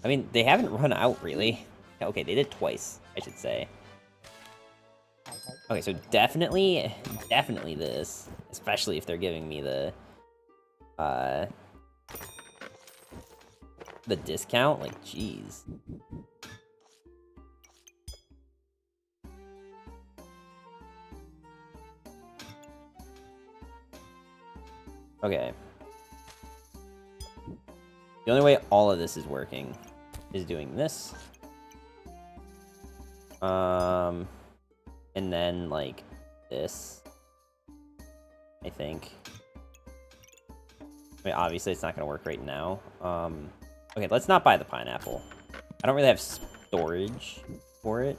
I mean, they haven't run out, really. Okay, they did twice, I should say. Okay, so definitely this. Especially if they're giving me the discount. Like, jeez. Okay. The only way all of this is working is doing this. And then, like, this. I think. I mean, obviously it's not going to work right now. Okay, let's not buy the pineapple. I don't really have storage for it.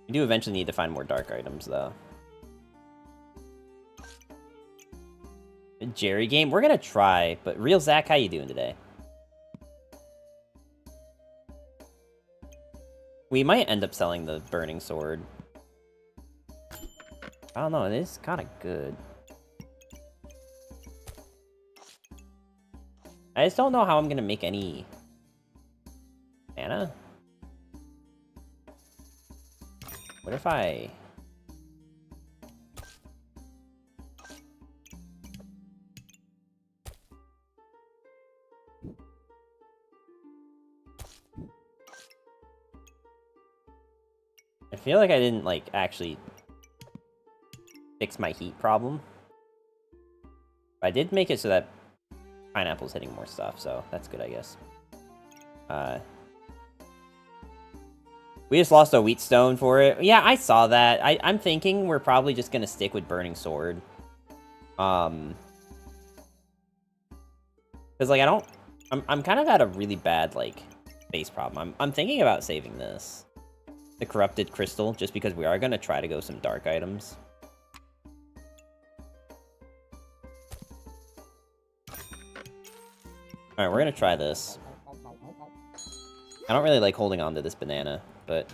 We do eventually need to find more dark items, though. A Jerry game? We're gonna try, but Real Zach, how you doing today? We might end up selling the Burning Sword. I don't know, it is kind of good. I just don't know how I'm gonna make any mana. What if I... I feel like I didn't, like, actually fix my heat problem. But I did make it so that pineapple's hitting more stuff, so that's good, I guess. We just lost a wheat stone for it. Yeah, I saw that. I'm thinking we're probably just gonna stick with Burning Sword. Because, like, I'm kind of at a really bad, like, space problem. I'm thinking about saving this. The Corrupted Crystal, just because we are gonna try to go some dark items. Alright, we're gonna try this. I don't really like holding on to this banana, but...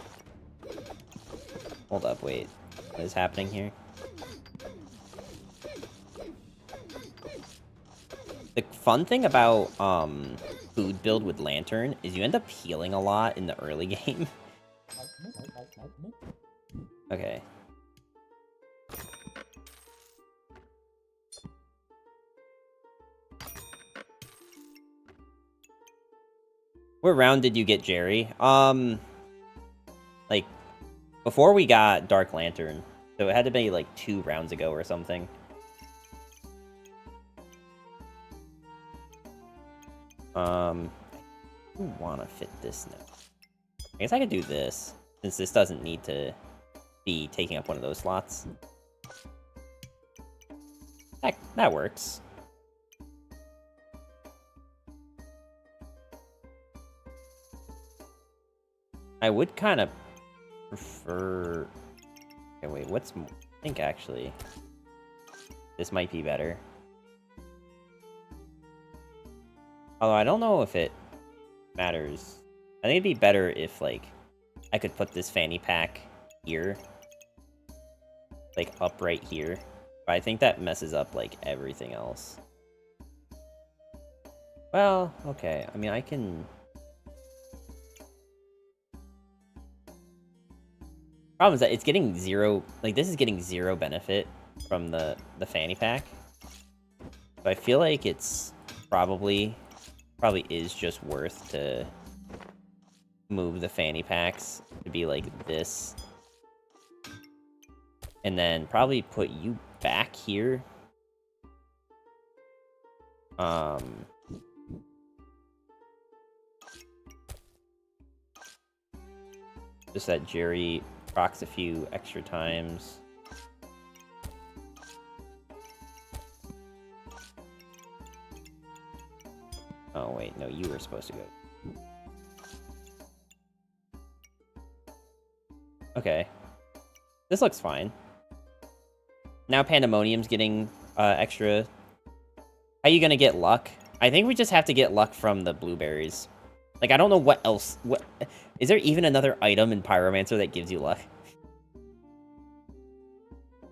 Hold up, wait. What is happening here? The fun thing about, food build with Lantern is you end up healing a lot in the early game. Okay. What round did you get Jerry? Like, before we got Dark Lantern. So it had to be, like, 2 rounds ago or something. I want to fit this now. I guess I could do this, since this doesn't need to be taking up one of those slots. That works. I would kind of prefer... Okay, wait, what's... I think, actually, this might be better. Although, I don't know if it matters. I think it'd be better if, like, I could put this fanny pack here. Like, up right here. But I think that messes up, like, everything else. Well, okay. I mean, I can... Problem is that it's getting 0... Like, this is getting 0 benefit from the fanny pack. So I feel like it's probably is just worth to move the fanny packs to be like this. And then probably put you back here. Just that Jerry procs a few extra times. Oh, wait, no, you were supposed to go. Okay. This looks fine. Now Pandemonium's getting extra... How are you gonna get luck? I think we just have to get luck from the blueberries. Like, I don't know what else... What is there even another item in Pyromancer that gives you luck?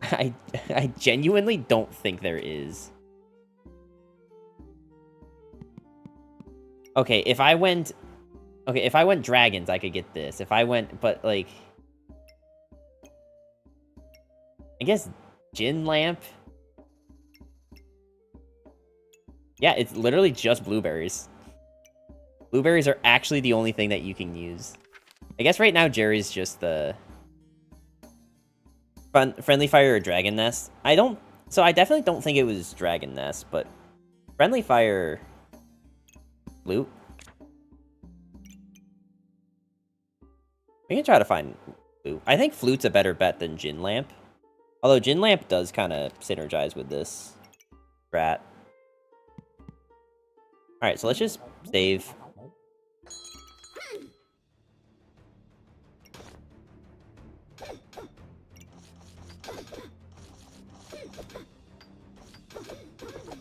I genuinely don't think there is. Okay, if I went dragons, I could get this. If I went, but, like... I guess Gin Lamp? Yeah, it's literally just blueberries. Blueberries are actually the only thing that you can use. I guess right now Jerry's just the... Friendly Fire or Dragon Nest? So I definitely don't think it was Dragon Nest, but... Friendly Fire... Flute? We can try to find Flute. I think Flute's a better bet than Gin Lamp. Although Gin Lamp does kind of synergize with this strat. Alright, so let's just save.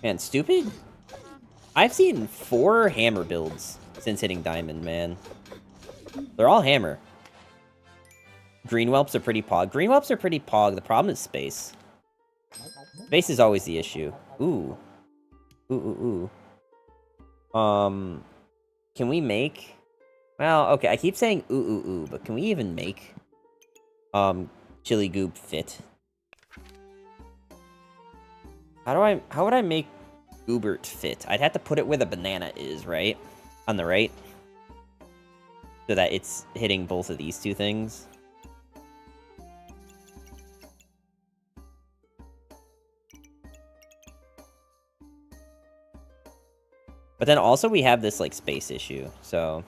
Man, stupid? I've seen 4 hammer builds since hitting Diamond, man. They're all hammer. Green Whelps are pretty pog. Green Whelps are pretty pog. The problem is space. Space is always the issue. Ooh. Ooh. Can we make... Well, okay, I keep saying ooh, but can we even make... Chili Goop fit? How would I make Goobert fit? I'd have to put it where the banana is, right? On the right? So that it's hitting both of these 2 things. But then also we have this, like, space issue, so...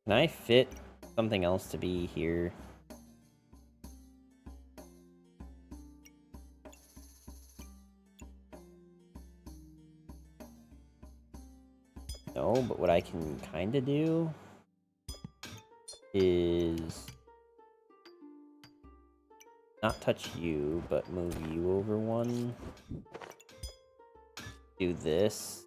Can I fit something else to be here? No, but what I can kind of do is not touch you, but move you over one. Do this.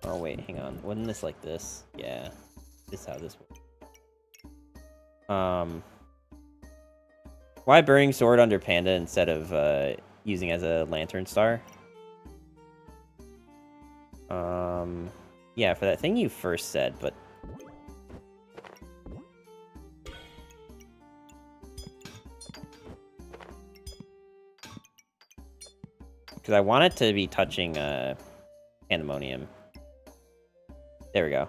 Oh wait, hang on. Wasn't this like this? Yeah. This is how this works. Why Burning Sword under Panda instead of using as a Lantern Star? Yeah, for that thing you first said, but because I want it to be touching Pandemonium. There we go.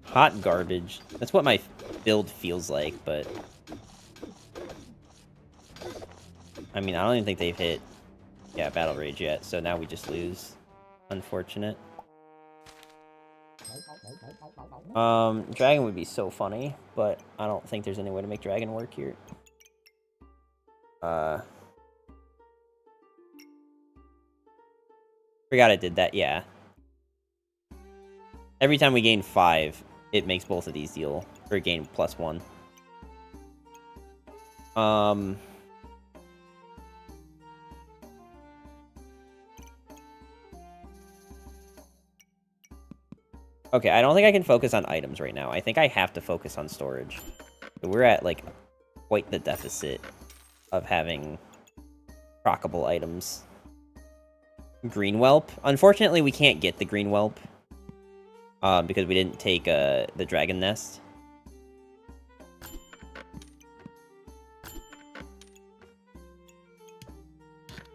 Hot garbage. That's what my build feels like, but I mean, I don't even think they've hit, yeah, Battle Rage yet, so now we just lose. Unfortunate. Dragon would be so funny, but I don't think there's any way to make Dragon work here. Forgot I did that, yeah. Every time we gain 5, it makes both of these deal, or gain +1. Okay, I don't think I can focus on items right now. I think I have to focus on storage. We're at, like, quite the deficit of having proccable items. Green Whelp. Unfortunately, we can't get the Green Whelp. Because we didn't take the Dragon Nest.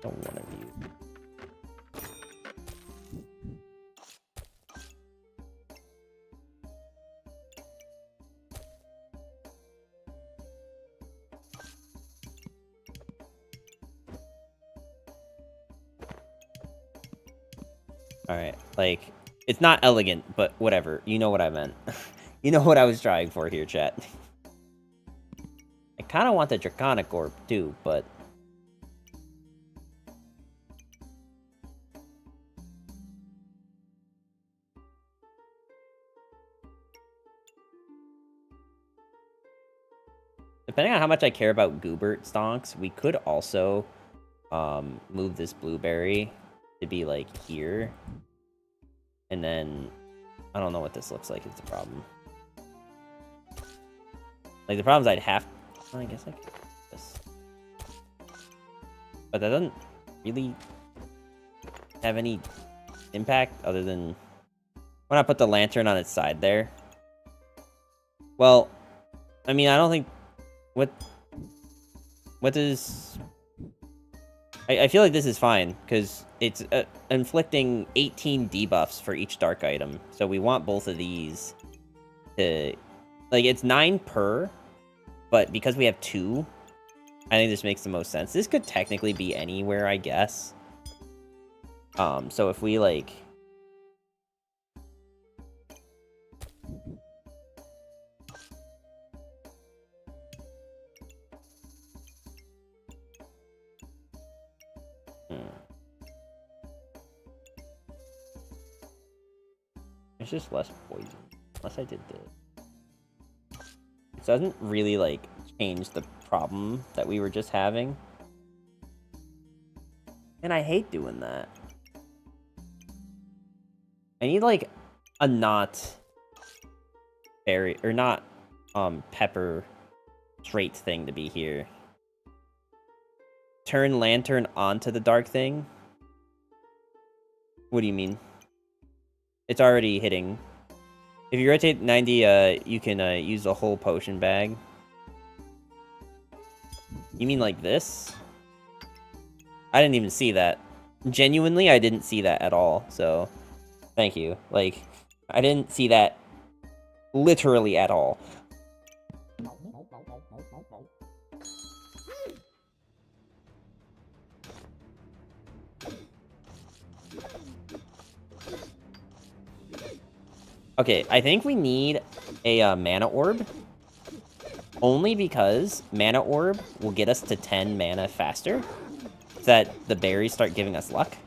Don't want to view. Alright, like, it's not elegant, but whatever. You know what I meant. You know what I was trying for here, chat. I kind of want the Draconic Orb, too, but... depending on how much I care about Goobert Stonks, we could also move this Blueberry to be, like, here. And then, I don't know what this looks like is the problem. Like, the problem is I'd have... well, I guess I could do this. But that doesn't really have any impact other than... why not put the lantern on its side there? Well, I mean, I don't think... What does... I feel like this is fine, because it's inflicting 18 debuffs for each dark item. So we want both of these to... like, it's 9 per, but because we have 2, I think this makes the most sense. This could technically be anywhere, I guess. So if we, like... It's just less poison. Unless I did this. It doesn't really, like, change the problem that we were just having. And I hate doing that. I need, like, a not berry, or not, pepper trait thing to be here. Turn lantern onto the dark thing? What do you mean? It's already hitting. If you rotate 90, you can use the whole potion bag. You mean like this? I didn't even see that. Genuinely, I didn't see that at all, so... thank you. Like, I didn't see that Literally at all. Okay, I think we need a mana orb. Only because mana orb will get us to 10 mana faster. So that the berries start giving us luck.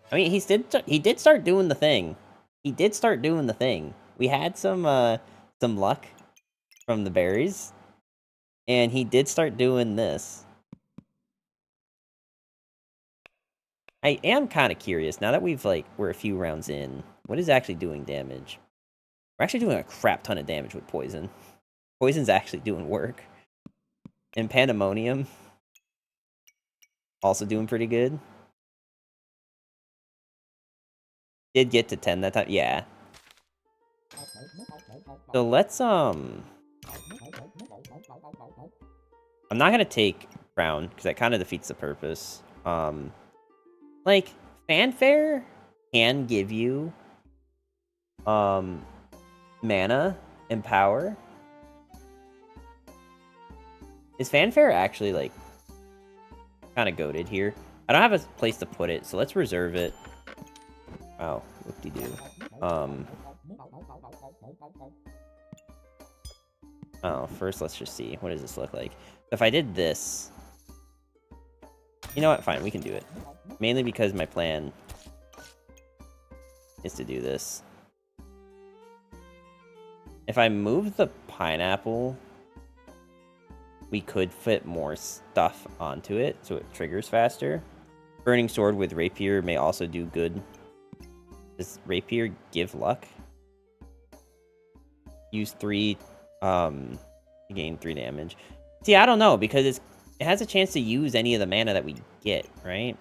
I mean, he did start doing the thing. He did start doing the thing. We had some luck from the berries. And he did start doing this. I am kind of curious, now that we're a few rounds in, what is actually doing damage? We're actually doing a crap ton of damage with poison. Poison's actually doing work. And Pandemonium, also doing pretty good. Did get to 10 that time, yeah. So let's, I'm not gonna take Crown, because that kind of defeats the purpose. Like, Fanfare can give you, mana and power. Is Fanfare actually, like, kind of goated here? I don't have a place to put it, so let's reserve it. Wow, whoop-de-doo. Oh, first let's just see. What does this look like? If I did this... You know what? Fine, we can do it. Mainly because my plan is to do this. If I move the pineapple, we could fit more stuff onto it, so it triggers faster. Burning Sword with Rapier may also do good. Does Rapier give luck? Use 3, gain 3 damage. See, I don't know, because it has a chance to use any of the mana that we get, right?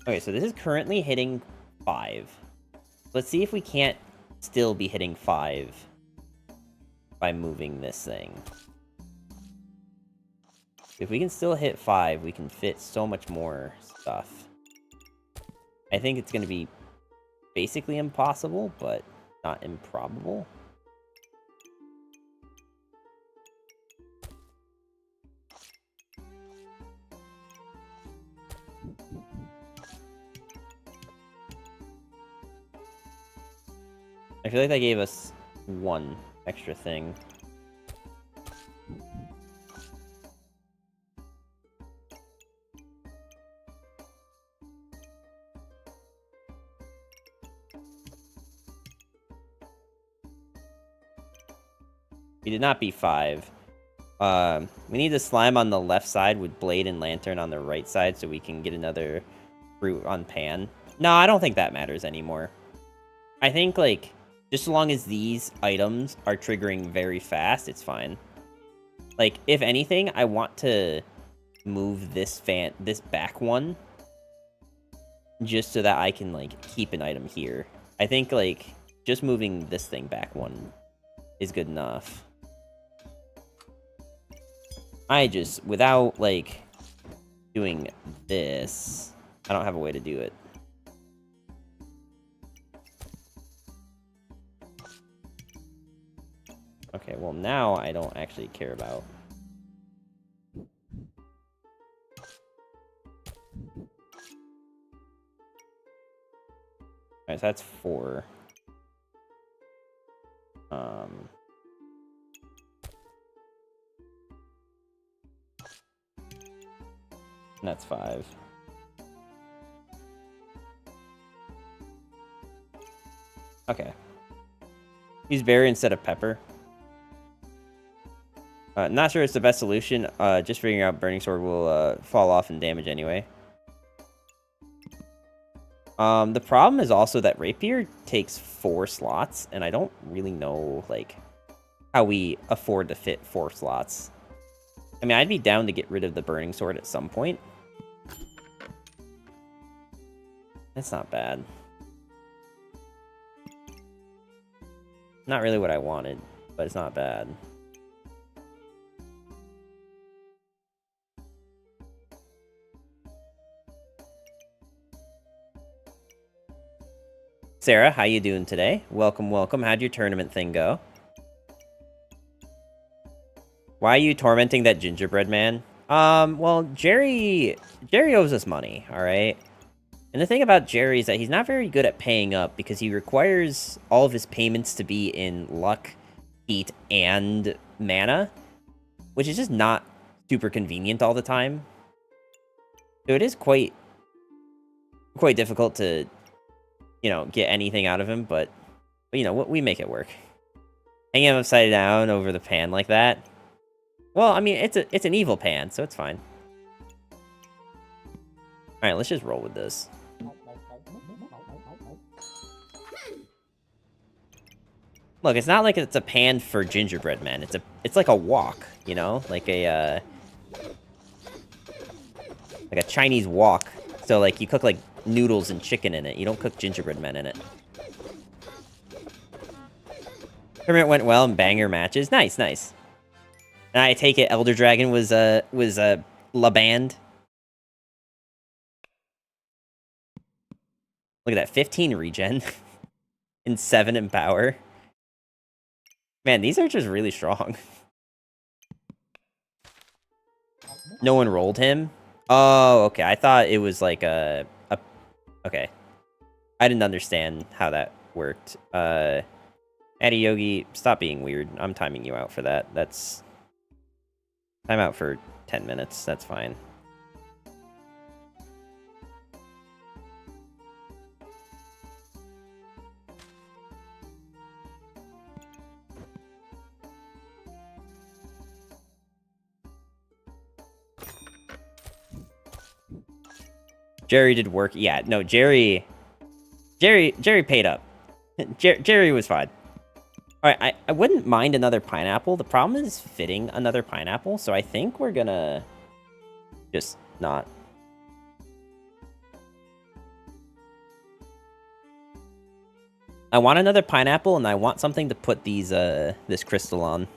Okay, so this is currently hitting 5. Let's see if we can't still be hitting 5 by moving this thing. If we can still hit 5, we can fit so much more stuff. I think it's going to be basically impossible, but not improbable. I feel like that gave us 1 extra thing. We did not beat 5. We need the slime on the left side with Blade and Lantern on the right side so we can get another fruit on Pan. No, I don't think that matters anymore. I think, like, just so long as these items are triggering very fast, it's fine. Like, if anything, I want to move this back one just so that I can, like, keep an item here. I think, like, just moving this thing back one is good enough. I just, without, like, doing this, I don't have a way to do it. Okay, well, now I don't actually care about. Alright, so that's 4. And that's 5. Okay. Use berry instead of pepper. Not sure it's the best solution. Just figuring out Burning Sword will fall off in damage anyway. The problem is also that Rapier takes 4 slots, and I don't really know, like, how we afford to fit 4 slots. I mean, I'd be down to get rid of the Burning Sword at some point. That's not bad. Not really what I wanted, but it's not bad. Sarah, how you doing today? Welcome, welcome. How'd your tournament thing go? Why are you tormenting that gingerbread man? Well, Jerry owes us money, alright? And the thing about Jerry is that he's not very good at paying up because he requires all of his payments to be in luck, heat, and mana, which is just not super convenient all the time. So it is quite difficult to, you know, get anything out of him, but you know, we make it work. Hanging him upside down over the pan like that. Well, I mean, it's an evil pan, so it's fine. Alright, let's just roll with this. Look, it's not like it's a pan for gingerbread men. It's like a wok, you know? Like a Chinese wok. So, like, you cook, like, noodles and chicken in it. You don't cook gingerbread men in it. Tournament went well in banger matches. Nice, nice. And I take it Elder Dragon was La Band. Look at that, 15 regen. And 7 in power. Man, these are just really strong. No one rolled him? Oh, okay. I thought it was like a... Okay. I didn't understand how that worked. Addy Yogi, stop being weird. I'm timing you out for that. That's... Time out for 10 minutes. That's fine. Jerry did work. Yeah, no, Jerry paid up. Jerry was fine. Alright, I wouldn't mind another pineapple. The problem is fitting another pineapple, so I think we're gonna just not. I want another pineapple, and I want something to put these this crystal on.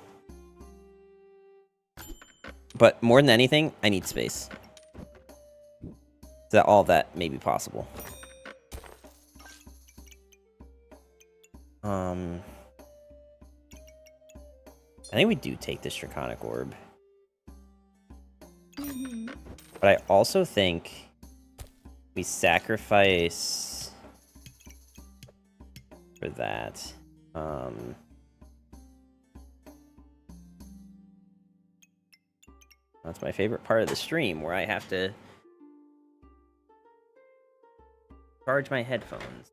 But more than anything, I need space. So that all that may be possible. I think we do take this Draconic Orb. But I also think we sacrifice for that. That's my favorite part of the stream, where I have to charge my headphones.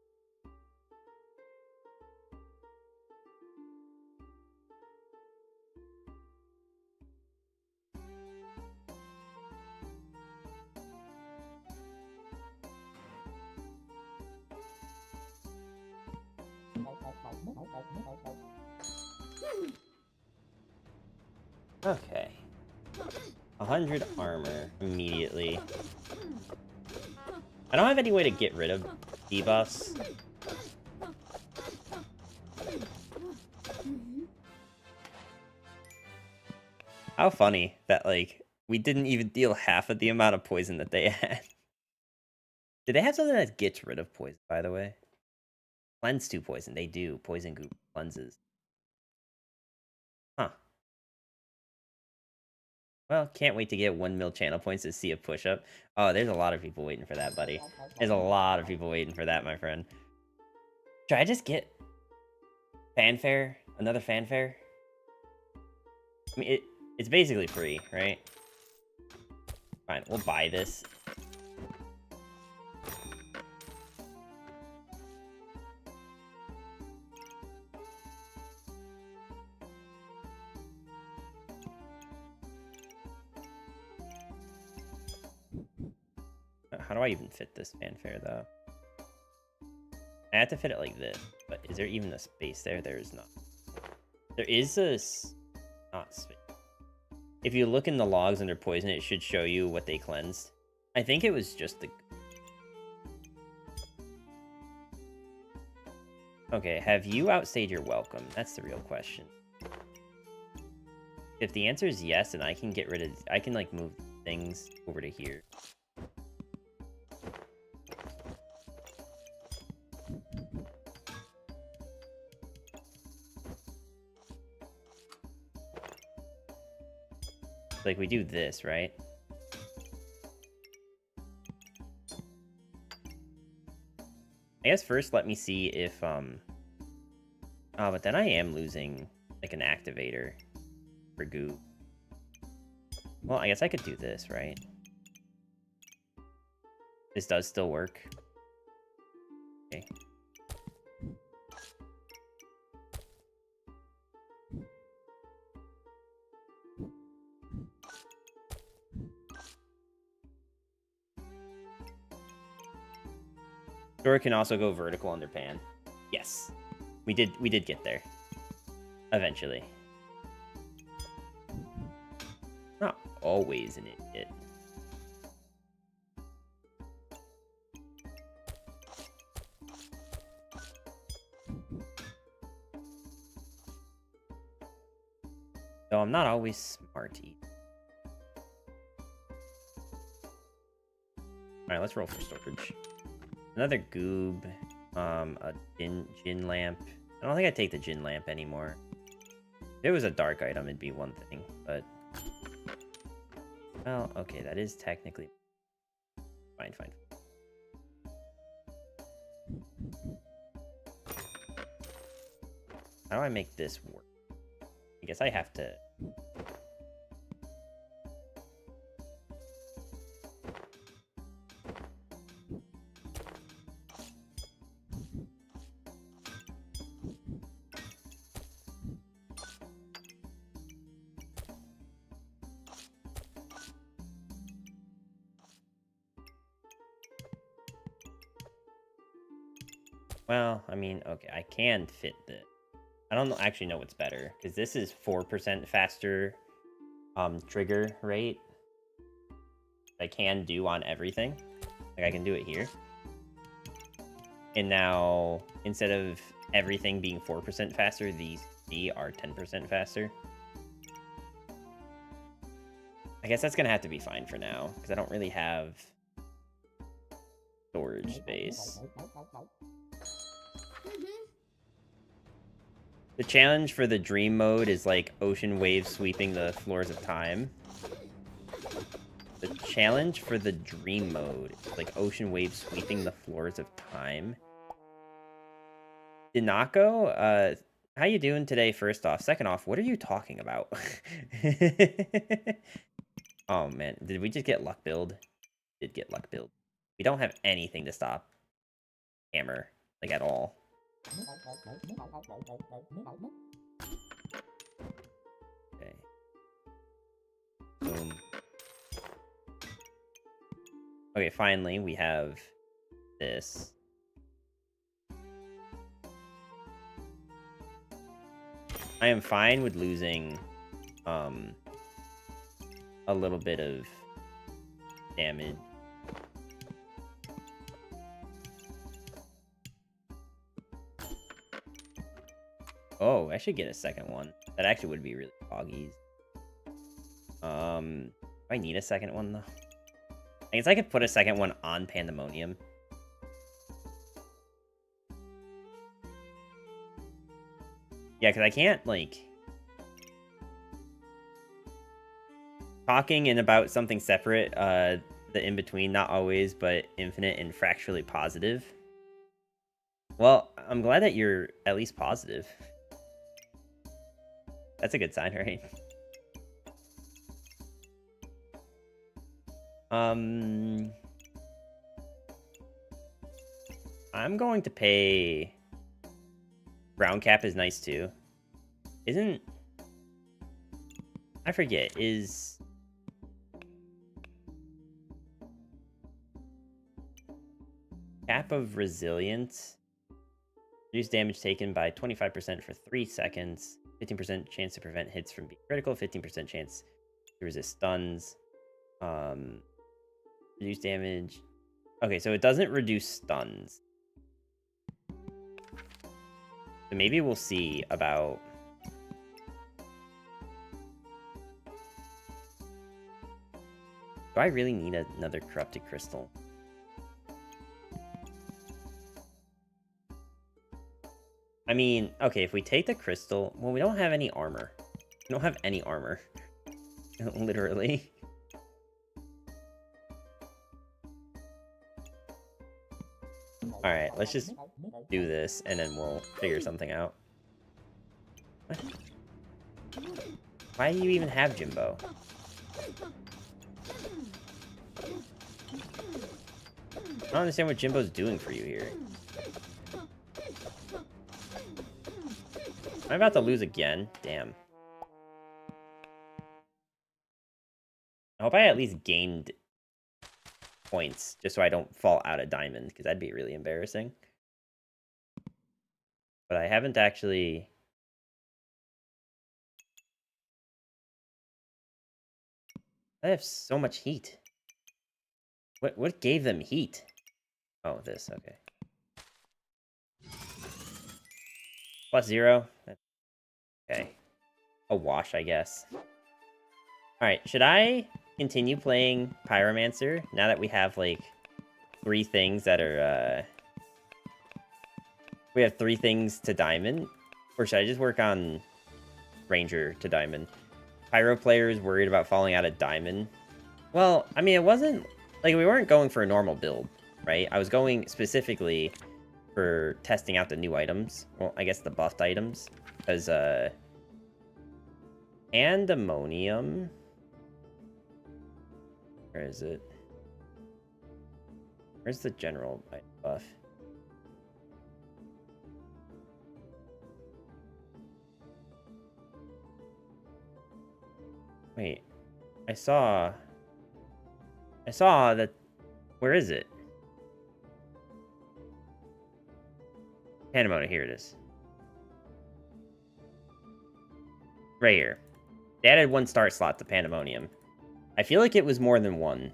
Okay. 100 armor immediately. I don't have any way to get rid of debuffs. How funny that, like, we didn't even deal half of the amount of poison that they had. Did they have something that gets rid of poison, by the way? Cleanse 2 poison. They do. Poison goop cleanses. Huh. Well, can't wait to get 1 mil channel points to see a push-up. Oh, there's a lot of people waiting for that, buddy. There's a lot of people waiting for that, my friend. Should I just get fanfare? Another fanfare? I mean, it's basically free, right? Fine, we'll buy this. How do I even fit this fanfare, though? I have to fit it like this, but is there even a space there? There is not. There is a... not space. If you look in the logs under poison, it should show you what they cleansed. I think it was just the... Okay, have you outstayed your welcome? That's the real question. If the answer is yes, then I can get rid of... I can, like, move things over to here. Like, we do this, right? I guess first let me see if, Oh, but then I am losing, like, an activator for goo. Well, I guess I could do this, right? This does still work. Okay. Door can also go vertical under pan. Yes. We did get there. Eventually. Not always an idiot. Though I'm not always smart either. Alright, let's roll for storage. Another goob. A gin lamp. I don't think I'd take the gin lamp anymore. If it was a dark item, it'd be one thing, but... Well, okay, that is technically... Fine. How do I make this work? I guess I have to... Well, I mean, okay, I can fit this. I don't actually know what's better, because this is 4% faster trigger rate. I can do on everything. Like, I can do it here. And now, instead of everything being 4% faster, these are 10% faster. I guess that's going to have to be fine for now, because I don't really have storage space. The challenge for the dream mode is like ocean waves sweeping the floors of time. The challenge for the dream mode is like ocean waves sweeping the floors of time. Dinako, how you doing today, first off? Second off, what are you talking about? Oh, man. Did we just get luck build? Did get luck build. We don't have anything to stop Hammer, like, at all. Okay. Boom. Okay, finally, we have this. I am fine with losing a little bit of damage. Oh, I should get a second one. That actually would be really foggy. Do I need a second one, though? I guess I could put a second one on Pandemonium. Yeah, because I can't, like... Talking and about something separate, the in-between, not always, but infinite and fracturally positive. Well, I'm glad that you're at least positive. That's a good sign, right? I'm going to pay... Brown cap is nice, too. Isn't... I forget, is... Cap of Resilience. Reduce damage taken by 25% for 3 seconds. 15% chance to prevent hits from being critical. 15% chance to resist stuns. Reduce damage. Okay, so it doesn't reduce stuns. So maybe we'll see about... Do I really need another corrupted crystal? I mean, okay, if we take the crystal... Well, we don't have any armor. We don't have any armor. Literally. Alright, let's just do this, and then we'll figure something out. What? Why do you even have Jimbo? I don't understand what Jimbo's doing for you here. Am I about to lose again? Damn. I hope I at least gained points, just so I don't fall out of diamond, because that'd be really embarrassing. But I haven't actually... I have so much heat. What gave them heat? Oh, this, okay. +0? Okay. A wash, I guess. Alright, should I continue playing Pyromancer now that we have, like, 3 things that are, We have 3 things to diamond? Or should I just work on Ranger to diamond? Pyro players worried about falling out of diamond. Well, I mean, it wasn't... Like, we weren't going for a normal build, right? I was going specifically for testing out the new items. Well, I guess the buffed items. Because, Pandemonium... Where is it? Where's the general buff? Wait. I saw that... Where is it? Pandemonium, here it is. Right here. They added 1 start slot to Pandemonium. I feel like it was more than 1,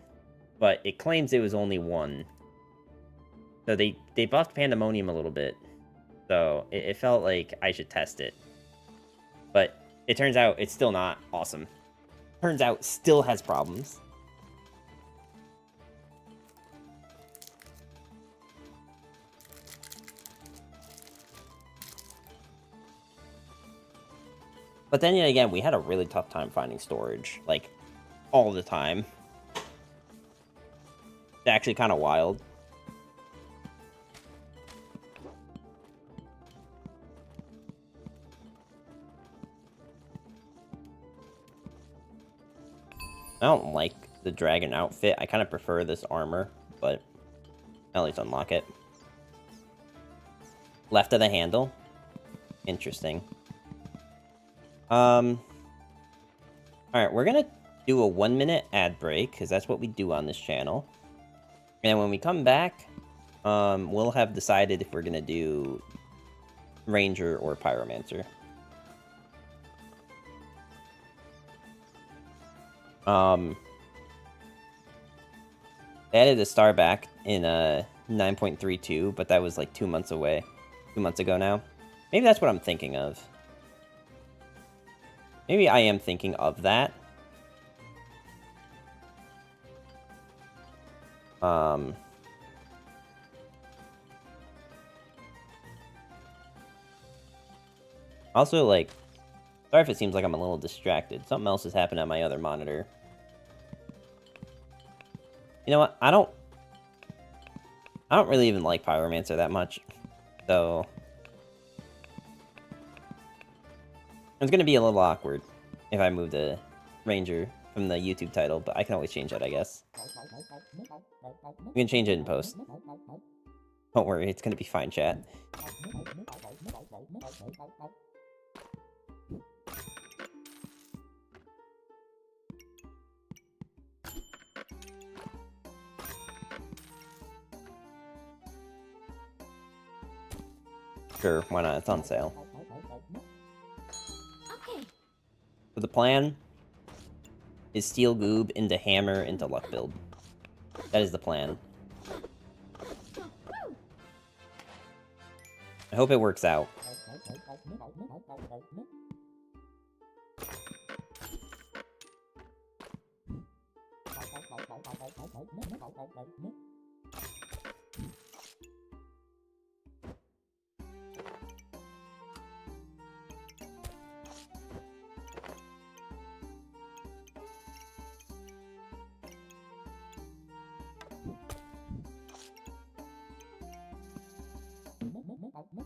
but it claims it was only 1. So they buffed Pandemonium a little bit. So it felt like I should test it. But it turns out it's still not awesome. Turns out it still has problems. But then again, we had a really tough time finding storage. Like, all the time. It's actually kind of wild. I don't like the dragon outfit. I kind of prefer this armor, but at least unlock it. Left of the handle. Interesting. Alright, we're gonna do a 1-minute ad break, because that's what we do on this channel. And when we come back, we'll have decided if we're gonna do Ranger or Pyromancer. They added a star back in 9.32, but that was like 2 months away. 2 months ago now. Maybe that's what I'm thinking of. Maybe I am thinking of that. Also, like, sorry if it seems like I'm a little distracted. Something else has happened on my other monitor. You know what? I don't really even like Pyromancer that much. So it's gonna be a little awkward if I move the Ranger from the YouTube title, but I can always change that, I guess. We can change it in post. Don't worry, it's gonna be fine, chat. Sure, why not? It's on sale. So the plan is Steel Goob into Hammer into Luck build. That is the plan. I hope it works out.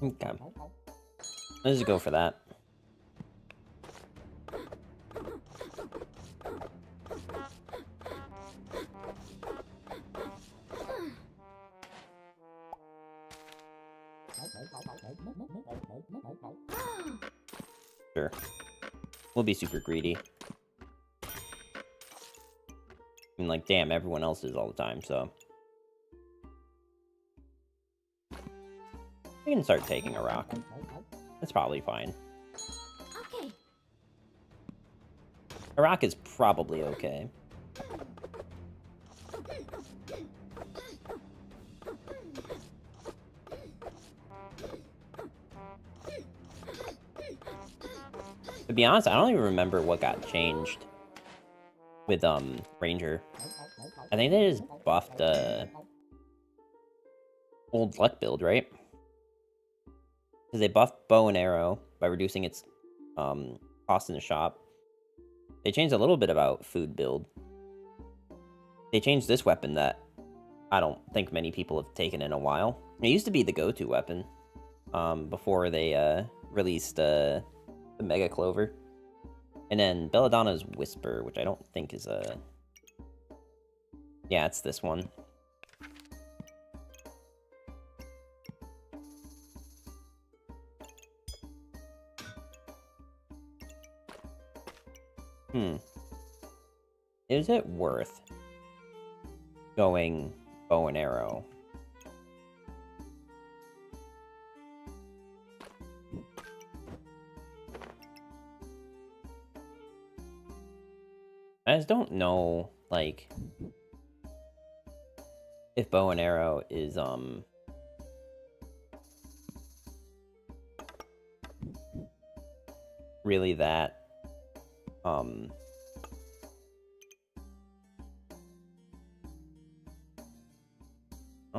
Okay. Let's just go for that. Sure. We'll be super greedy. I mean, like, damn, everyone else is all the time, so... we can start taking a rock. That's probably fine. Okay. A rock is probably okay. To be honest, I don't even remember what got changed with Ranger. I think they just buffed old luck build, right? Because they buffed bow and arrow by reducing its cost in the shop. They changed a little bit about food build. They changed this weapon that I don't think many people have taken in a while. It used to be the go-to weapon before they released the Mega Clover. And then Belladonna's Whisper, which I don't think is a... yeah, it's this one. Is it worth going bow and arrow? I just don't know, like, if bow and arrow is, really that, I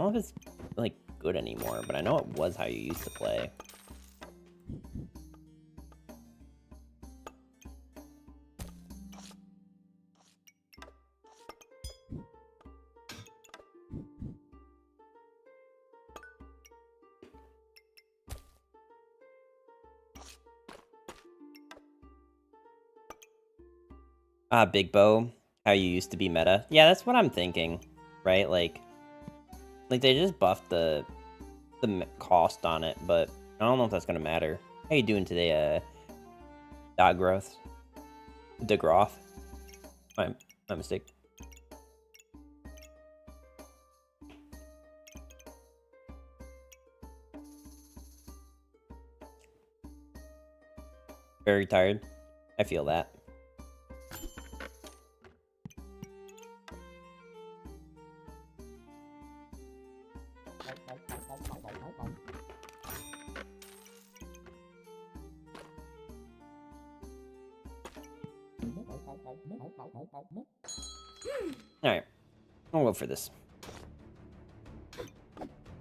don't know if it's, like, good anymore, but I know it was how you used to play. Big bow, how you used to be meta. Yeah, that's what I'm thinking, right? Like they just buffed the cost on it, but I don't know if that's gonna matter. How you doing today, Dogrowth? DeGroff? My mistake. Very tired. I feel that. Alright. I'll go for this.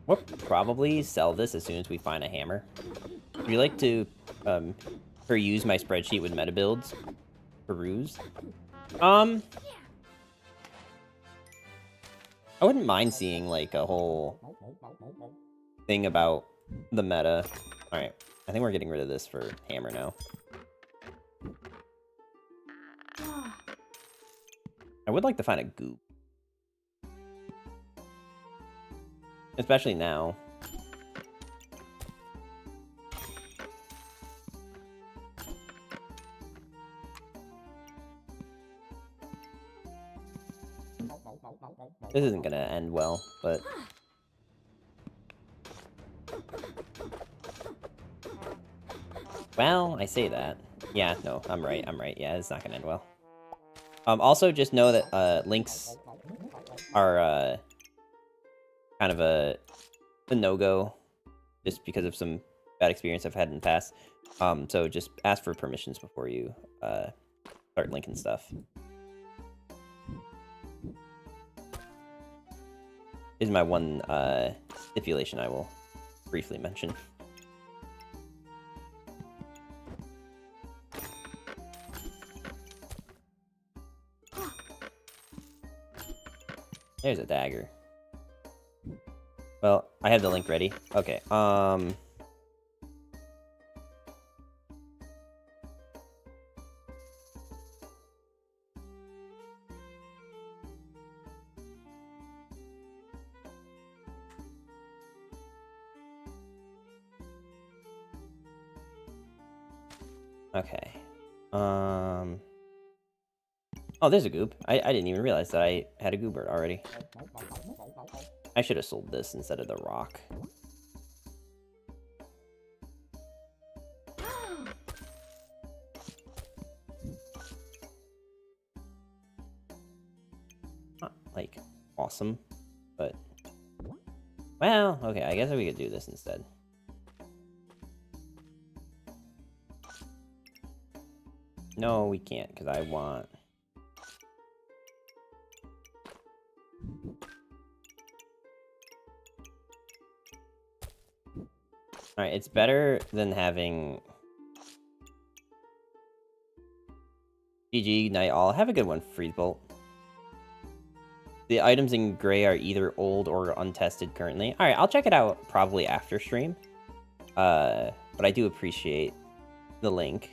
We'll probably sell this as soon as we find a hammer. Would you like to peruse my spreadsheet with meta builds? Peruse? I wouldn't mind seeing, like, a whole thing about the meta. Alright. I think we're getting rid of this for hammer now. I would like to find a goop. Especially now. This isn't gonna end well, but... well, I say that. Yeah, no, I'm right. Yeah, it's not gonna end well. Also, just know that links are kind of a no-go, just because of some bad experience I've had in the past. So just ask for permissions before you start linking stuff. Is my one stipulation I will briefly mention. There's a dagger. Well, I have the link ready. Okay, okay. Oh, there's a goop. I didn't even realize that I had a goober already. I should have sold this instead of the rock. Not, like, awesome, but... Well, okay, I guess we could do this instead. No, we can't, because I want... Alright, it's better than having... GG, night all. Have a good one, Freezebolt. The items in gray are either old or untested currently. Alright, I'll check it out probably after stream. But I do appreciate the link.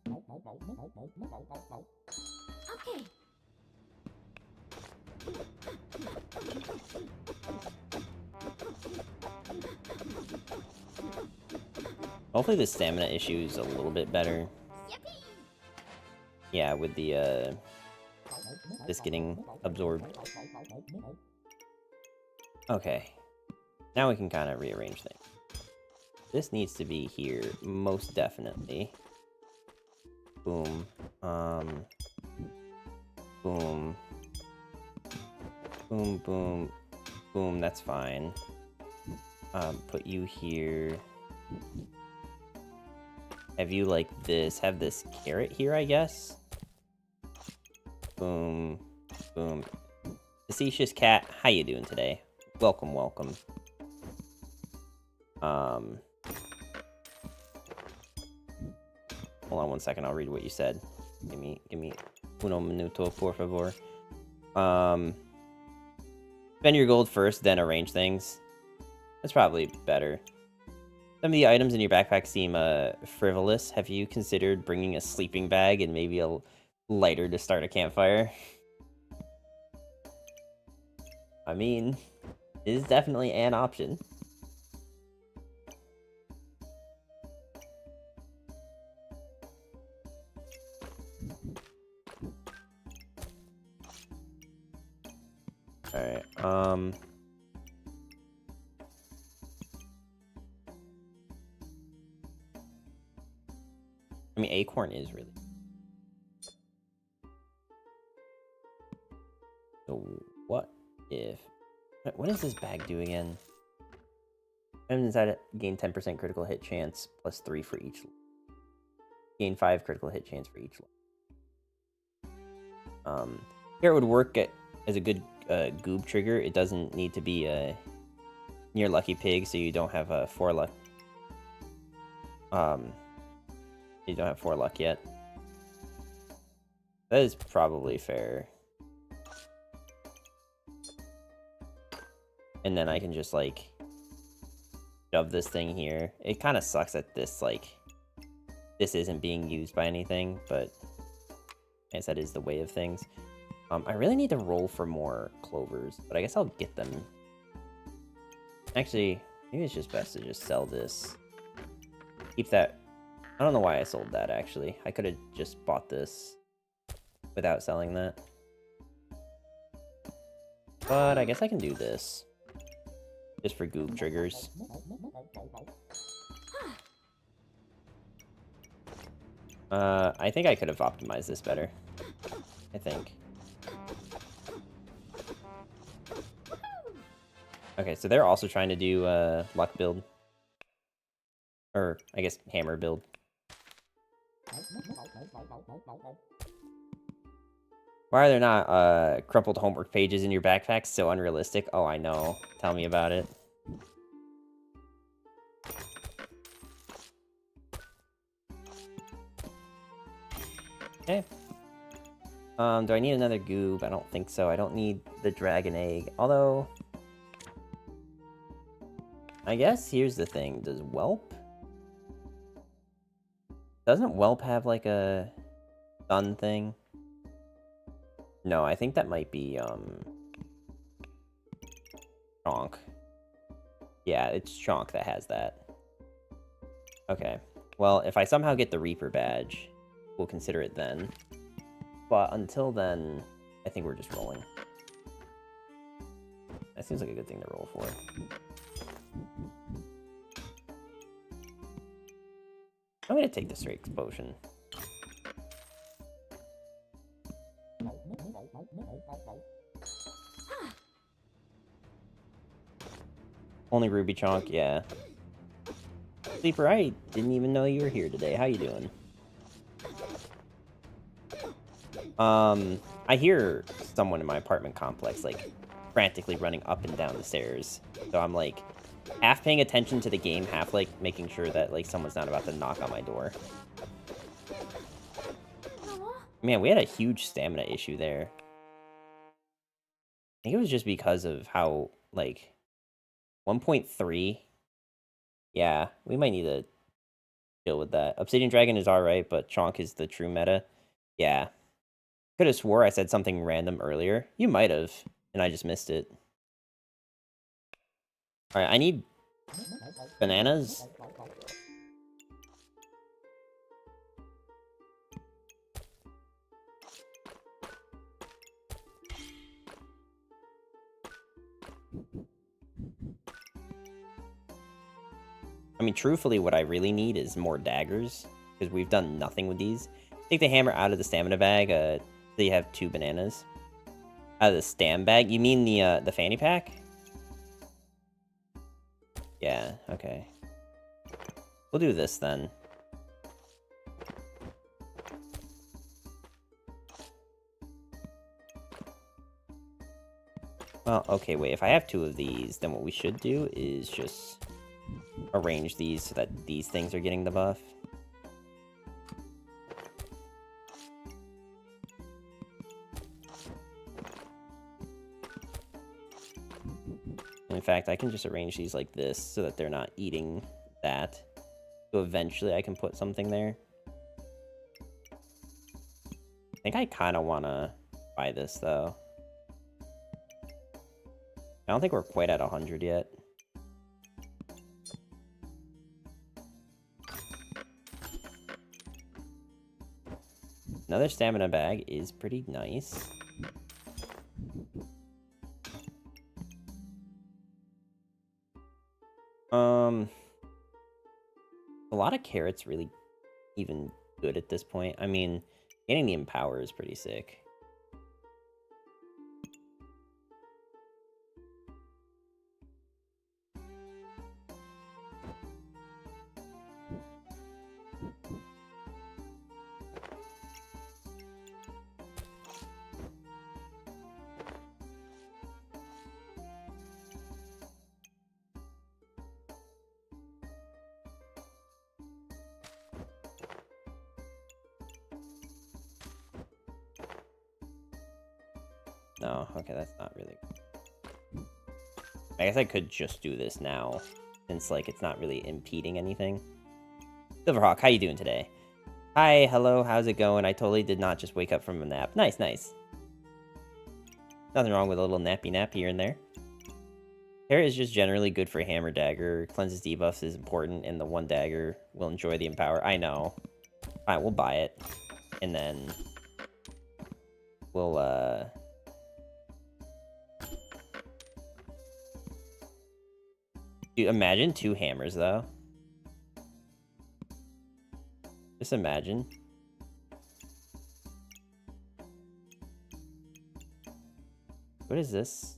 Okay. Hopefully the stamina issue is a little bit better. Yippee! Yeah, with the this getting absorbed. Okay. Now we can kind of rearrange things. This needs to be here, most definitely. Boom. Boom. Boom, boom. Boom, that's fine. Put you here. Have you like this, have this carrot here, I guess? Boom. Boom. Facetious cat, how you doing today? Welcome, welcome. Hold on one second, I'll read what you said. Give me uno minuto, por favor. Spend your gold first, then arrange things. That's probably better. Some of the items in your backpack seem frivolous. Have you considered bringing a sleeping bag and maybe a lighter to start a campfire? I mean, it is definitely an option. Alright, I mean, acorn is really... So, what if... What does this bag do again? Items inside it gain 10% critical hit chance, plus 3 for each. Gain 5 critical hit chance for each. Here it would work as a good goob trigger. It doesn't need to be near Lucky Pig, so you don't have a 4 luck. You don't have 4 luck yet. That is probably fair. And then I can just, like, shove this thing here. It kind of sucks that this, like, this isn't being used by anything, but I guess that is the way of things. I really need to roll for more clovers, but I guess I'll get them. Actually, maybe it's just best to just sell this. Keep that. I don't know why I sold that, actually. I could have just bought this without selling that. But I guess I can do this. Just for goob triggers. I think I could have optimized this better. I think. Okay, so they're also trying to do luck build. Or, I guess, hammer build. Why are there not crumpled homework pages in your backpack? So unrealistic. Oh, I know. Tell me about it. Okay. Do I need another goob? I don't think so. I don't need the dragon egg. Although, I guess here's the thing. Does Whelp? Doesn't Whelp have like a sun thing? No, I think that might be Chonk. Yeah, it's Chonk that has that. Okay. Well, if I somehow get the Reaper badge, we'll consider it then. But until then, I think we're just rolling. That seems like a good thing to roll for. I'm gonna take the straight potion. Only Ruby Chonk, yeah. Sleeper, I didn't even know you were here today. How you doing? I hear someone in my apartment complex, like, frantically running up and down the stairs. So I'm, like, half paying attention to the game, half, like, making sure that, like, someone's not about to knock on my door. Man, we had a huge stamina issue there. I think it was just because of how, like, 1.3. Yeah, we might need to deal with that. Obsidian Dragon is alright, but Chonk is the true meta. Yeah. Could have swore I said something random earlier. You might have, and I just missed it. Alright, I need bananas. I mean, truthfully, what I really need is more daggers, because we've done nothing with these. Take the hammer out of the stamina bag, so you have 2 bananas. Out of the stam bag? You mean the fanny pack? Yeah, okay. We'll do this then. Well, okay, wait. If I have 2 of these, then what we should do is just arrange these so that these things are getting the buff. In fact, I can just arrange these like this so that they're not eating that. So eventually I can put something there. I think I kind of want to buy this, though. I don't think we're quite at 100 yet. Another stamina bag is pretty nice. A lot of carrots really even good at this point. I mean, getting the Empower is pretty sick. No, okay, that's not really... I guess I could just do this now, since, like, it's not really impeding anything. Silverhawk, how you doing today? Hi, hello, how's it going? I totally did not just wake up from a nap. Nice, nice. Nothing wrong with a little nappy nap here and there. Hair is just generally good for hammer dagger. Cleanses debuffs is important, and the 1 dagger will enjoy the Empower. I know. Alright, we'll buy it. And then... we'll, Dude, imagine 2 hammers, though. Just imagine. What is this?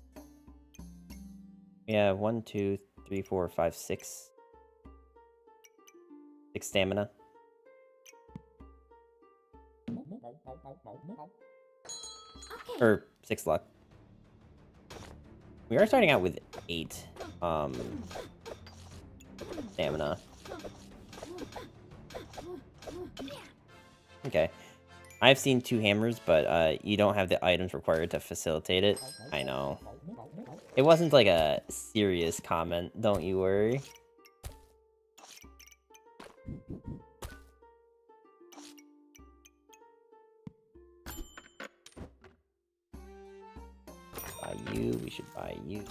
Yeah, 1, 2, 3, 4, 5, 6. 6 stamina. Okay. Or 6 luck. We are starting out with 8 stamina. Okay. I've seen 2 hammers, but you don't have the items required to facilitate it. I know. It wasn't like a serious comment, don't you worry. Buy you, we should buy you.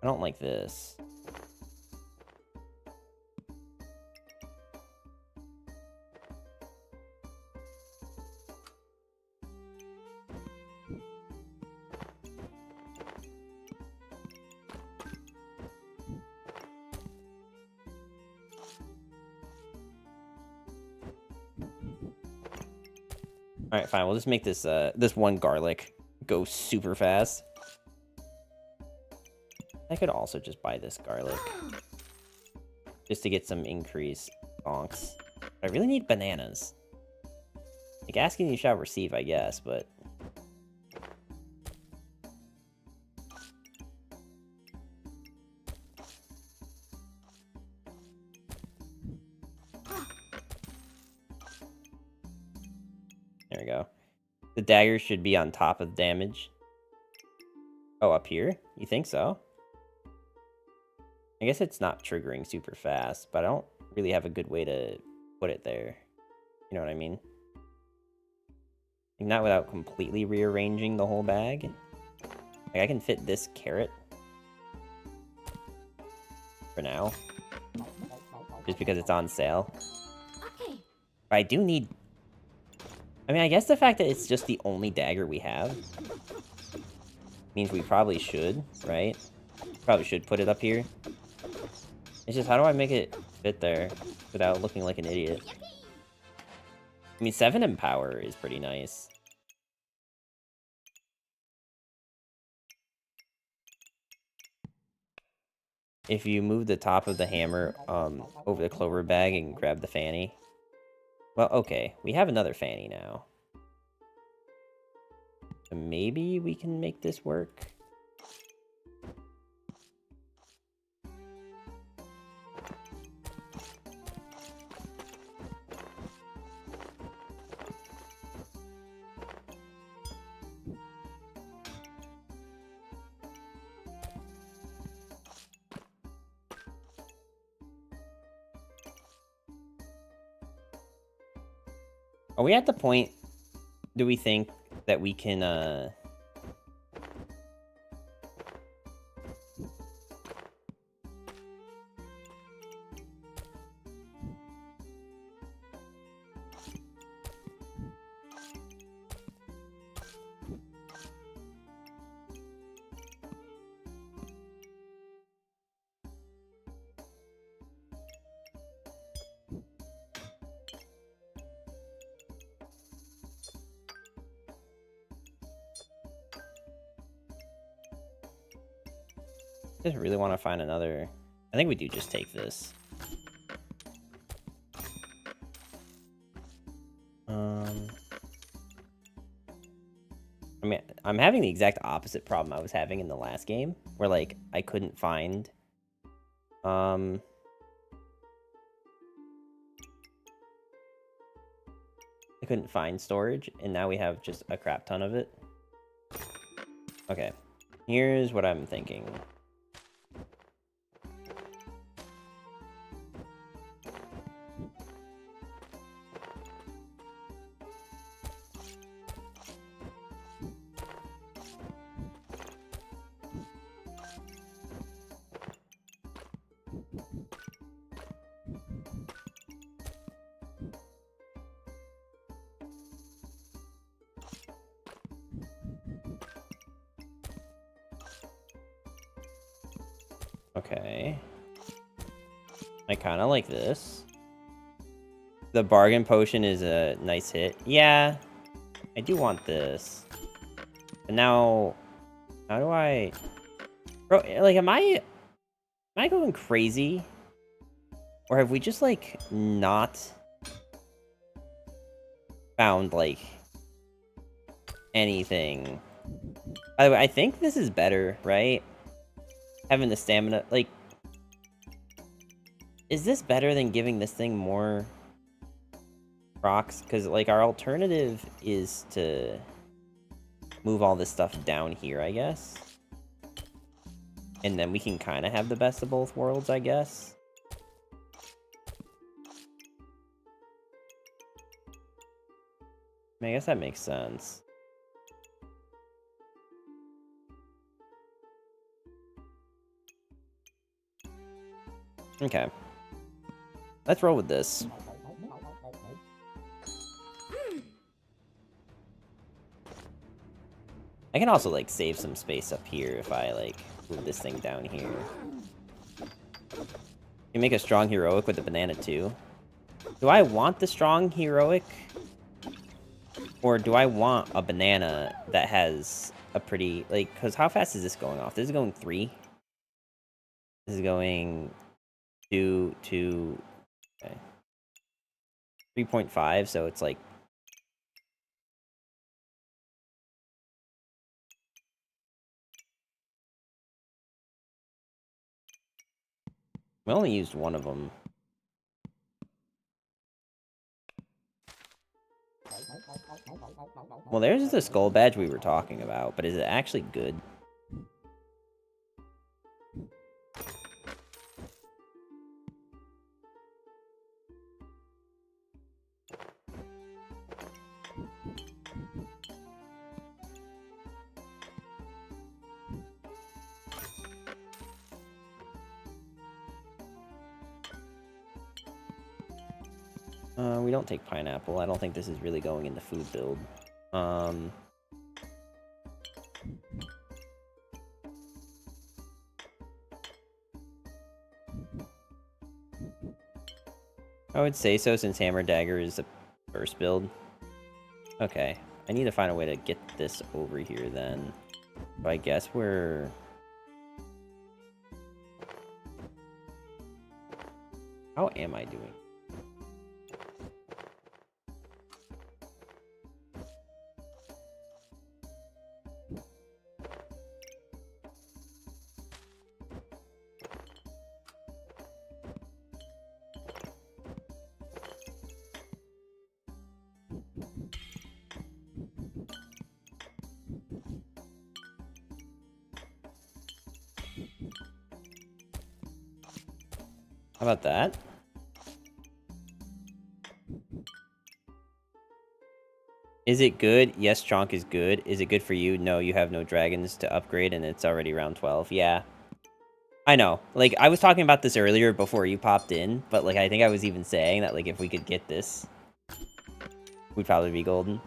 I don't like this. Alright, fine. We'll just make this this one garlic go super fast. I could also just buy this garlic. Just to get some increase bonks. I really need bananas. Like, asking you shall receive, I guess, but... There we go. The dagger should be on top of damage. Oh, up here? You think so? I guess it's not triggering super fast, but I don't really have a good way to put it there. You know what I mean? Like, not without completely rearranging the whole bag. Like, I can fit this carrot. For now. Just because it's on sale. Okay. But I do need... I mean, I guess the fact that it's just the only dagger we have means we probably should, right? Probably should put it up here. It's just, how do I make it fit there without looking like an idiot? I mean, 7 in power is pretty nice. If you move the top of the hammer over the clover bag and grab the fanny. Well, okay, we have another fanny now. So maybe we can make this work. Are we at the point, do we think, that we can, just really want to find another... I think we do just take this. I mean, I'm having the exact opposite problem I was having in the last game, where, like, I couldn't find... I couldn't find storage, and now we have just a crap ton of it. Okay, here's what I'm thinking. Okay. I kind of like this. The bargain potion is a nice hit. Yeah, I do want this. But now, how do I... Bro, like, am I going crazy? Or have we just, like, not found, like, anything? By the way, I think this is better, right? Having the stamina, like... Is this better than giving this thing more procs? Because, like, our alternative is to move all this stuff down here, I guess. And then we can kind of have the best of both worlds, I guess. I guess that makes sense. Okay. Let's roll with this. I can also, like, save some space up here if I, like, move this thing down here. You make a strong heroic with the banana, too. Do I want the strong heroic? Or do I want a banana that has a pretty, like, because how fast is this going off? This is going 3. This is going 2, okay. 3.5, so it's like... We only used one of them. Well, there's the skull badge we were talking about, but is it actually good? We don't take pineapple. I don't think this is really going in the food build. I would say so, since Hammer Dagger is the first build. Okay, I need to find a way to get this over here then. So I guess we're... How am I doing? How about that? Is it good? Yes, Chonk is good. Is it good for you? No, you have no dragons to upgrade and it's already round 12. Yeah. I know. Like, I was talking about this earlier before you popped in, but, like, I think I was even saying that, like, if we could get this, we'd probably be golden.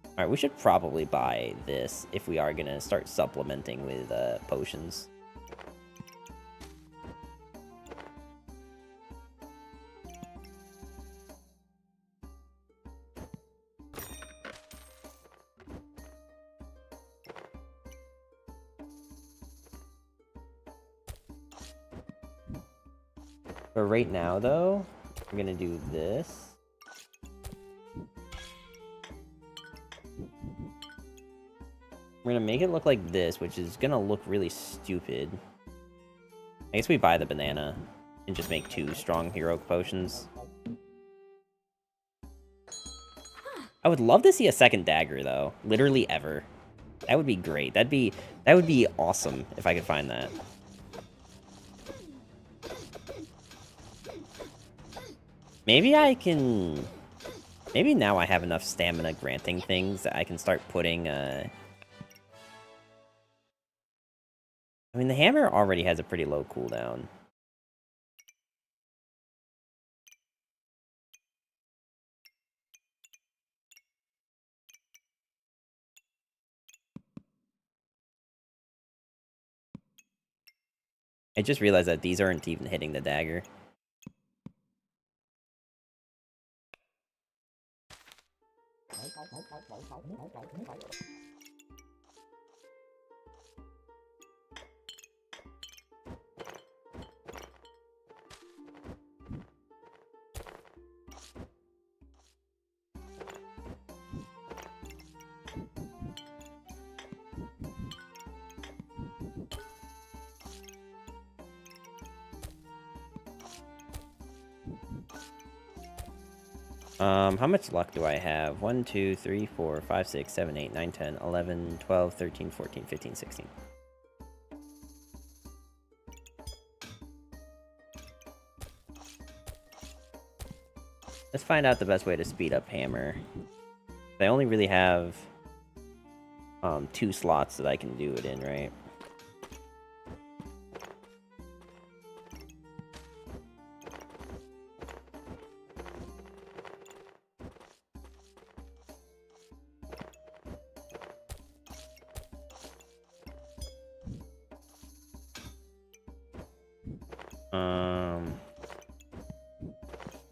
Alright, we should probably buy this if we are gonna start supplementing with, potions. But right now, though, we're gonna do this. We're gonna make it look like this, which is gonna look really stupid. I guess we buy the banana and just make 2 strong heroic potions. I would love to see a second dagger, though. Literally ever. That would be great. That would be awesome if I could find that. Maybe I can... Maybe now I have enough stamina granting things that I can start putting, I mean, the hammer already has a pretty low cooldown. I just realized that these aren't even hitting the dagger. How much luck do I have? 1, 2, 3, 4, 5, 6, 7, 8, 9, 10, 11, 12, 13, 14, 15, 16. Let's find out the best way to speed up hammer. I only really have 2 slots that I can do it in, right?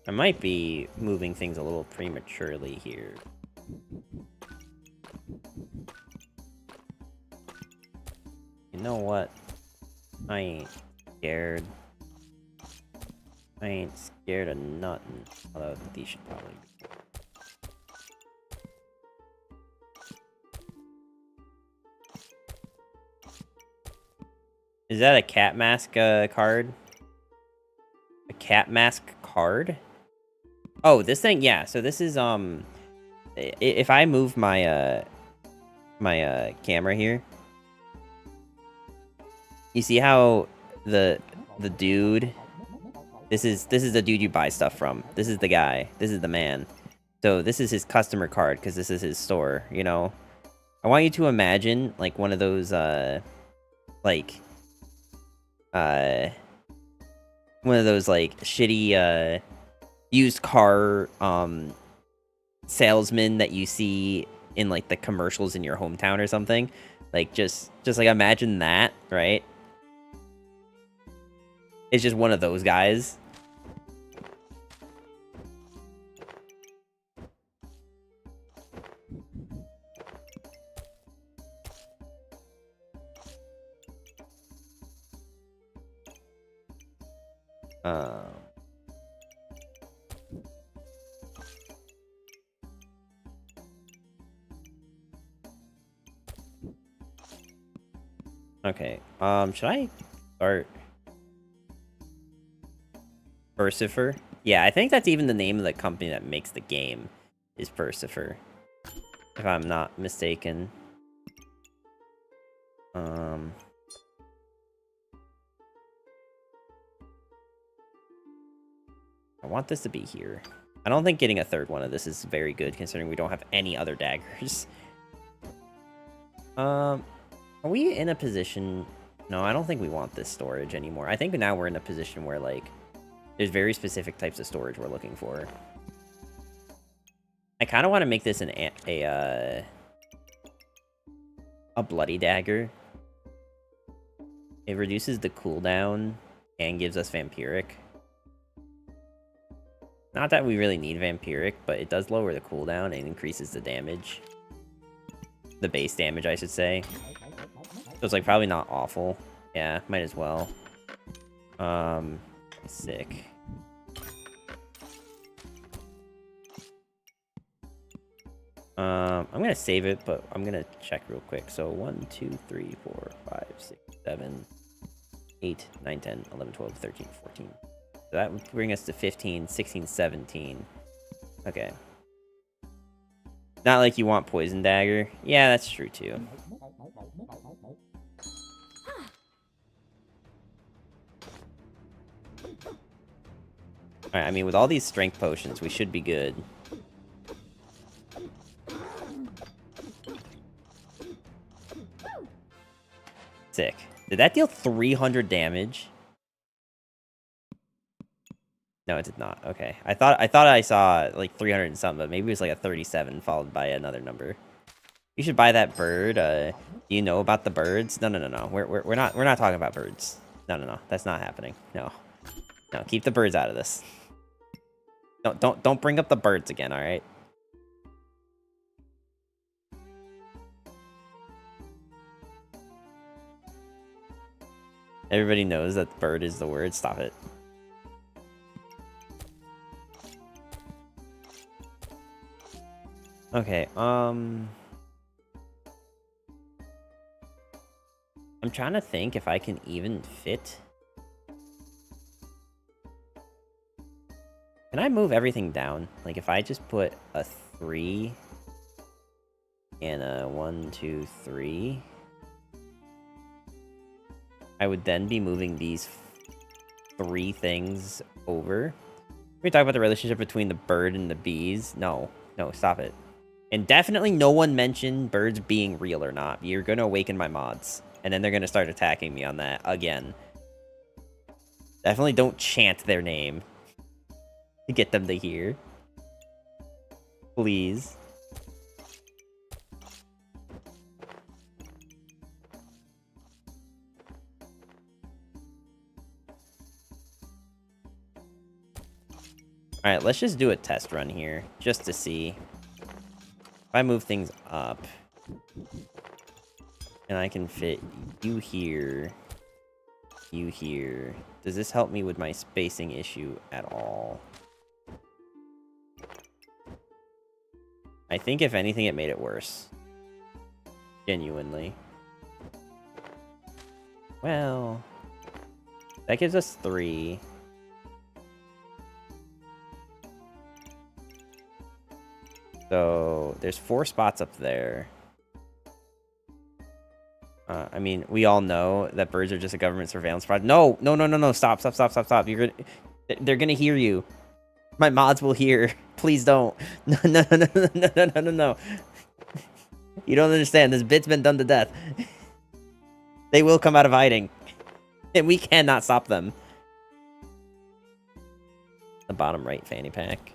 I might be moving things a little prematurely here. You know what? I ain't scared. I ain't scared of nothing. Although these should probably be. Is that a cat mask card? A cat mask card? Oh, this thing, yeah. So this is if I move my my camera here, you see how the dude, this is the dude you buy stuff from. This is the guy. This is the man. So this is his customer card because this is his store, you know. I want you to imagine like one of those like one of those like shitty used car salesmen that you see in like the commercials in your hometown or something. Like just like imagine that, right? It's just one of those guys. Okay. Should I start Persifer? Yeah, I think that's even the name of the company that makes the game is Persifer, if I'm not mistaken. I want this to be here. I don't think getting a third one of this is very good, considering we don't have any other daggers. Are we in a position... No, I don't think we want this storage anymore. I think now we're in a position where, like, there's very specific types of storage we're looking for. I kind of want to make this a bloody dagger. It reduces the cooldown and gives us vampiric. Not that we really need vampiric, but it does lower the cooldown and increases the damage. The base damage, I should say. So it's like probably not awful. Yeah, might as well. Sick. I'm gonna save it, but I'm gonna check real quick. So 1, 2, 3, 4, 5, 6, 7, 8, 9, 10, 11, 12, 13, 14. So that would bring us to 15, 16, 17. Okay. Not like you want poison dagger. Yeah, that's true too. Alright, I mean, with all these strength potions, we should be good. Sick. Did that deal 300 damage? No, it did not. Okay. I thought I saw like 300 and something, but maybe it was like a 37 followed by another number. You should buy that bird. Do you know about the birds? No. We're not talking about birds. No. That's not happening. No. No, keep the birds out of this. Don't bring up the birds again, alright? Everybody knows that bird is the word. Stop it. Okay, I'm trying to think if I can even fit. Can I move everything down? Like, if I just put a 3 and a 1, 2, 3, I would then be moving these 3 things over. We talk about the relationship between the bird and the bees. No, stop it. And definitely no one mentioned birds being real or not. You're going to awaken my mods. And then they're going to start attacking me on that again. Definitely don't chant their name to get them to hear. Please. Alright, let's just do a test run here. Just to see. If I move things up. And I can fit you here. You here. Does this help me with my spacing issue at all? I think if anything, it made it worse. Genuinely. Well, that gives us 3. So, there's 4 spots up there. I mean, we all know that birds are just a government surveillance project. No! Stop. They're gonna hear you. My mods will hear. Please don't. No. You don't understand. This bit's been done to death. They will come out of hiding. And we cannot stop them. The bottom right fanny pack.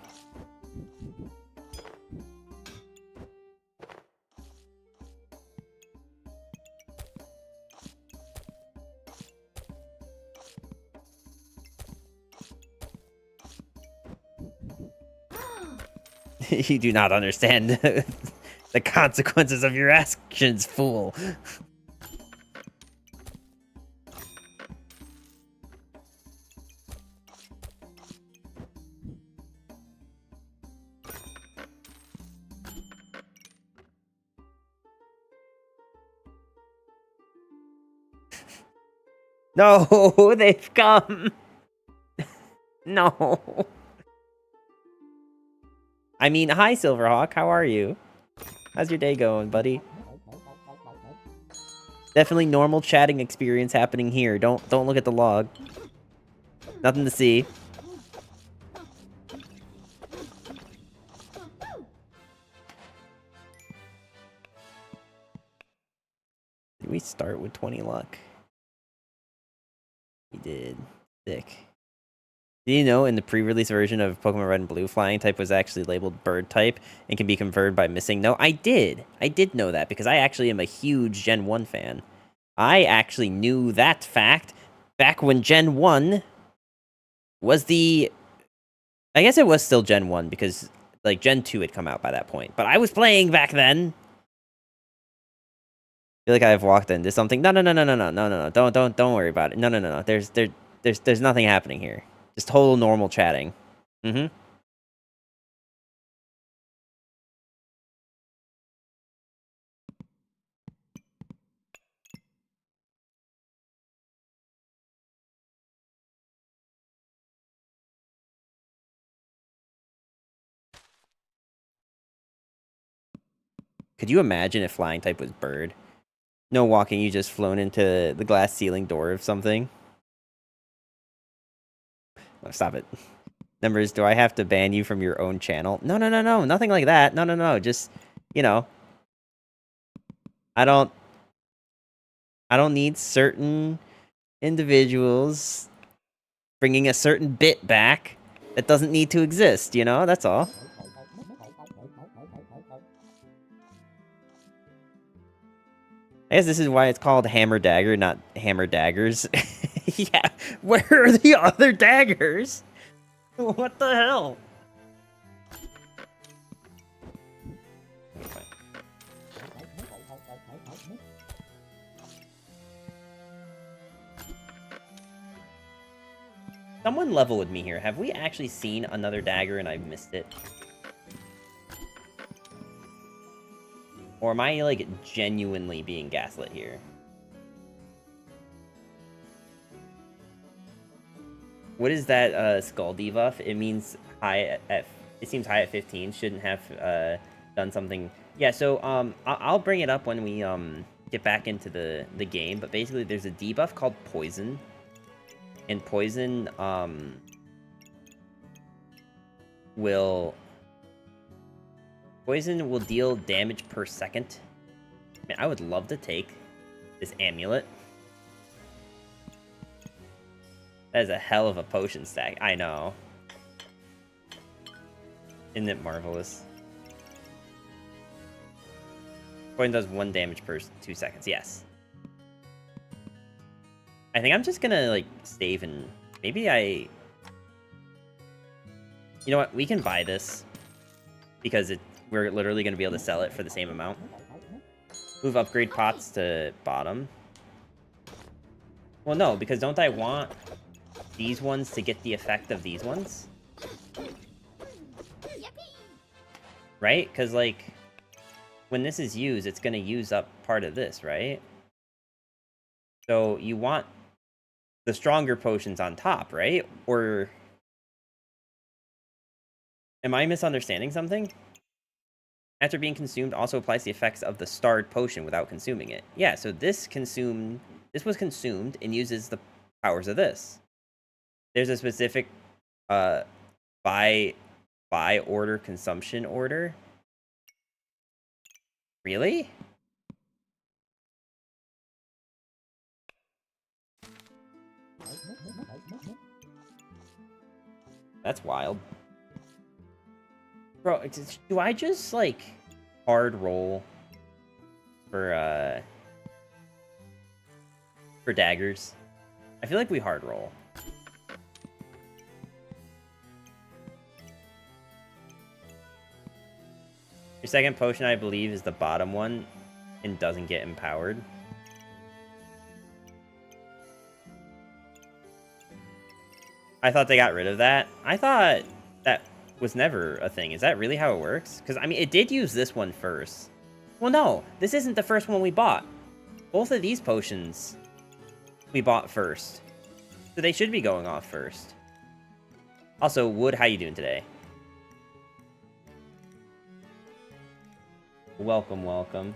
You do not understand the consequences of your actions, fool. No, they've come. No. I mean, hi, Silverhawk. How are you? How's your day going, buddy? Definitely normal chatting experience happening here. Don't look at the log. Nothing to see. Did we start with 20 luck? We did. Sick. Did you know in the pre-release version of Pokemon Red and Blue, flying type was actually labeled bird type and can be converted by missing? No, I did. I did know that because I actually am a huge Gen 1 fan. I actually knew that fact back when Gen 1 was the... I guess it was still Gen 1 because like Gen 2 had come out by that point. But I was playing back then. I feel like I have walked into something. No. Don't worry about it. No. There's nothing happening here. Just total normal chatting. Could you imagine if flying type was bird? No walking, you just flown into the glass ceiling door of something. Oh, stop it. Numbers, do I have to ban you from your own channel? No. Nothing like that. No. Just, you know. I don't need certain individuals bringing a certain bit back that doesn't need to exist, you know? That's all. I guess this is why it's called Hammer Dagger, not Hammer Daggers. Yeah, where are the other daggers? What the hell? Someone level with me here. Have we actually seen another dagger and I've missed it? Or am I, like, genuinely being gaslit here? What is that, skull debuff? It means high at... It seems high at 15. Shouldn't have, done something... Yeah, so, I'll bring it up when we, get back into the game. But basically, there's a debuff called Poison. And Poison, Poison will deal damage per second. Man, I would love to take this amulet. That is a hell of a potion stack. I know. Isn't it marvelous? Poison does 1 damage per 2 seconds. Yes. I think I'm just gonna, like, save and... Maybe I... You know what? We can buy this. Because we're literally gonna be able to sell it for the same amount. Move upgrade pots to bottom. Well, no, because don't I want these ones to get the effect of these ones? Right? Because, like, when this is used, it's gonna use up part of this, right? So you want the stronger potions on top, right? Or am I misunderstanding something? After being consumed, also applies the effects of the starred potion without consuming it. Yeah, so this was consumed and uses the powers of this. There's a specific buy order consumption order. Really? That's wild. Bro, do I just, like, hard roll for daggers? I feel like we hard roll. Your second potion, I believe, is the bottom one and doesn't get empowered. I thought they got rid of that. I thought that was never a thing. Is that really how it works? Because, I mean, it did use this one first. Well, no. This isn't the first one we bought. Both of these potions we bought first. So they should be going off first. Also, Wood, how you doing today? Welcome, welcome.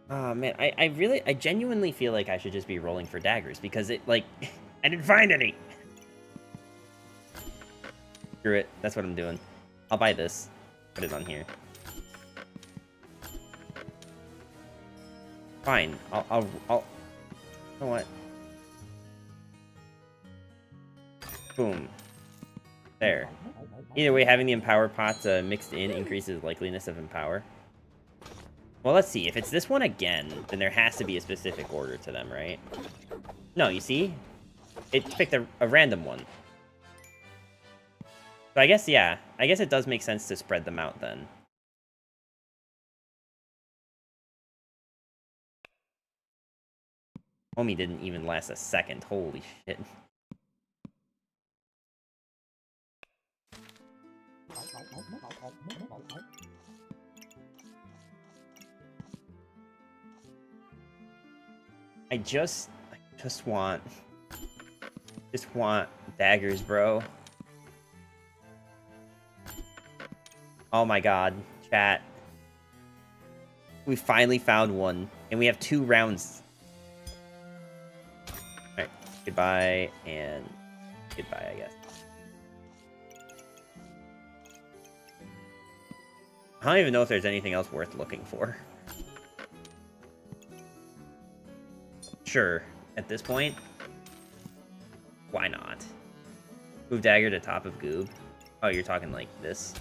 Oh, man, I genuinely feel like I should just be rolling for daggers, because it, like, I didn't find any! Screw it, that's what I'm doing. I'll buy this. Put it on here. Fine, I'll... You know what? Boom. There. Either way, having the Empower pots mixed in increases likeliness of Empower. Well, let's see. If it's this one again, then there has to be a specific order to them, right? No, you see? It picked a random one. So I guess, yeah. I guess it does make sense to spread them out then. Homie didn't even last a second. Holy shit. I just want daggers, bro. Oh my god, chat. We finally found one, and we have 2 rounds. Alright, goodbye, and goodbye, I guess. I don't even know if there's anything else worth looking for. Sure, at this point, why not? Move dagger to top of goob. Oh, you're talking like this.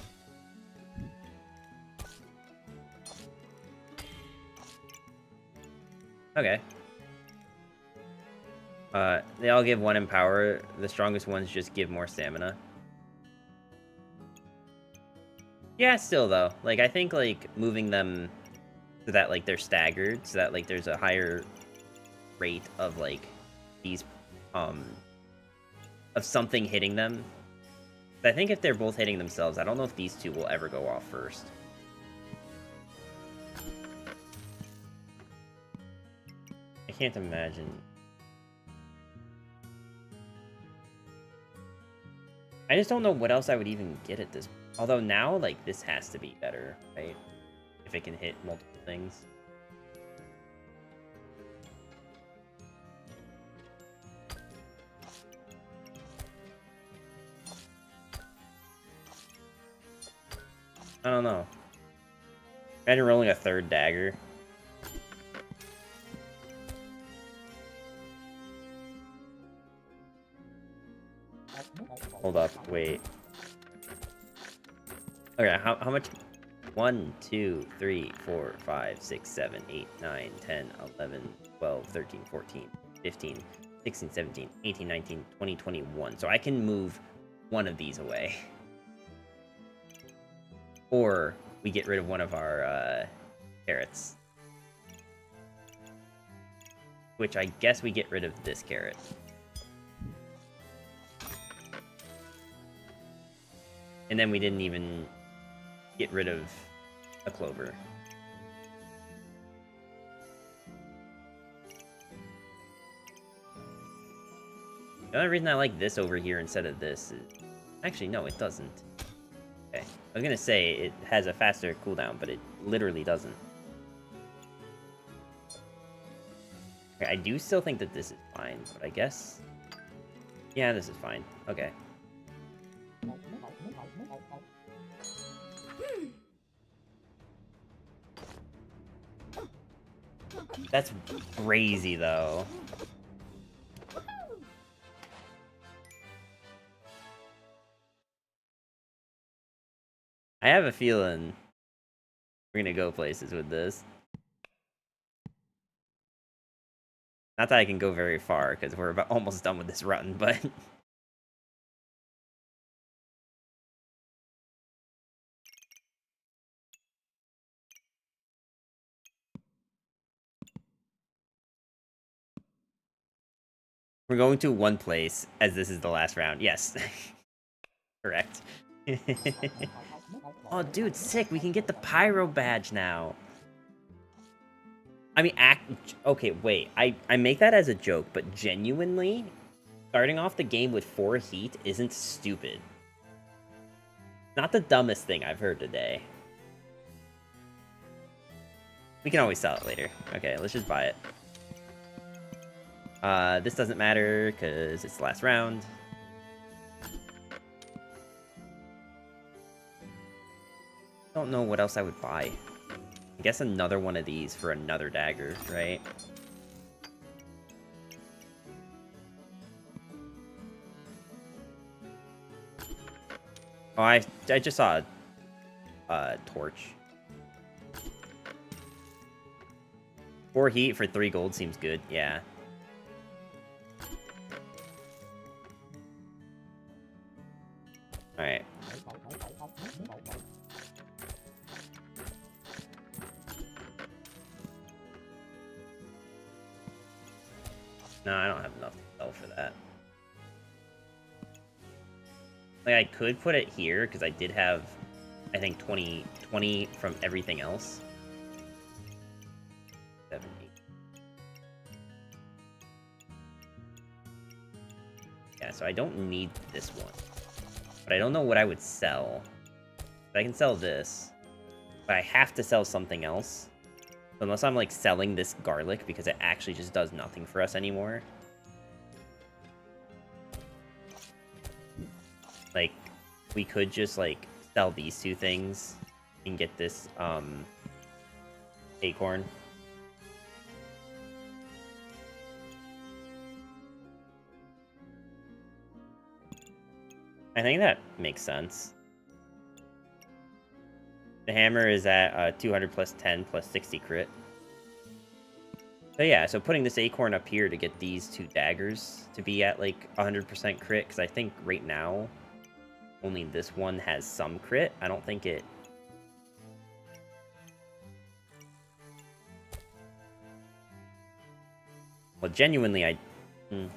Okay. They all give 1 empower. The strongest ones just give more stamina. Yeah, still though. Like, I think, like, moving them so that, like, they're staggered, so that, like, there's a higher rate of, like, these, of something hitting them. But I think if they're both hitting themselves, I don't know if these two will ever go off first. I can't imagine. I just don't know what else I would even get at this. Although now, like, this has to be better, right? If it can hit multiple things. I don't know. Imagine rolling a 3rd dagger. Hold up, wait. Okay, how much? 1, 2, 3, 4, 5, 6, 7, 8, 9, 10, 11, 12, 13, 14, 15, 16, 17, 18, 19, 20, 21. So I can move one of these away. Or we get rid of one of our carrots. Which I guess we get rid of this carrot. And then we didn't even get rid of a clover. The only reason I like this over here instead of this is... Actually, no, it doesn't. Okay. I was gonna say it has a faster cooldown, but it literally doesn't. Okay, I do still think that this is fine, but I guess... Yeah, this is fine. Okay. That's crazy, though. I have a feeling we're gonna go places with this. Not that I can go very far, because we're about almost done with this run, but... We're going to one place, as this is the last round. Yes. Correct. Oh, dude, sick. We can get the Pyro badge now. I mean, okay, wait. I make that as a joke, but genuinely, starting off the game with 4 heat isn't stupid. Not the dumbest thing I've heard today. We can always sell it later. Okay, let's just buy it. This doesn't matter, because it's the last round. Don't know what else I would buy. I guess another one of these for another dagger, right? Oh, I just saw a torch. 4 heat for 3 gold seems good, yeah. Alright. No, I don't have enough to sell for that. Like, I could put it here, because I did have, I think, 20 from everything else. 70. Yeah, so I don't need this one. But I don't know what I would sell. But I can sell this. But I have to sell something else. So unless I'm, like, selling this garlic, because it actually just does nothing for us anymore. Like, we could just, like, sell these 2 things and get this, acorn. I think that makes sense. The hammer is at 200 plus 10 plus 60 crit. So yeah, so putting this acorn up here to get these 2 daggers to be at like 100% crit, because I think right now only this one has some crit. I don't think it... Well, genuinely, I... Ooh.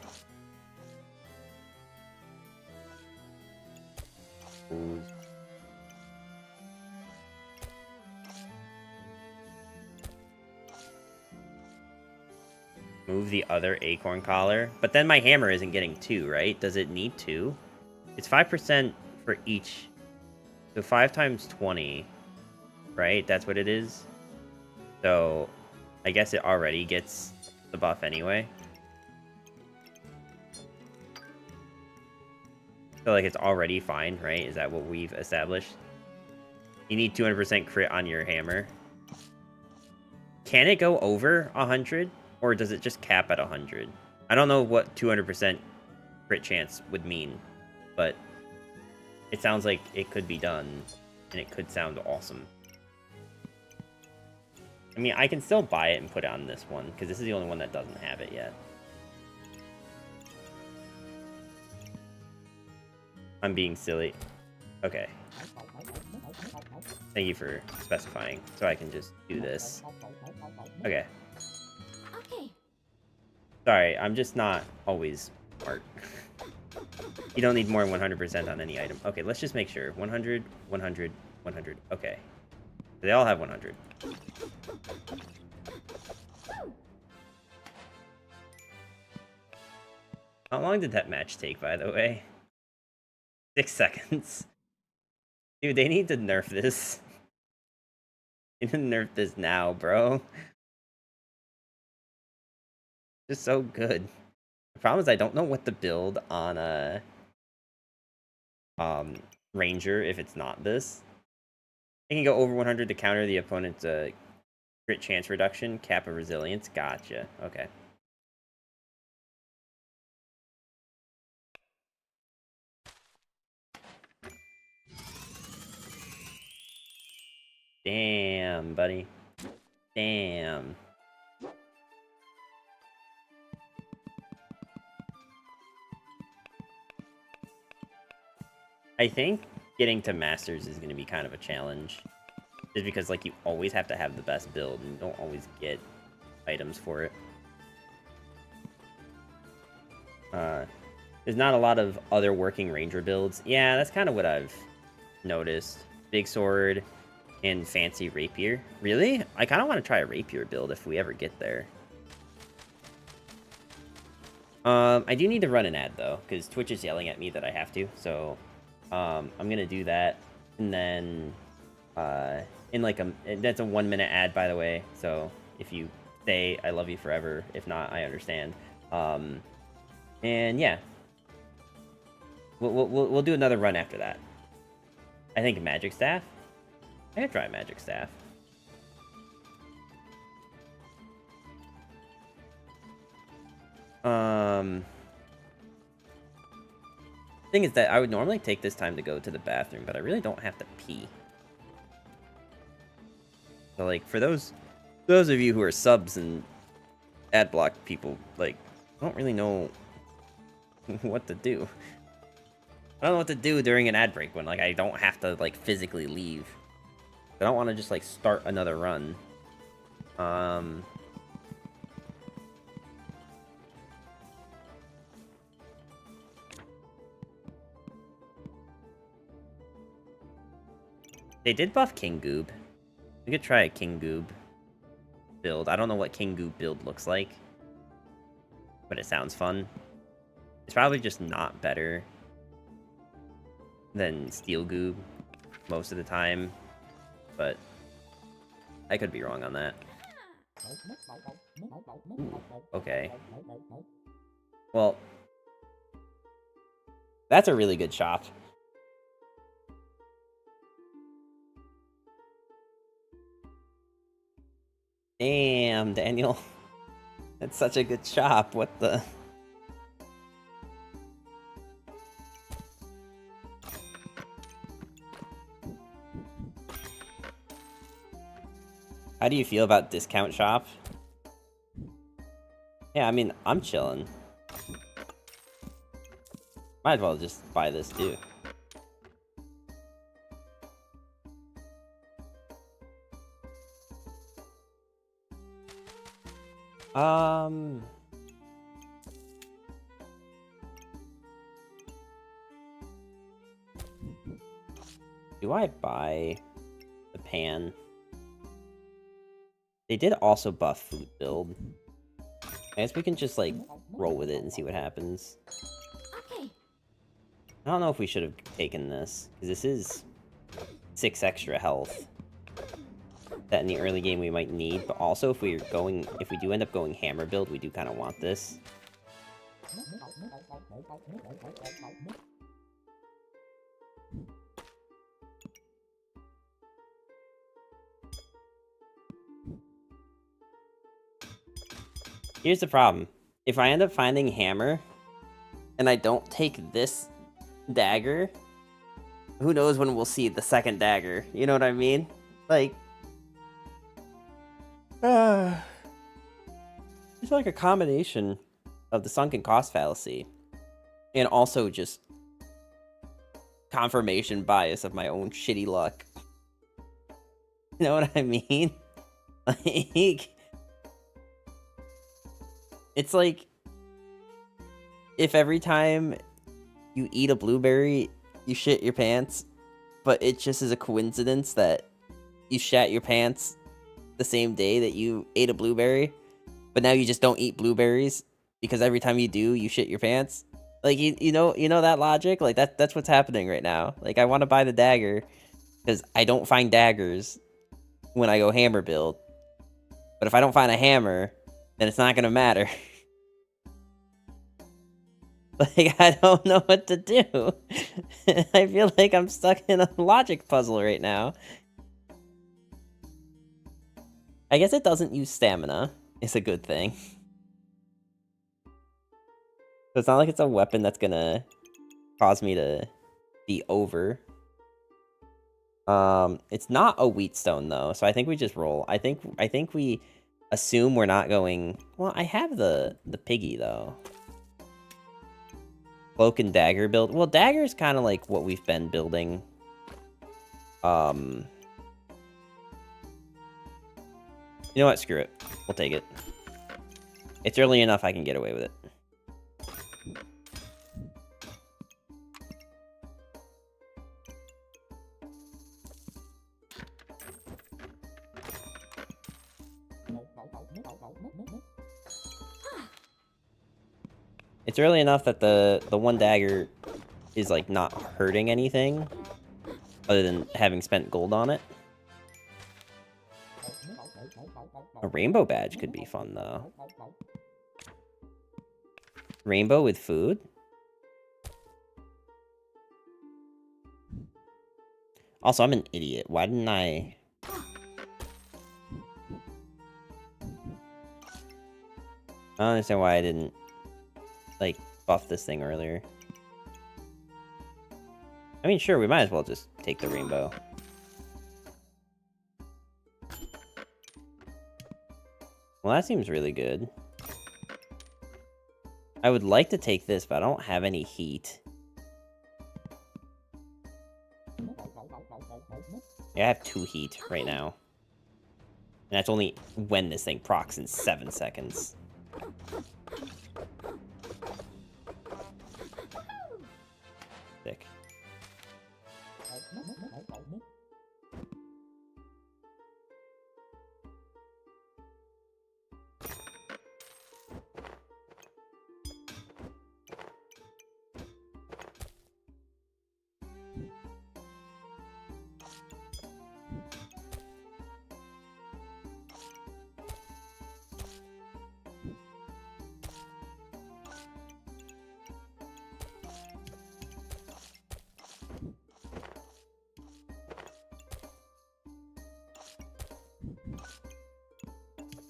Move the other acorn collar. But then my hammer isn't getting 2, right? Does it need 2? It's 5% for each. So 5 times 20, right? That's what it is. So I guess it already gets the buff anyway. So like it's already fine, right? Is that what we've established? You need 200% crit on your hammer. Can it go over 100? Or does it just cap at 100? I don't know what 200% crit chance would mean, but it sounds like it could be done, and it could sound awesome. I mean, I can still buy it and put it on this one, because this is the only one that doesn't have it yet. I'm being silly. Okay. Thank you for specifying, so I can just do this. Okay. Okay. Sorry, I'm just not always smart. You don't need more than 100% on any item. Okay, let's just make sure. 100, 100, 100. Okay. They all have 100. How long did that match take, by the way? 6 seconds. Dude, they need to nerf this. They need to nerf this now, bro. Just so good. The problem is I don't know what to build on a Ranger if it's not this. It can go over 100 to counter the opponent's crit chance reduction, cap of resilience. Gotcha. Okay. Damn, buddy. Damn. I think getting to Masters is going to be kind of a challenge. Just because, like, you always have to have the best build, and you don't always get items for it. There's not a lot of other working Ranger builds. Yeah, that's kind of what I've noticed. Big Sword and Fancy Rapier. Really? I kind of want to try a Rapier build if we ever get there. I do need to run an ad, though, because Twitch is yelling at me that I have to, so... I'm gonna do that, and then, in like that's a 1-minute ad, by the way, so if you stay, I love you forever. If not, I understand. And yeah. We'll do another run after that. I think Magic Staff? I could try Magic Staff. Thing is that I would normally take this time to go to the bathroom, but I really don't have to pee. So, like, for those of you who are subs and ad block people, like, I don't really know what to do. I don't know what to do during an ad break when, like, I don't have to, like, physically leave. I don't want to just, like, start another run. They did buff King Goob. We could try a King Goob build. I don't know what King Goob build looks like, but it sounds fun. It's probably just not better than Steel Goob most of the time, but I could be wrong on that. Ooh, okay. Well, that's a really good shop. Damn, Daniel. That's such a good shop. What the... How do you feel about discount shop? Yeah, I mean, I'm chilling. Might as well just buy this too. Do I buy the pan? They did also buff food build. I guess we can just, like, roll with it and see what happens. Okay. I don't know if we should have taken this, because this is 6 extra health that in the early game we might need, but also if we do end up going hammer build, we do kind of want this. Here's the problem. If I end up finding hammer, and I don't take this dagger, who knows when we'll see the second dagger, you know what I mean? Like, it's like a combination of the sunken cost fallacy, and also just confirmation bias of my own shitty luck. You know what I mean? Like, it's like, if every time you eat a blueberry, you shit your pants, but it just is a coincidence that you shat your pants the same day that you ate a blueberry, but now you just don't eat blueberries because every time you do, you shit your pants. Like, you know that logic? Like, that's what's happening right now. Like, I want to buy the dagger because I don't find daggers when I go hammer build. But if I don't find a hammer, then it's not going to matter. Like, I don't know what to do. I feel like I'm stuck in a logic puzzle right now. I guess it doesn't use stamina. It's a good thing. So it's not like it's a weapon that's gonna cause me to be over. It's not a wheatstone though, so I think we just roll. I think we assume we're not going. Well, I have the piggy though. Cloak and dagger build. Well, dagger is kind of like what we've been building. You know what? Screw it. We'll take it. It's early enough I can get away with it. It's early enough that the one dagger is, like, not hurting anything other than having spent gold on it. A rainbow badge could be fun, though. Rainbow with food? Also, I'm an idiot. Why didn't I... I don't understand why I didn't, like, buff this thing earlier. I mean, sure, we might as well just take the rainbow. Well, that seems really good. I would like to take this, but I don't have any heat. Yeah, I have 2 heat right now. And that's only when this thing procs in 7 seconds. Sick.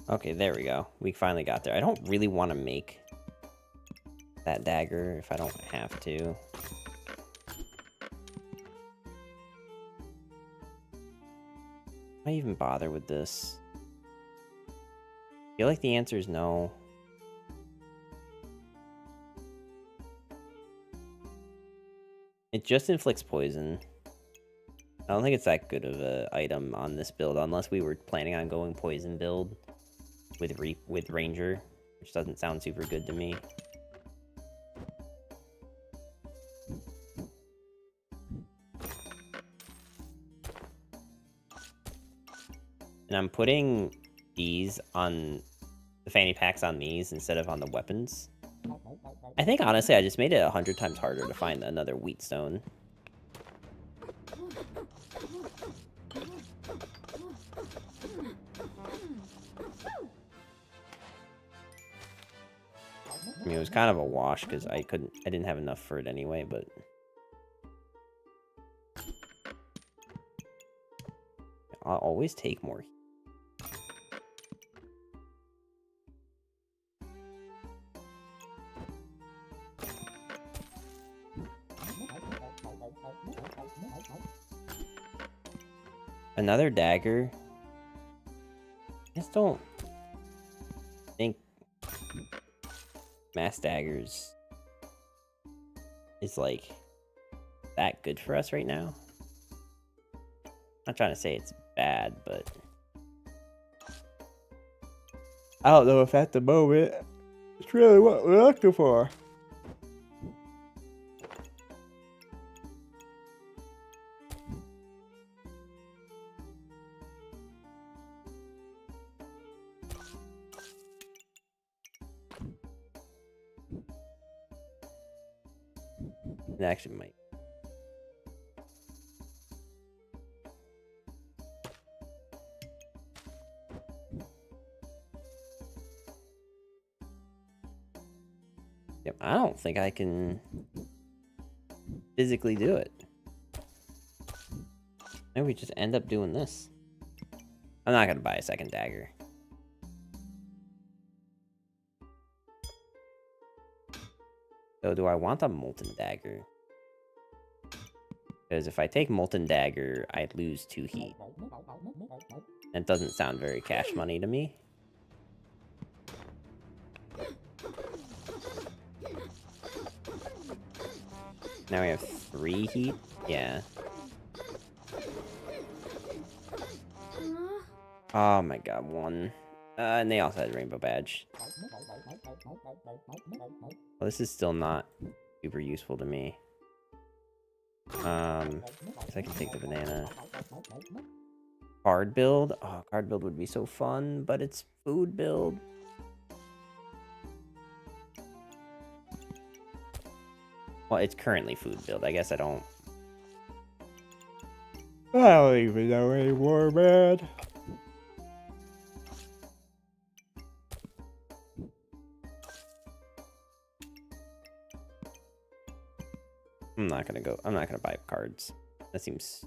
Okay, there we go. We finally got there. I don't really want to make that dagger if I don't have to. Why even bother with this? I feel like the answer is no. It just inflicts poison. I don't think it's that good of a item on this build, unless we were planning on going poison build with Ranger, which doesn't sound super good to me. And I'm putting these on the fanny packs on these instead of on the weapons. I think honestly I just made it 100 times harder to find another wheatstone. I mean, it was kind of a wash because I didn't have enough for it anyway, but I'll always take more. Another dagger. I just don't think mass daggers is like that good for us right now. Not trying to say it's bad, but I don't know if at the moment it's really what we're looking for. It actually might. Yep, I don't think I can physically do it. Maybe we just end up doing this. I'm not gonna buy a second dagger. So do I want a molten dagger? Because if I take molten dagger, I lose 2 heat. And it doesn't sound very cash money to me. Now we have 3 heat? Yeah. Oh my god, 1. And they also had rainbow badge. Well, this is still not super useful to me. I can take the banana. Card build? Oh, card build would be so fun, but it's food build. Well, it's currently food build. I guess I don't even know anymore, man. I'm not gonna buy cards. That seems...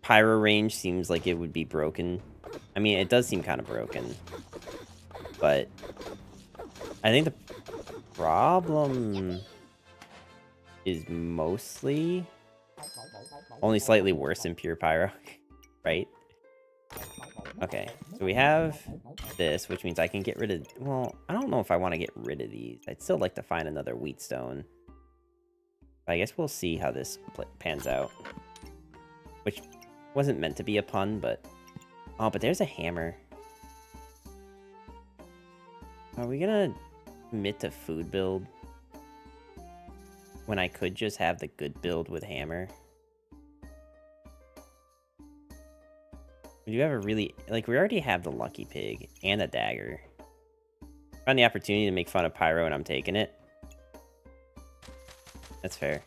Pyro range seems like it would be broken. I mean, it does seem kind of broken. But I think the problem is mostly only slightly worse than pure pyro, right? Okay, so we have this, which means I can get rid of... Well, I don't know if I want to get rid of these. I'd still like to find another wheatstone. I guess we'll see how this pans out. Which wasn't meant to be a pun, but... Oh, but there's a hammer. Are we gonna commit to food build when I could just have the good build with hammer? We do have a really... Like, we already have the lucky pig and a dagger. Found the opportunity to make fun of pyro and I'm taking it. That's fair.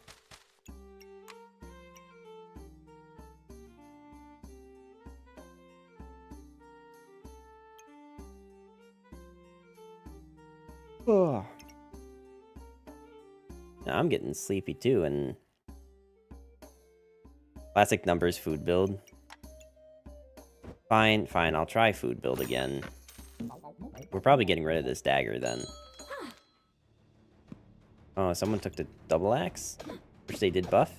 Oh. Now I'm getting sleepy too, and classic numbers food build. Fine, I'll try food build again. We're probably getting rid of this dagger then. Oh, someone took the double axe, which they did buff.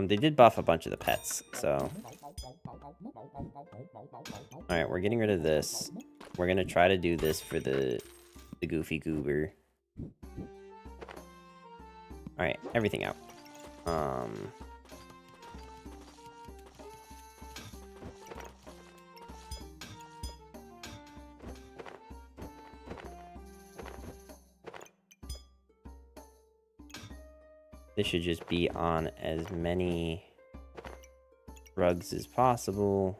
They did buff a bunch of the pets, so. Alright, we're getting rid of this. We're gonna try to do this for the goofy goober. Alright, everything out. This should just be on as many rugs as possible.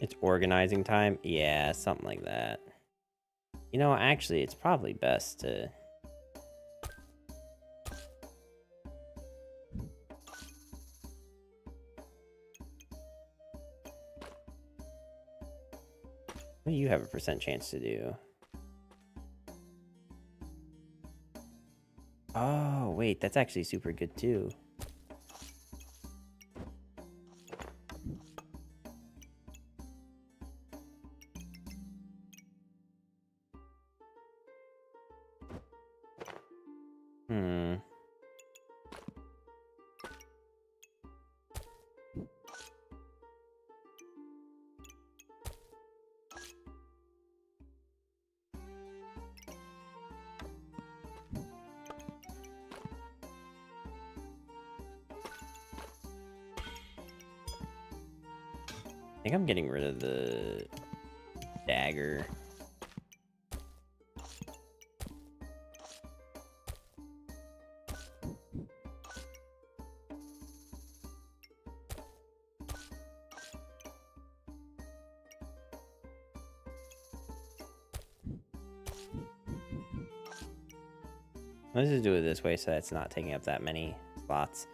It's organizing time? Yeah, something like that. You know, actually, it's probably best to... What do you have a % chance to do? Oh, wait, that's actually super good too. I think I'm getting rid of the dagger. Let's just do it this way so that it's not taking up that many spots.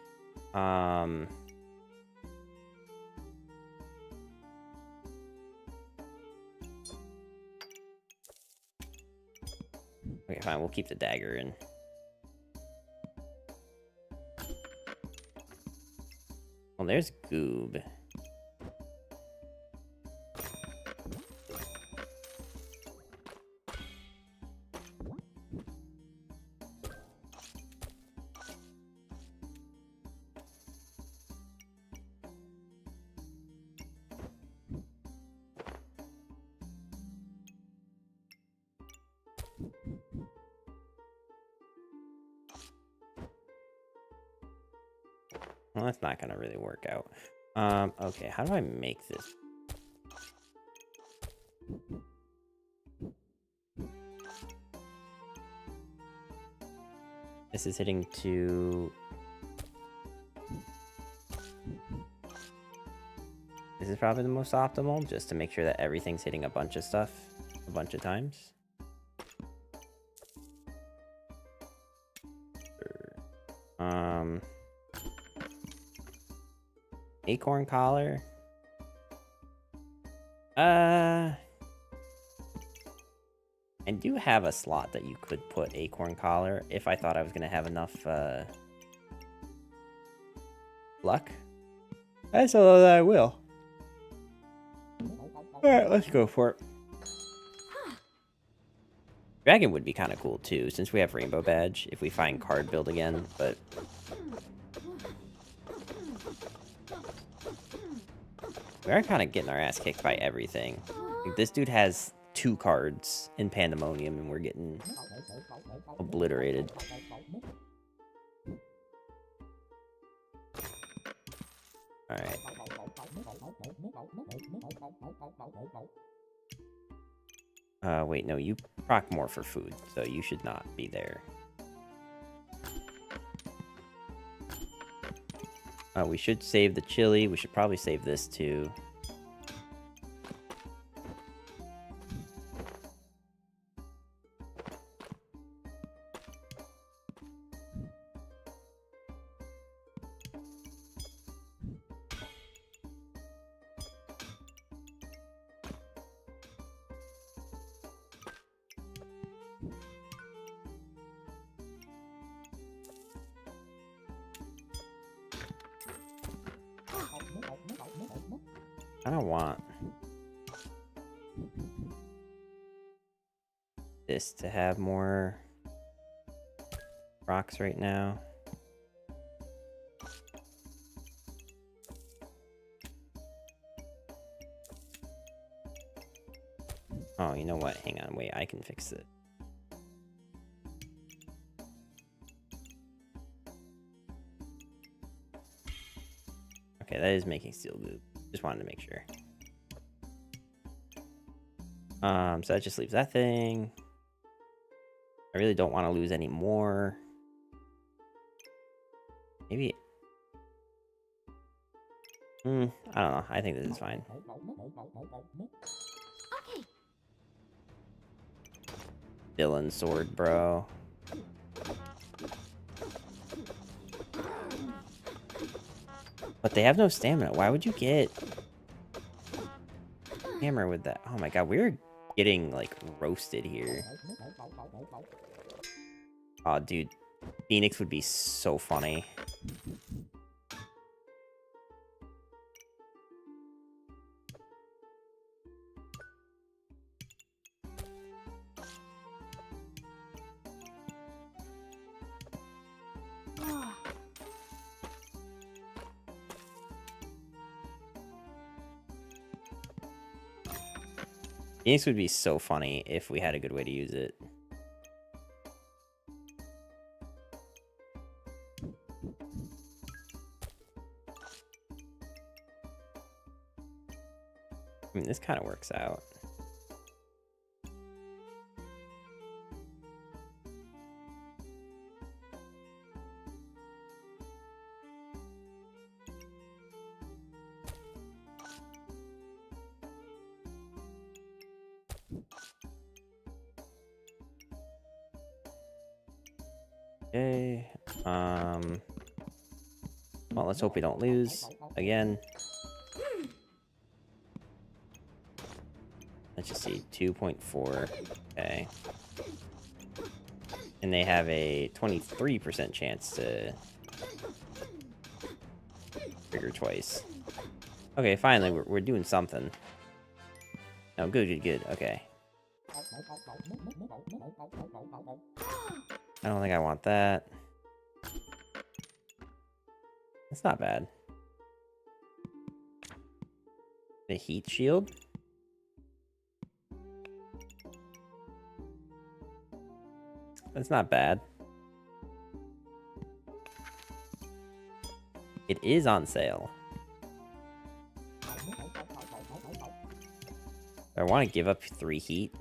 Okay, fine, we'll keep the dagger in. Well, there's Goob. Well, that's not gonna really work out. Okay, how do I make this? This is hitting to... This is probably the most optimal, just to make sure that everything's hitting a bunch of stuff a bunch of times. Acorn collar. I do have a slot that you could put acorn collar if I thought I was gonna have enough luck. I just know that I will. Alright, let's go for it. Dragon would be kind of cool too, since we have Rainbow Badge, if we find card build again, but... We are kind of getting our ass kicked by everything. Like, this dude has 2 cards in Pandemonium, and we're getting obliterated. Alright. Wait, no, you proc more for food, so you should not be there. We should save the chili. We should probably save this too. I don't want this to have more rocks right now. Oh, you know what? Hang on, wait, I can fix it. Okay, that is making steel goop. Just wanted to make sure. So that just leaves that thing. I really don't want to lose any more. Maybe. I don't know. I think this is fine. Okay. Villain sword, bro. But they have no stamina. Why would you get hammer with that? Oh my god, we're getting like roasted here. Oh, dude, Phoenix would be so funny. Phoenix would be so funny if we had a good way to use it. I mean, this kind of works out. Okay. Well, let's hope we don't lose again. Let's just see, 2.4. Okay. And they have a 23% chance to trigger twice. Okay, finally, we're doing something. Oh, good. Okay. I don't think I want that. It's not bad. The heat shield? That's not bad. It is on sale. I want to give up 3 heat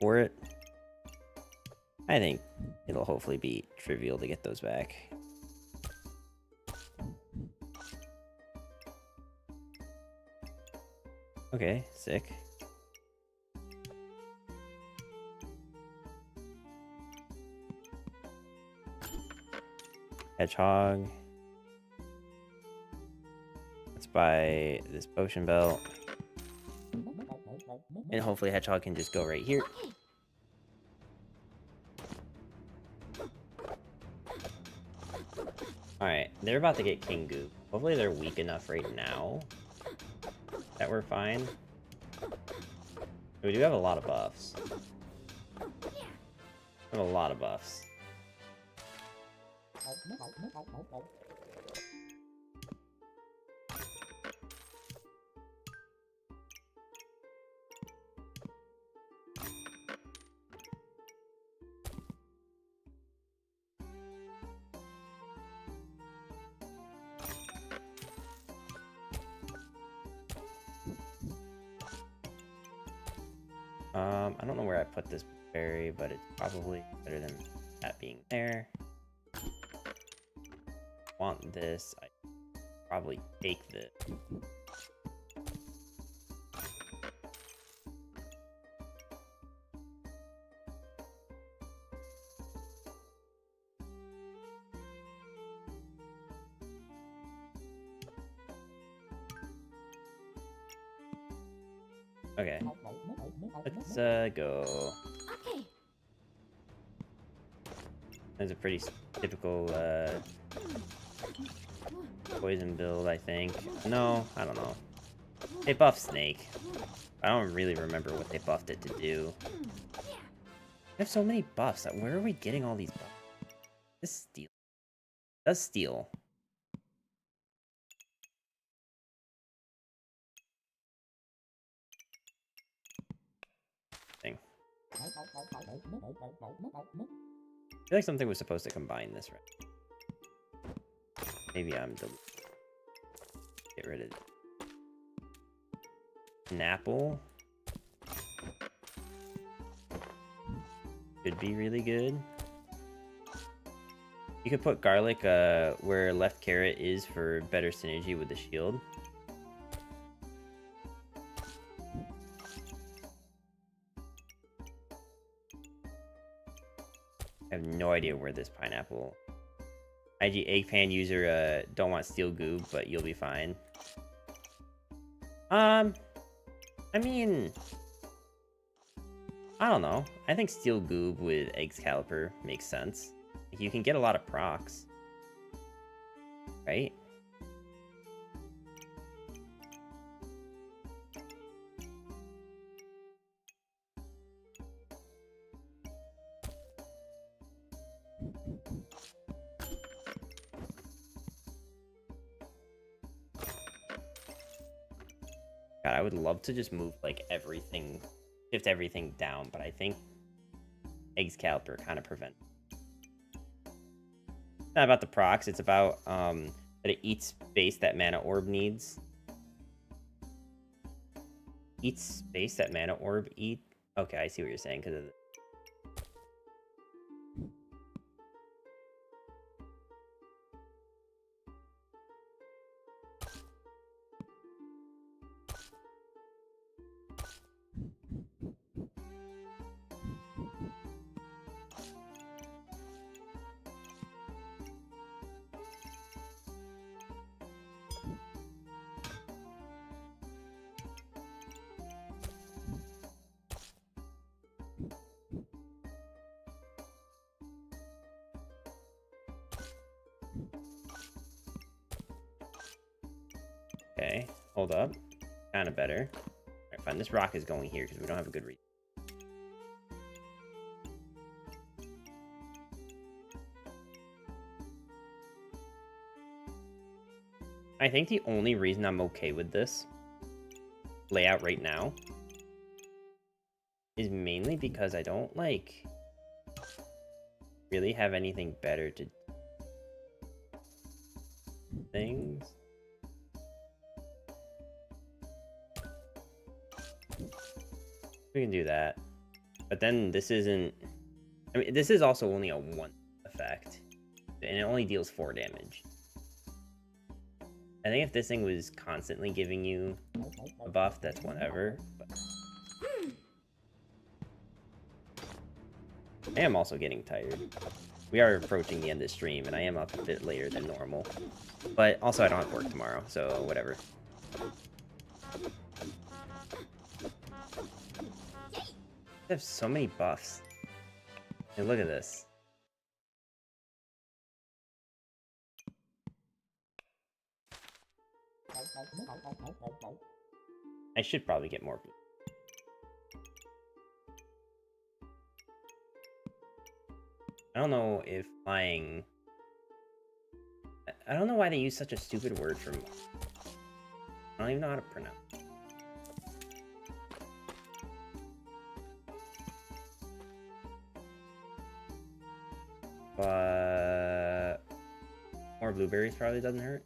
for it. I think it'll hopefully be trivial to get those back. Okay, sick. Hedgehog. Let's buy this potion belt. And hopefully Hedgehog can just go right here. Alright, they're about to get King Goop. Hopefully they're weak enough right now that we're fine. We do have a lot of buffs. We have a lot of buffs. I don't know where I put this berry, but it's probably better than that being there. Want this, I probably take this. Okay. Let's go. Okay. That's a pretty typical poison build, I think. No, I don't know. They buffed Snake. I don't really remember what they buffed it to do. I have so many buffs. Where are we getting all these buffs? This steal. Does steal. Thing. I feel like something was supposed to combine this, right? Maybe I'm get rid of it. An apple. Could be really good. You could put garlic where left carrot is for better synergy with the shield. I have no idea where this pineapple... IG Eggpan user don't want steel goob, but you'll be fine. I mean... I don't know. I think steel goob with eggs caliper makes sense. Like, you can get a lot of procs. Right? God, I would love to just move, like, everything, shift everything down, but I think Eggs Caliper kind of prevents. It's not about the procs, it's about, that it eats space that Mana Orb needs. Eats space that Mana Orb eat? Okay, I see what you're saying, because of the... Okay, hold up. Kind of better. Alright, fine. This rock is going here because we don't have a good reason. I think the only reason I'm okay with this layout right now is mainly because I don't, like, really have anything better to things. We can do that. But then this isn't... I mean, this is also only a 1 effect. And it only deals 4 damage. I think if this thing was constantly giving you a buff, that's whatever. But... I am also getting tired. We are approaching the end of the stream, and I am up a bit later than normal. But also, I don't have work tomorrow, so whatever. I have so many buffs. And look at this. I should probably get more. I don't know if flying... I don't know why they use such a stupid word for... I don't even know how to pronounce it. But... more blueberries probably doesn't hurt.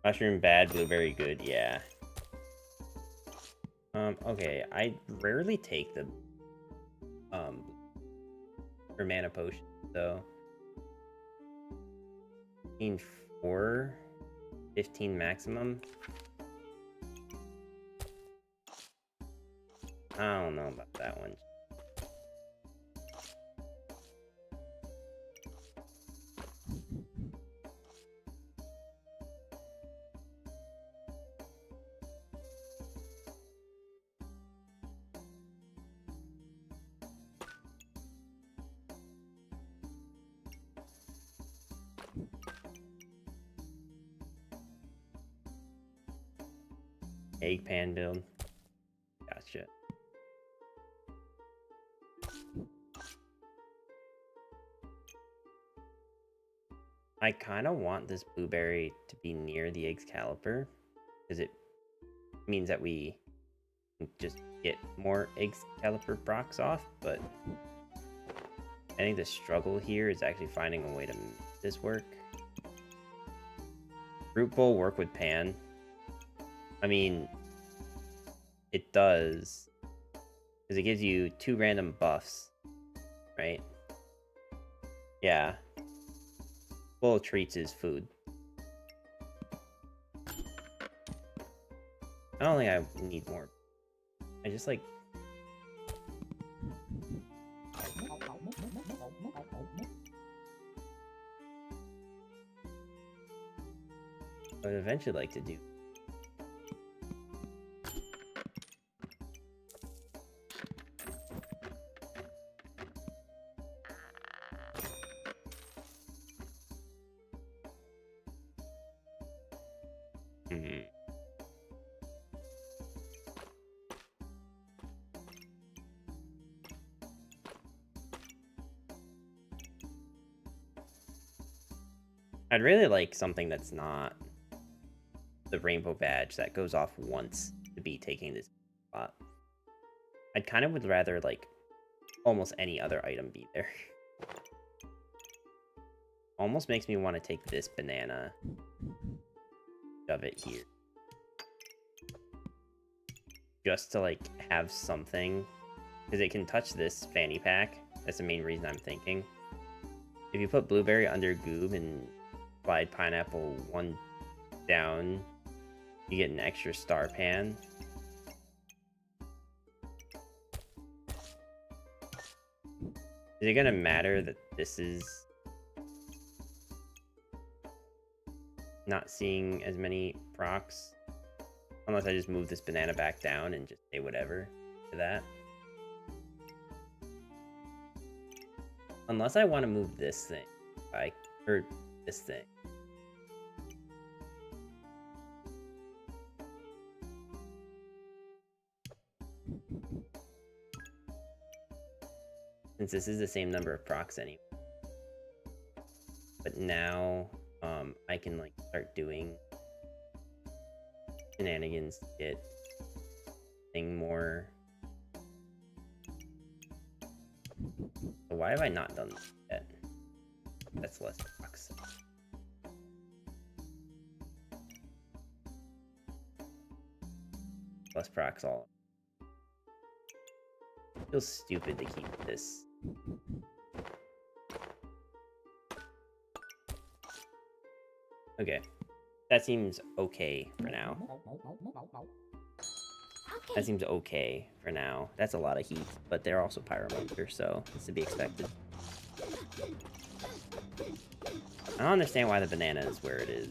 Mushroom bad, blueberry good, yeah. Okay, I rarely take the, for mana potion, so. 4, 15 maximum. I don't know about that one. Egg pan build. Gotcha. I kind of want this blueberry to be near the Excalibur, because it means that we can just get more Excalibur procs off, but I think the struggle here is actually finding a way to make this work. Fruit Bowl work with Pan? I mean, it does, because it gives you 2 random buffs, right? Yeah. Full of treats is food. I don't think I need more. I just like... I would eventually like to do. I'd really like something that's not the rainbow badge that goes off once to be taking this spot. I'd kind of would rather like almost any other item be there. Almost makes me want to take this banana, shove it here, just to like have something, because it can touch this fanny pack. That's the main reason I'm thinking. If you put blueberry under goob and slide pineapple 1 down, you get an extra star pan. Is it gonna matter that this is not seeing as many procs? Unless I just move this banana back down and just say whatever to that. Unless I want to move this thing. Or this thing. Since this is the same number of procs anyway. But now, I can like start doing shenanigans to get thing more. So why have I not done this yet? That's less procs. Less procs all. Feels stupid to keep this. Okay. That seems okay for now. Okay. That seems okay for now. That's a lot of heat, but they're also Pyromancer, so it's to be expected. I don't understand why the banana is where it is.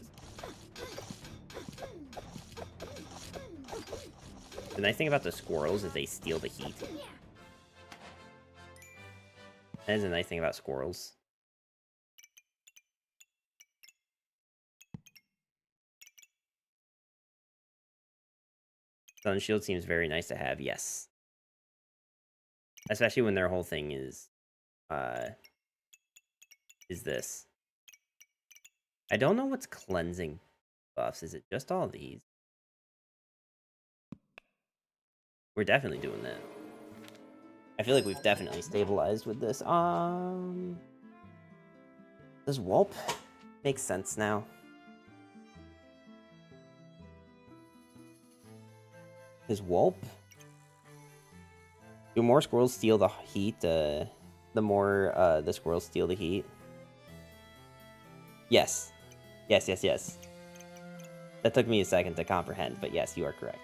The nice thing about the squirrels is they steal the heat. That is a nice thing about squirrels. Sun Shield seems very nice to have, yes. Especially when their whole thing is this. I don't know what's cleansing buffs. Is it just all these? We're definitely doing that. I feel like we've definitely stabilized with this. Does Wulp make sense now? Is Wulp? Do more squirrels steal the heat? The more the squirrels steal the heat. Yes. Yes, yes, yes. That took me a second to comprehend, but yes, you are correct.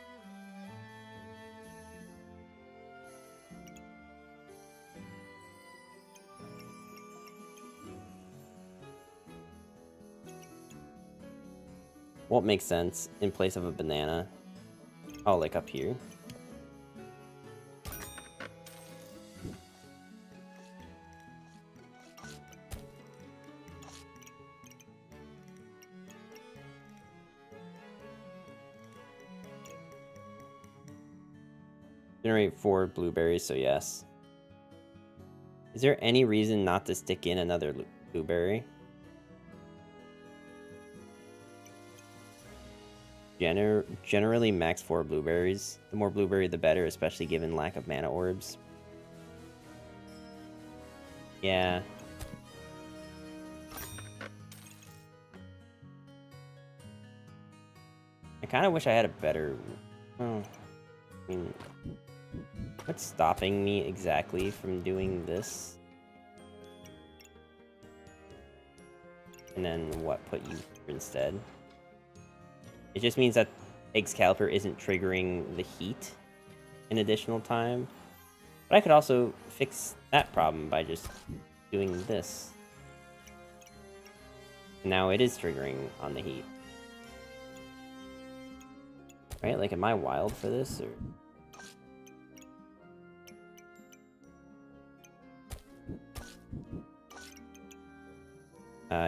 Won't make sense in place of a banana. Oh, like up here. Generate 4 blueberries, so yes. Is there any reason not to stick in another blueberry? Generally max 4 blueberries. The more blueberry, the better, especially given lack of mana orbs. Yeah. I kind of wish I had a better... Well, I mean... What's stopping me exactly from doing this? And then what put you here instead? It just means that Excalibur isn't triggering the heat an additional time. But I could also fix that problem by just doing this. And now it is triggering on the heat. Right? Like, am I wild for this, or...?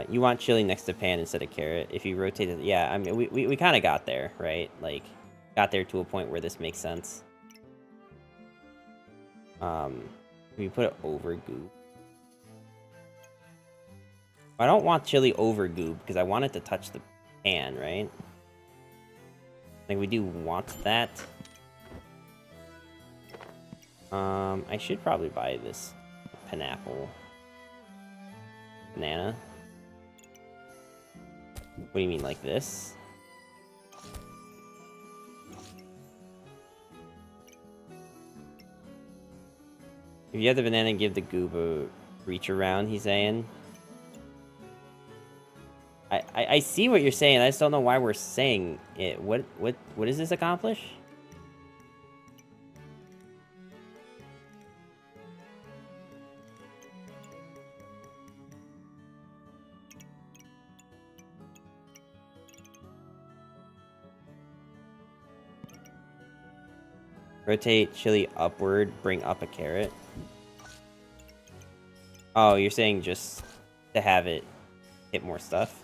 You want chili next to pan instead of carrot. If you rotate it... Yeah, I mean, we kind of got there, right? Like, got there to a point where this makes sense. We put it over goob. I don't want chili over goob, because I want it to touch the pan, right? Like, we do want that. I should probably buy this pineapple. Banana. What do you mean, like this? If you have the banana, give the goob a reach around, he's saying. I see what you're saying, I just don't know why we're saying it. What does this accomplish? Rotate chili upward, bring up a carrot. Oh, you're saying just to have it hit more stuff?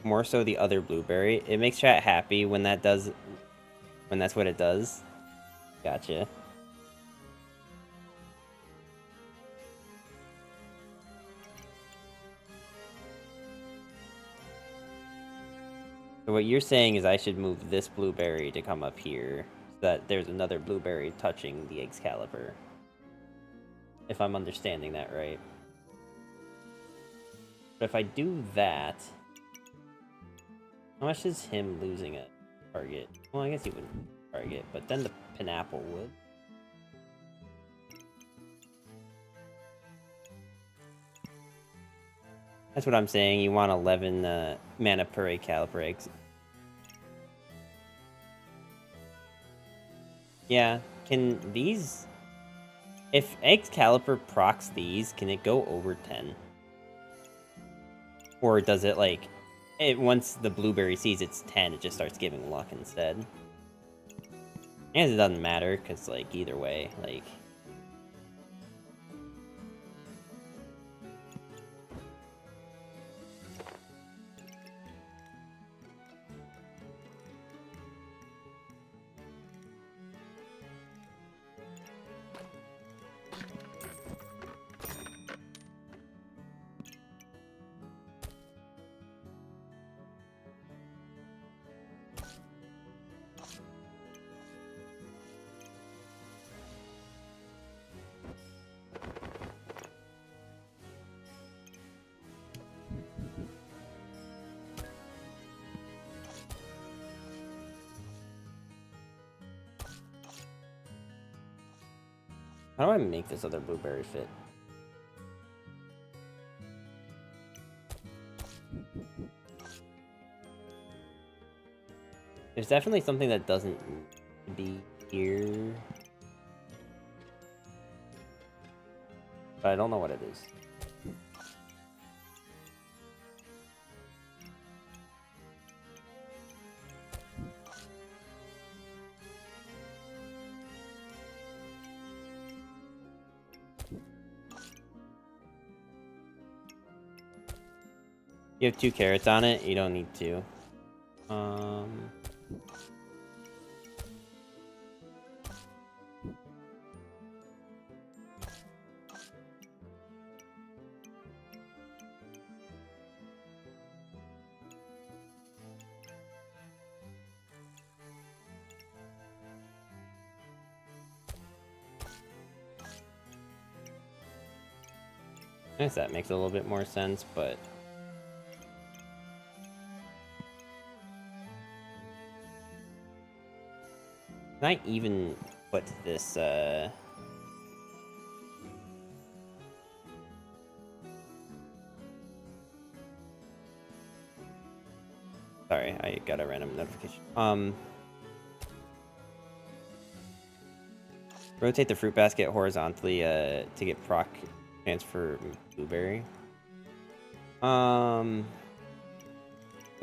More so the other blueberry. It makes chat happy when that does... When that's what it does. Gotcha. So what you're saying is I should move this blueberry to come up here, so that there's another blueberry touching the Excalibur. If I'm understanding that right. But if I do that... How much is him losing a target? Well, I guess he wouldn't target, but then the pineapple would. That's what I'm saying. You want 11 mana per Excalibur eggs. Yeah, can these... If Excalibur procs these, can it go over 10? Or does it, like... once the blueberry sees it's 10, it just starts giving luck instead. And it doesn't matter, because, like, either way, like... How do I make this other blueberry fit? There's definitely something that doesn't need to be here. But I don't know what it is. You have 2 carrots on it. You don't need to. I guess that makes a little bit more sense, but can I even put this, Sorry, I got a random notification. Rotate the fruit basket horizontally, to get proc transfer blueberry. So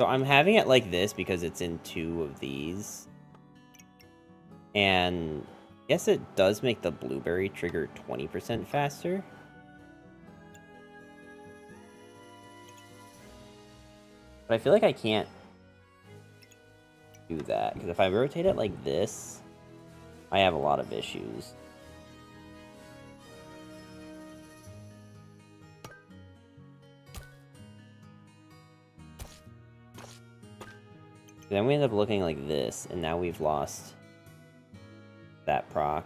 I'm having it like this because it's in 2 of these. And I guess it does make the blueberry trigger 20% faster. But I feel like I can't do that, because if I rotate it like this, I have a lot of issues. Then we end up looking like this, and now we've lost that proc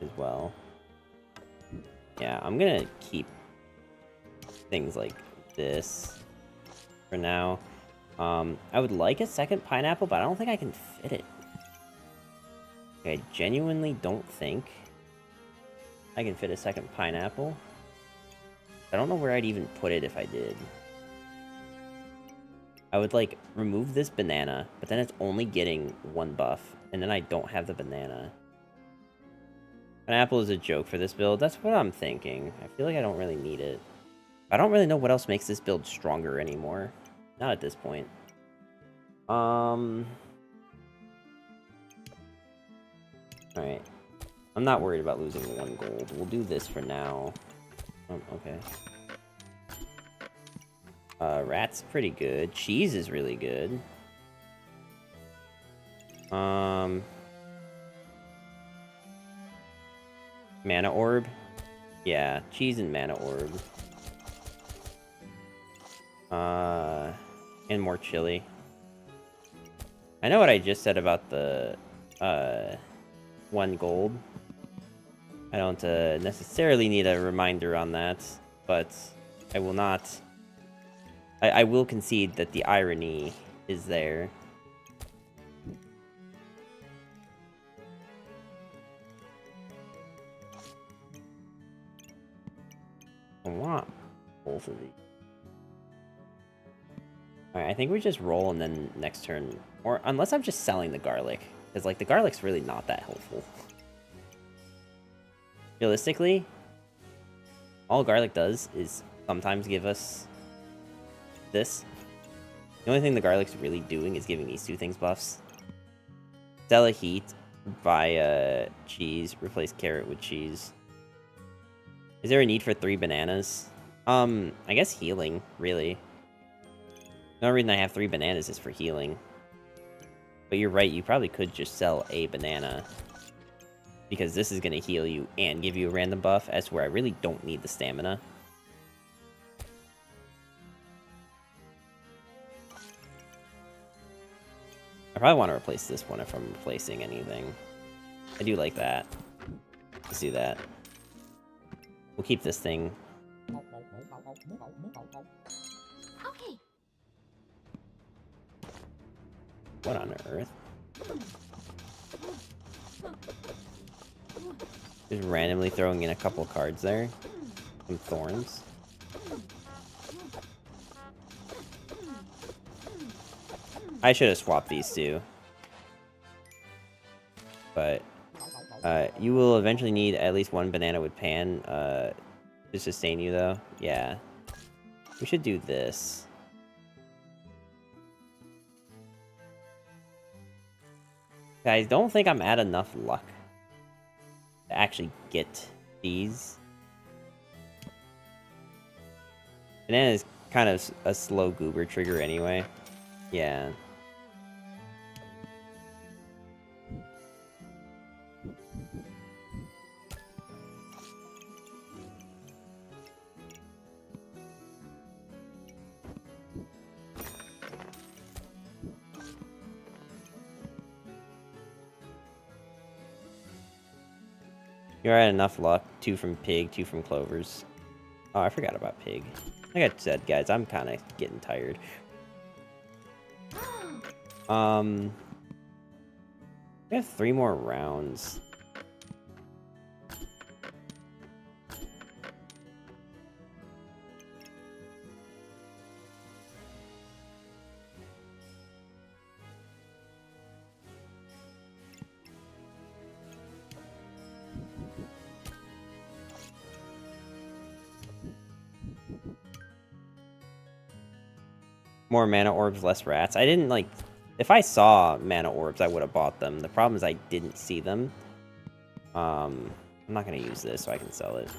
as well. Yeah, I'm gonna keep things like this for now. I would like a second pineapple, but I don't think I can fit it. I genuinely don't think I can fit a second pineapple. I don't know where I'd even put it if I did. I would, like, remove this banana, but then it's only getting 1 buff, and then I don't have the banana. Pineapple is a joke for this build. That's what I'm thinking. I feel like I don't really need it. I don't really know what else makes this build stronger anymore. Not at this point. Alright. I'm not worried about losing 1 gold. We'll do this for now. Okay. Rat's pretty good. Cheese is really good. Mana orb? Yeah, cheese and mana orb. And more chili. I know what I just said about the, 1 gold. I don't, necessarily need a reminder on that, but I will not... I will concede that the irony is there. I want both of these. Alright, I think we just roll and then next turn... Or unless I'm just selling the garlic. Because, like, the garlic's really not that helpful. Realistically, all garlic does is sometimes give us this. The only thing the garlic's really doing is giving these 2 things buffs. Sell a heat, buy cheese, replace carrot with cheese. Is there a need for 3 bananas? I guess healing, really. The only reason I have 3 bananas is for healing. But you're right, you probably could just sell a banana. Because this is going to heal you and give you a random buff, as where I really don't need the stamina. I probably want to replace this one if I'm replacing anything. I do like that. Let's do that. We'll keep this thing. Okay. What on earth? Just randomly throwing in a couple cards there. Some thorns. I should have swapped these 2. But you will eventually need at least 1 banana with pan to sustain you, though. Yeah. We should do this. Guys, don't think I'm at enough luck to actually get these. Bananas kind of a slow goober trigger anyway. Yeah. You're at enough luck. 2 from pig, 2 from clovers. Oh, I forgot about pig. Like I said, guys, I'm kind of getting tired. We have 3 more rounds. More mana orbs, less rats. I didn't, like... If I saw mana orbs, I would have bought them. The problem is I didn't see them. I'm not going to use this so I can sell it.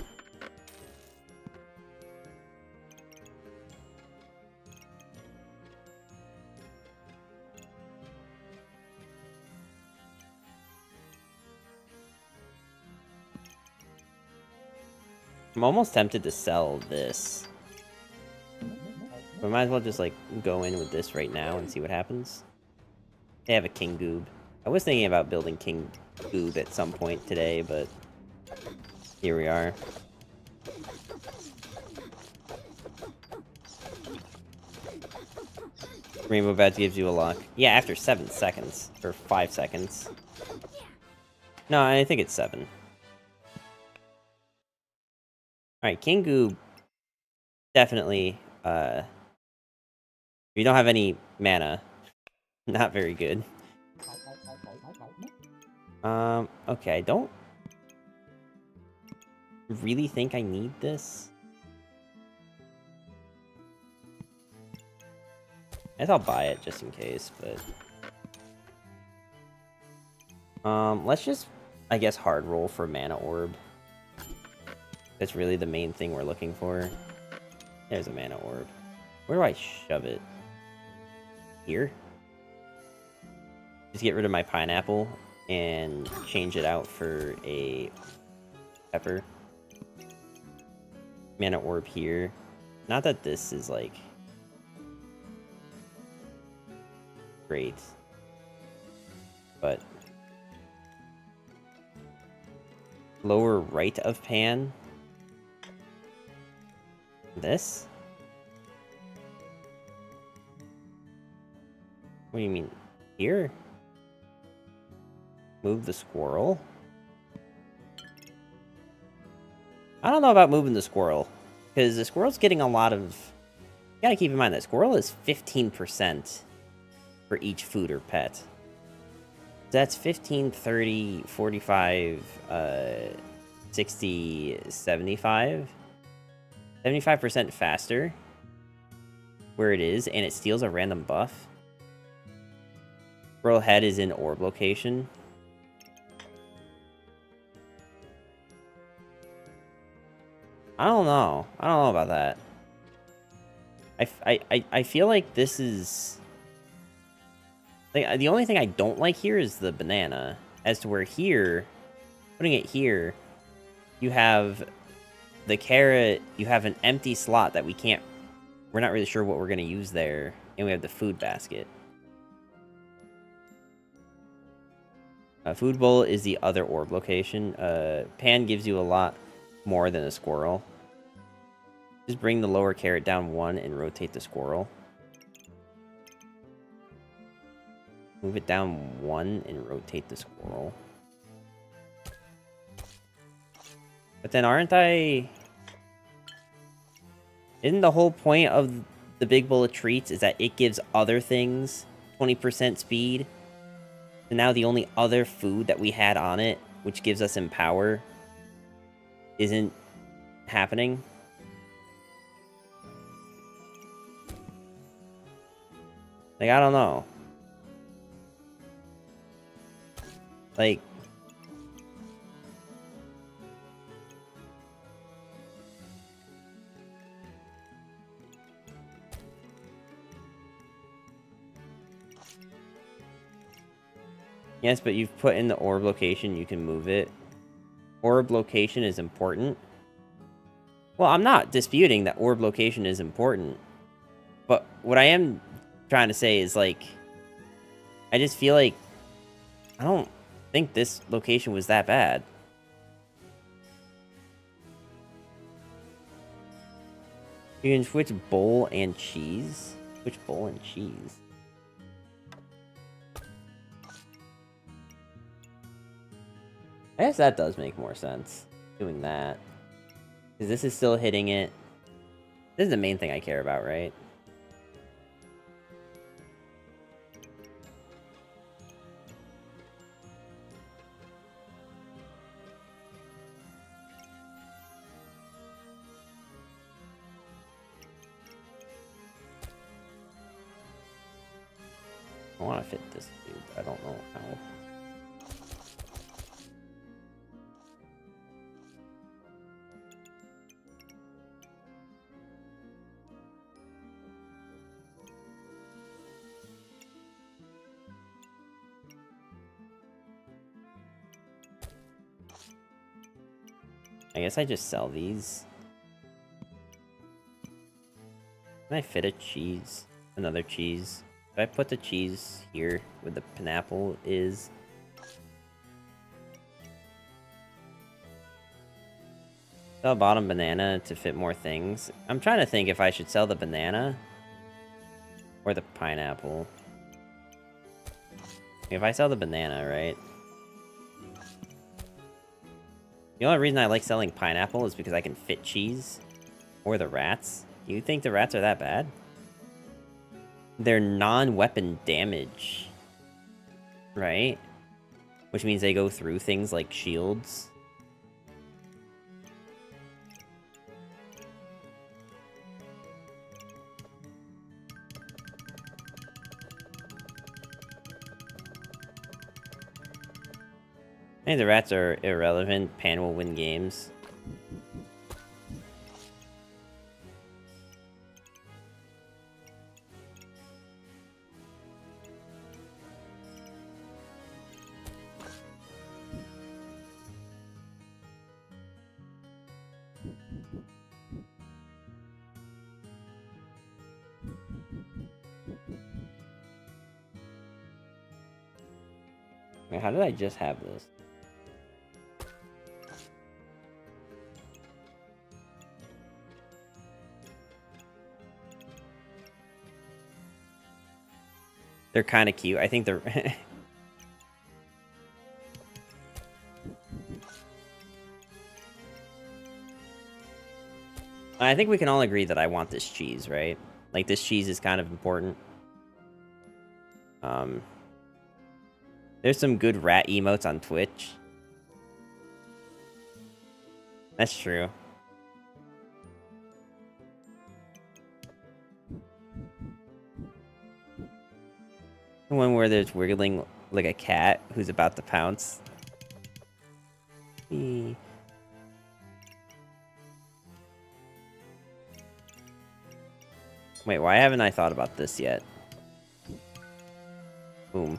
I'm almost tempted to sell this. We might as well just, like, go in with this right now and see what happens. They have a King Goob. I was thinking about building King Goob at some point today, but here we are. Rainbow Badge gives you a lock. Yeah, after 7 seconds. Or 5 seconds. No, I think it's 7. Alright, King Goob. Definitely, if you don't have any mana, not very good. Okay, I don't really think I need this. I guess I'll buy it just in case, but... let's just, I guess, hard roll for mana orb. That's really the main thing we're looking for. There's a mana orb. Where do I shove it? Here? Just get rid of my pineapple and change it out for a pepper. Mana orb here. Not that this is, like, great. But lower right of pan. This? What do you mean? Here? Move the squirrel? I don't know about moving the squirrel. Because the squirrel's getting a lot of... You gotta keep in mind that squirrel is 15% for each food or pet. That's 15, 30, 45, 60, 75. 75% faster. Where it is, and it steals a random buff. Squirrel head is in orb location. I don't know. I don't know about that. I feel like this is... Like, the only thing I don't like here is the banana. As to where here, putting it here, you have the carrot, you have an empty slot that we can't... We're not really sure what we're going to use there. And we have the food basket. Food bowl is the other orb location. Pan gives you a lot more than a squirrel. Just bring the lower carrot down 1 and rotate the squirrel. Move it down 1 and rotate the squirrel. But then aren't I... Isn't the whole point of the big bowl of treats is that it gives other things 20% speed? So now the only other food that we had on it, which gives us Empower, isn't happening? Like, I don't know. Like... Yes, but you've put in the orb location, you can move it. Orb location is important. Well, I'm not disputing that orb location is important. But what I am trying to say is, like, I just feel like I don't think this location was that bad. You can switch bowl and cheese. Switch bowl and cheese. I guess that does make more sense, doing that. Because this is still hitting it. This is the main thing I care about, right? I want to fit this dude, but I don't know how. I guess I just sell these. Can I fit a cheese? Another cheese? If I put the cheese here where the pineapple is. Sell bottom banana to fit more things. I'm trying to think if I should sell the banana or the pineapple. If I sell the banana, right? The only reason I like selling pineapple is because I can fit cheese. Or the rats. Do you think the rats are that bad? They're non-weapon damage. Right? Which means they go through things like shields. I think the rats are irrelevant. Pan will win games. Wait, how did I just have this? They're kind of cute. I think they're... I think we can all agree that I want this cheese, right? Like, this cheese is kind of important. There's some good rat emotes on Twitch. That's true. One where there's wiggling like a cat who's about to pounce. Wait, why haven't I thought about this yet? Boom.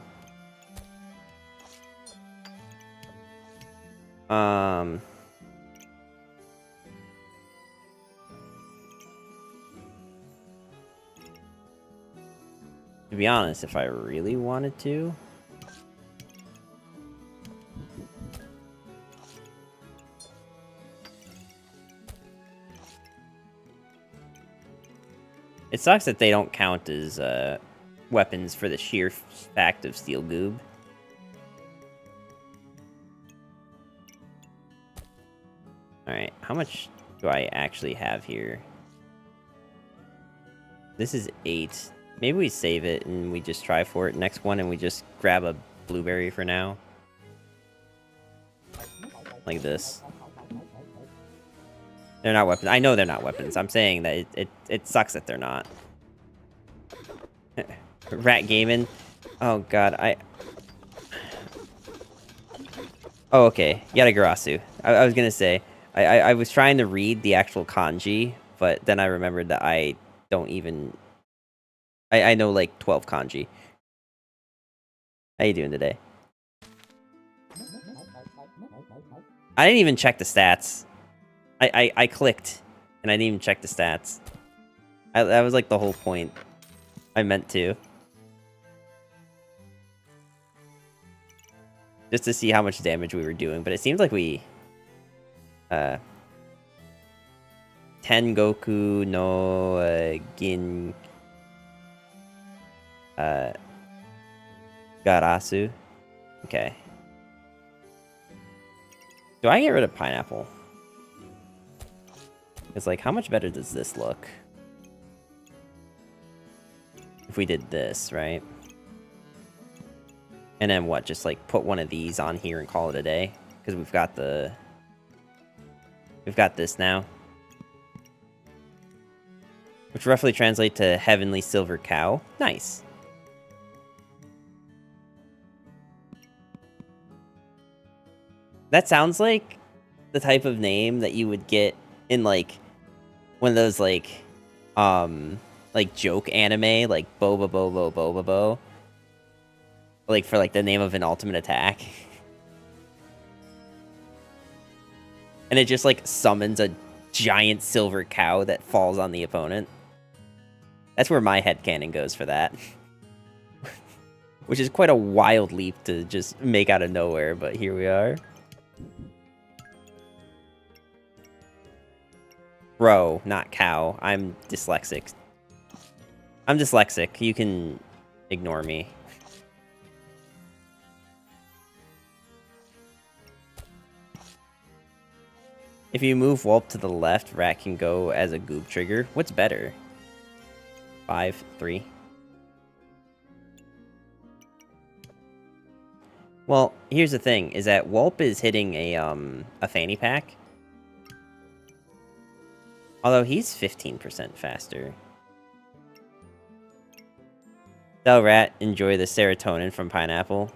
To be honest, if I really wanted to... It sucks that they don't count as weapons for the sheer fact of steel goob. Alright, how much do I actually have here? This is 8. Maybe we save it and we just try for it next one and we just grab a blueberry for now. Like this. They're not weapons. I know they're not weapons. I'm saying that it sucks that they're not. Rat gaming. Oh god, Oh, okay. Yatagarasu. I was gonna say, I was trying to read the actual kanji, but then I remembered that I don't even... I know like 12 kanji. How you doing today? I didn't even check the stats. I clicked, and I didn't even check the stats. That was like the whole point. I meant to. Just to see how much damage we were doing, but it seems like we... 10 Goku no Gin... Garasu. Okay. Do I get rid of pineapple? It's like, how much better does this look? If we did this, right? And then what? Just like put one of these on here and call it a day? Because we've got the... We've got this now. Which roughly translate to Heavenly Silver Cow. Nice. That sounds like the type of name that you would get in like one of those like joke anime, like Boba Bobo Boba Bo. Like for like the name of an ultimate attack. And it just like summons a giant silver cow that falls on the opponent. That's where my headcanon goes for that. Which is quite a wild leap to just make out of nowhere, but here we are. Bro, not cow. I'm dyslexic. I'm dyslexic. You can ignore me. If you move Wulp to the left, Rat can go as a Goob trigger. What's better? 5, 3. Well, here's the thing, is that Wulp is hitting a fanny pack. Although he's 15% faster. Tell Rat, enjoy the serotonin from pineapple.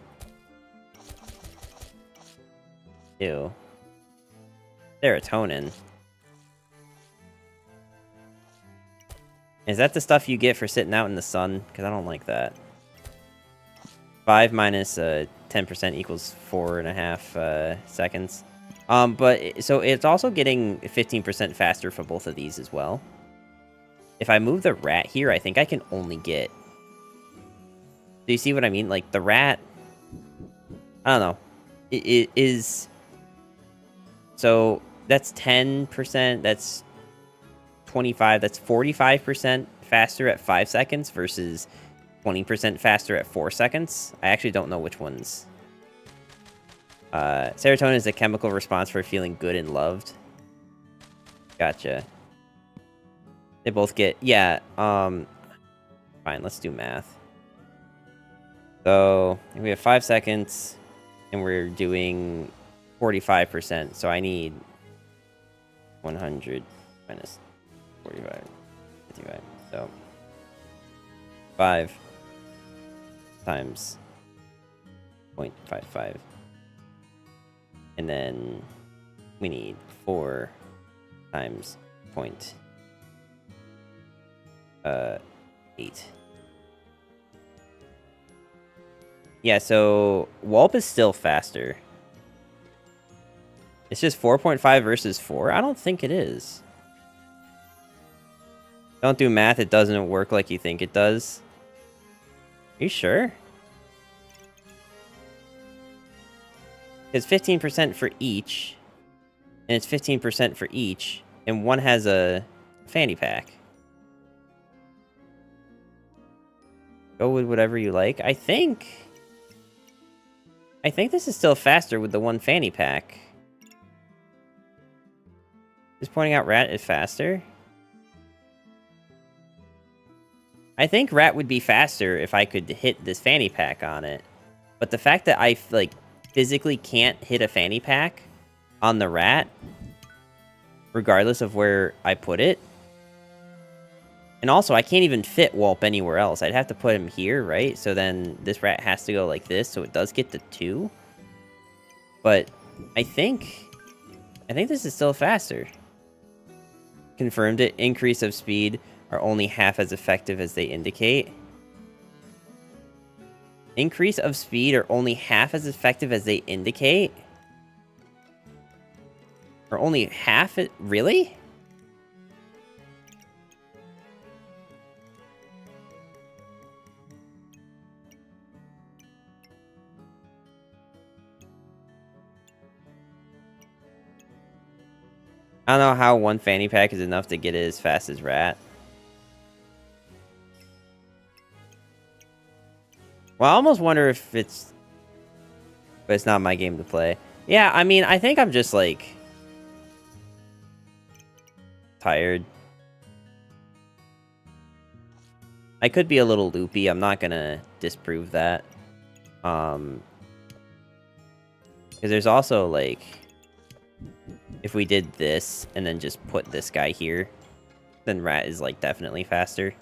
Ew. Serotonin. Is that the stuff you get for sitting out in the sun? Because I don't like that. 5 minus 10% equals 4.5 seconds. So it's also getting 15% faster for both of these as well. If I move the Rat here, I think I can only get... Do you see what I mean? Like, the Rat... I don't know. It is... So, that's 10%, that's 25, that's 45% faster at 5 seconds versus 20% faster at 4 seconds. I actually don't know which ones. Serotonin is a chemical response for feeling good and loved. Gotcha. They both get... Yeah, fine, let's do math. So, we have 5 seconds, and we're doing 45%, so I need 100 minus 45, 55, so 5 times 0.55. And then we need 4 times 0.8. Yeah, so Wulp is still faster. It's just 4.5 versus 4? I don't think it is. Don't do math, it doesn't work like you think it does. Are you sure? It's 15% for each, and it's 15% for each, and one has a fanny pack. Go with whatever you like. I think this is still faster with the one fanny pack. Just pointing out Rat is faster. I think Rat would be faster if I could hit this fanny pack on it. But the fact that I, like, physically can't hit a fanny pack on the Rat, regardless of where I put it. And also, I can't even fit Wulp anywhere else. I'd have to put him here, right? So then this Rat has to go like this, so it does get the 2. But I think this is still faster. Confirmed it. Increase of speed are only half as effective as they indicate. Increase of speed are only half as effective as they indicate? Or only half it? Really? I don't know how one fanny pack is enough to get it as fast as Rat. Well, I almost wonder if it's... But it's not my game to play. Yeah, I mean, I think I'm just, like... tired. I could be a little loopy. I'm not gonna disprove that. Because there's also, like... If we did this, and then just put this guy here, then Rat is, like, definitely faster.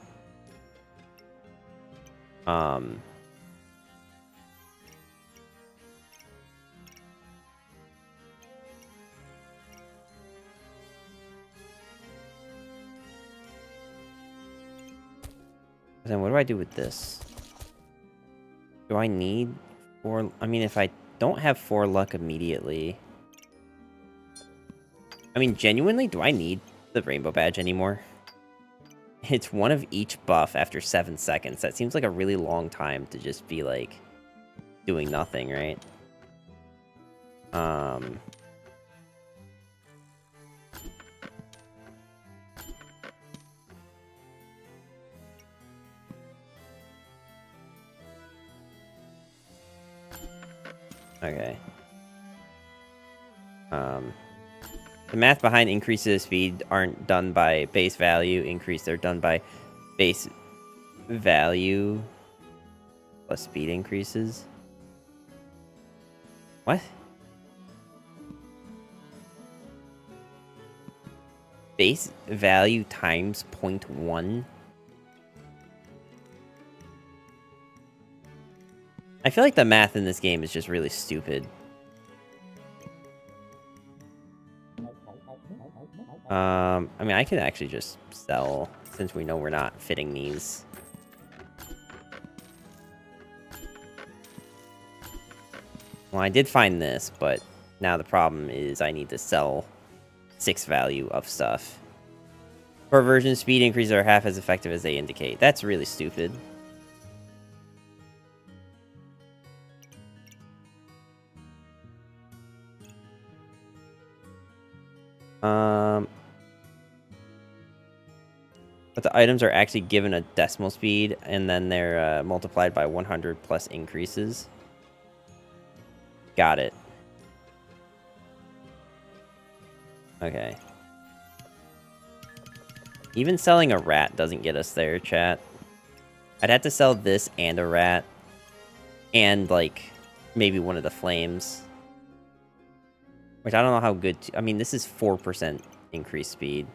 Then what do I do with this? Do I need 4... I mean, if I don't have 4 luck immediately... I mean, genuinely, do I need the rainbow badge anymore? It's one of each buff after 7 seconds. That seems like a really long time to just be, like, doing nothing, right? Okay. The math behind increases of speed aren't done by base value increase. They're done by base value plus speed increases. What? Base value times 0.1? I feel like the math in this game is just really stupid. I mean, I can actually just sell, since we know we're not fitting these. Well, I did find this, but now the problem is I need to sell 6 value of stuff. Per version, speed increases are half as effective as they indicate. That's really stupid. But the items are actually given a decimal speed, and then they're multiplied by 100 plus increases. Got it. Okay. Even selling a rat doesn't get us there, chat. I'd have to sell this and a rat. And, like, maybe one of the flames. Which I don't know how good... I mean, this is 4% increased speed.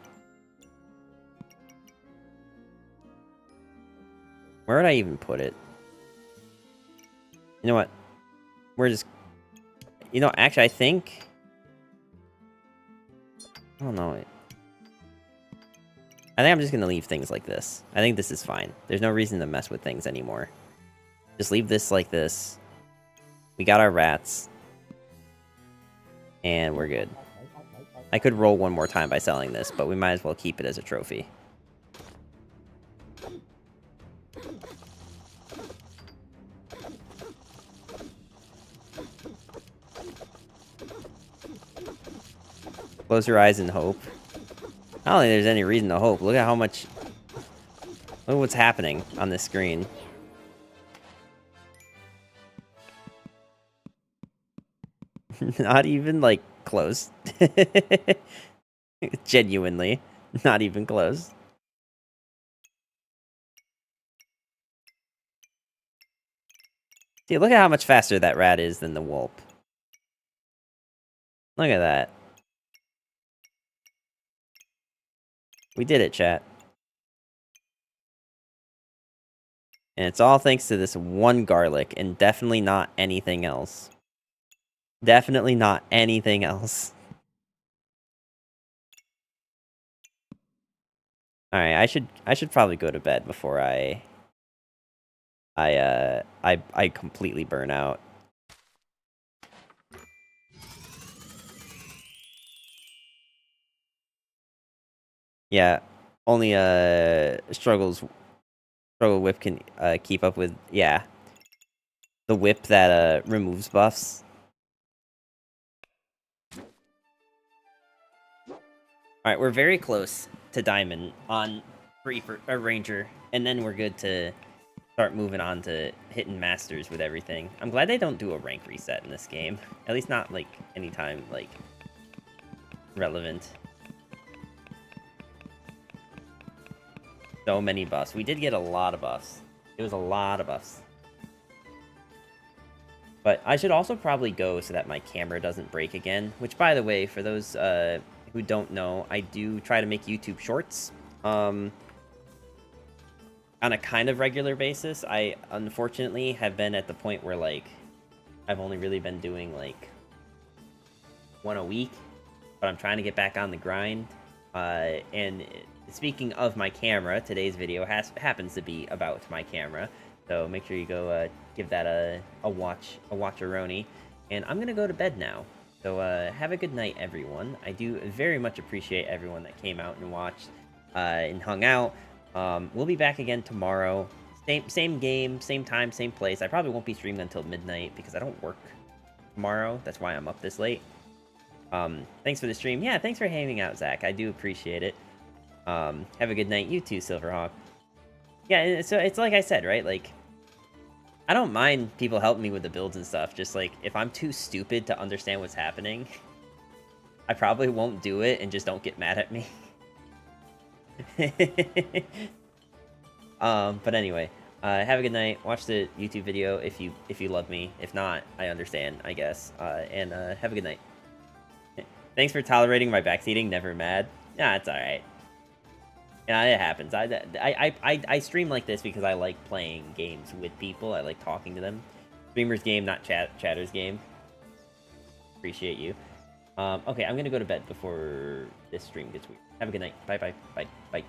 Where would I even put it? You know what? We're just... You know, actually, I think... I don't know. I think I'm just going to leave things like this. I think this is fine. There's no reason to mess with things anymore. Just leave this like this. We got our rats. And we're good. I could roll one more time by selling this, but we might as well keep it as a trophy. Close your eyes and hope. I don't think there's any reason to hope. Look at how much... Look at what's happening on this screen. Not even, like, close. Genuinely. Not even close. See, look at how much faster that rat is than the whelp. Look at that. We did it, chat. And it's all thanks to this one garlic, and definitely not anything else. Definitely not anything else. Alright, I should probably go to bed before I completely burn out. Yeah, only struggle whip can keep up with, yeah, the whip that removes buffs. All right, we're very close to diamond on Reaper, Ranger, and then we're good to start moving on to hitting masters with everything. I'm glad they don't do a rank reset in this game. At least not like anytime like relevant. So many buffs. We did get a lot of buffs. It was a lot of buffs. But I should also probably go so that my camera doesn't break again. Which, by the way, for those who don't know, I do try to make YouTube shorts. On a kind of regular basis. I, unfortunately, have been at the point where, like, I've only really been doing, like, one a week. But I'm trying to get back on the grind. And speaking of my camera, today's video happens to be about my camera. So make sure you go give that a watch-a-roni. And I'm going to go to bed now. So have a good night, everyone. I do very much appreciate everyone that came out and watched and hung out. We'll be back again tomorrow. Same game, same time, same place. I probably won't be streaming until midnight because I don't work tomorrow. That's why I'm up this late. Thanks for the stream. Yeah, thanks for hanging out, Zach. I do appreciate it. Have a good night. You too, Silverhawk. Yeah, so it's like I said, right? Like, I don't mind people helping me with the builds and stuff. Just, like, if I'm too stupid to understand what's happening, I probably won't do it, and just don't get mad at me. But anyway, have a good night. Watch the YouTube video if you love me. If not, I understand, I guess. And have a good night. Thanks for tolerating my backseating. Never mad. Nah, it's alright. Yeah, it happens. I stream like this because I like playing games with people. I like talking to them. Streamer's game, not chatter's game. Appreciate you. Okay, I'm gonna go to bed before this stream gets weird. Have a good night. Bye, bye, bye, bye.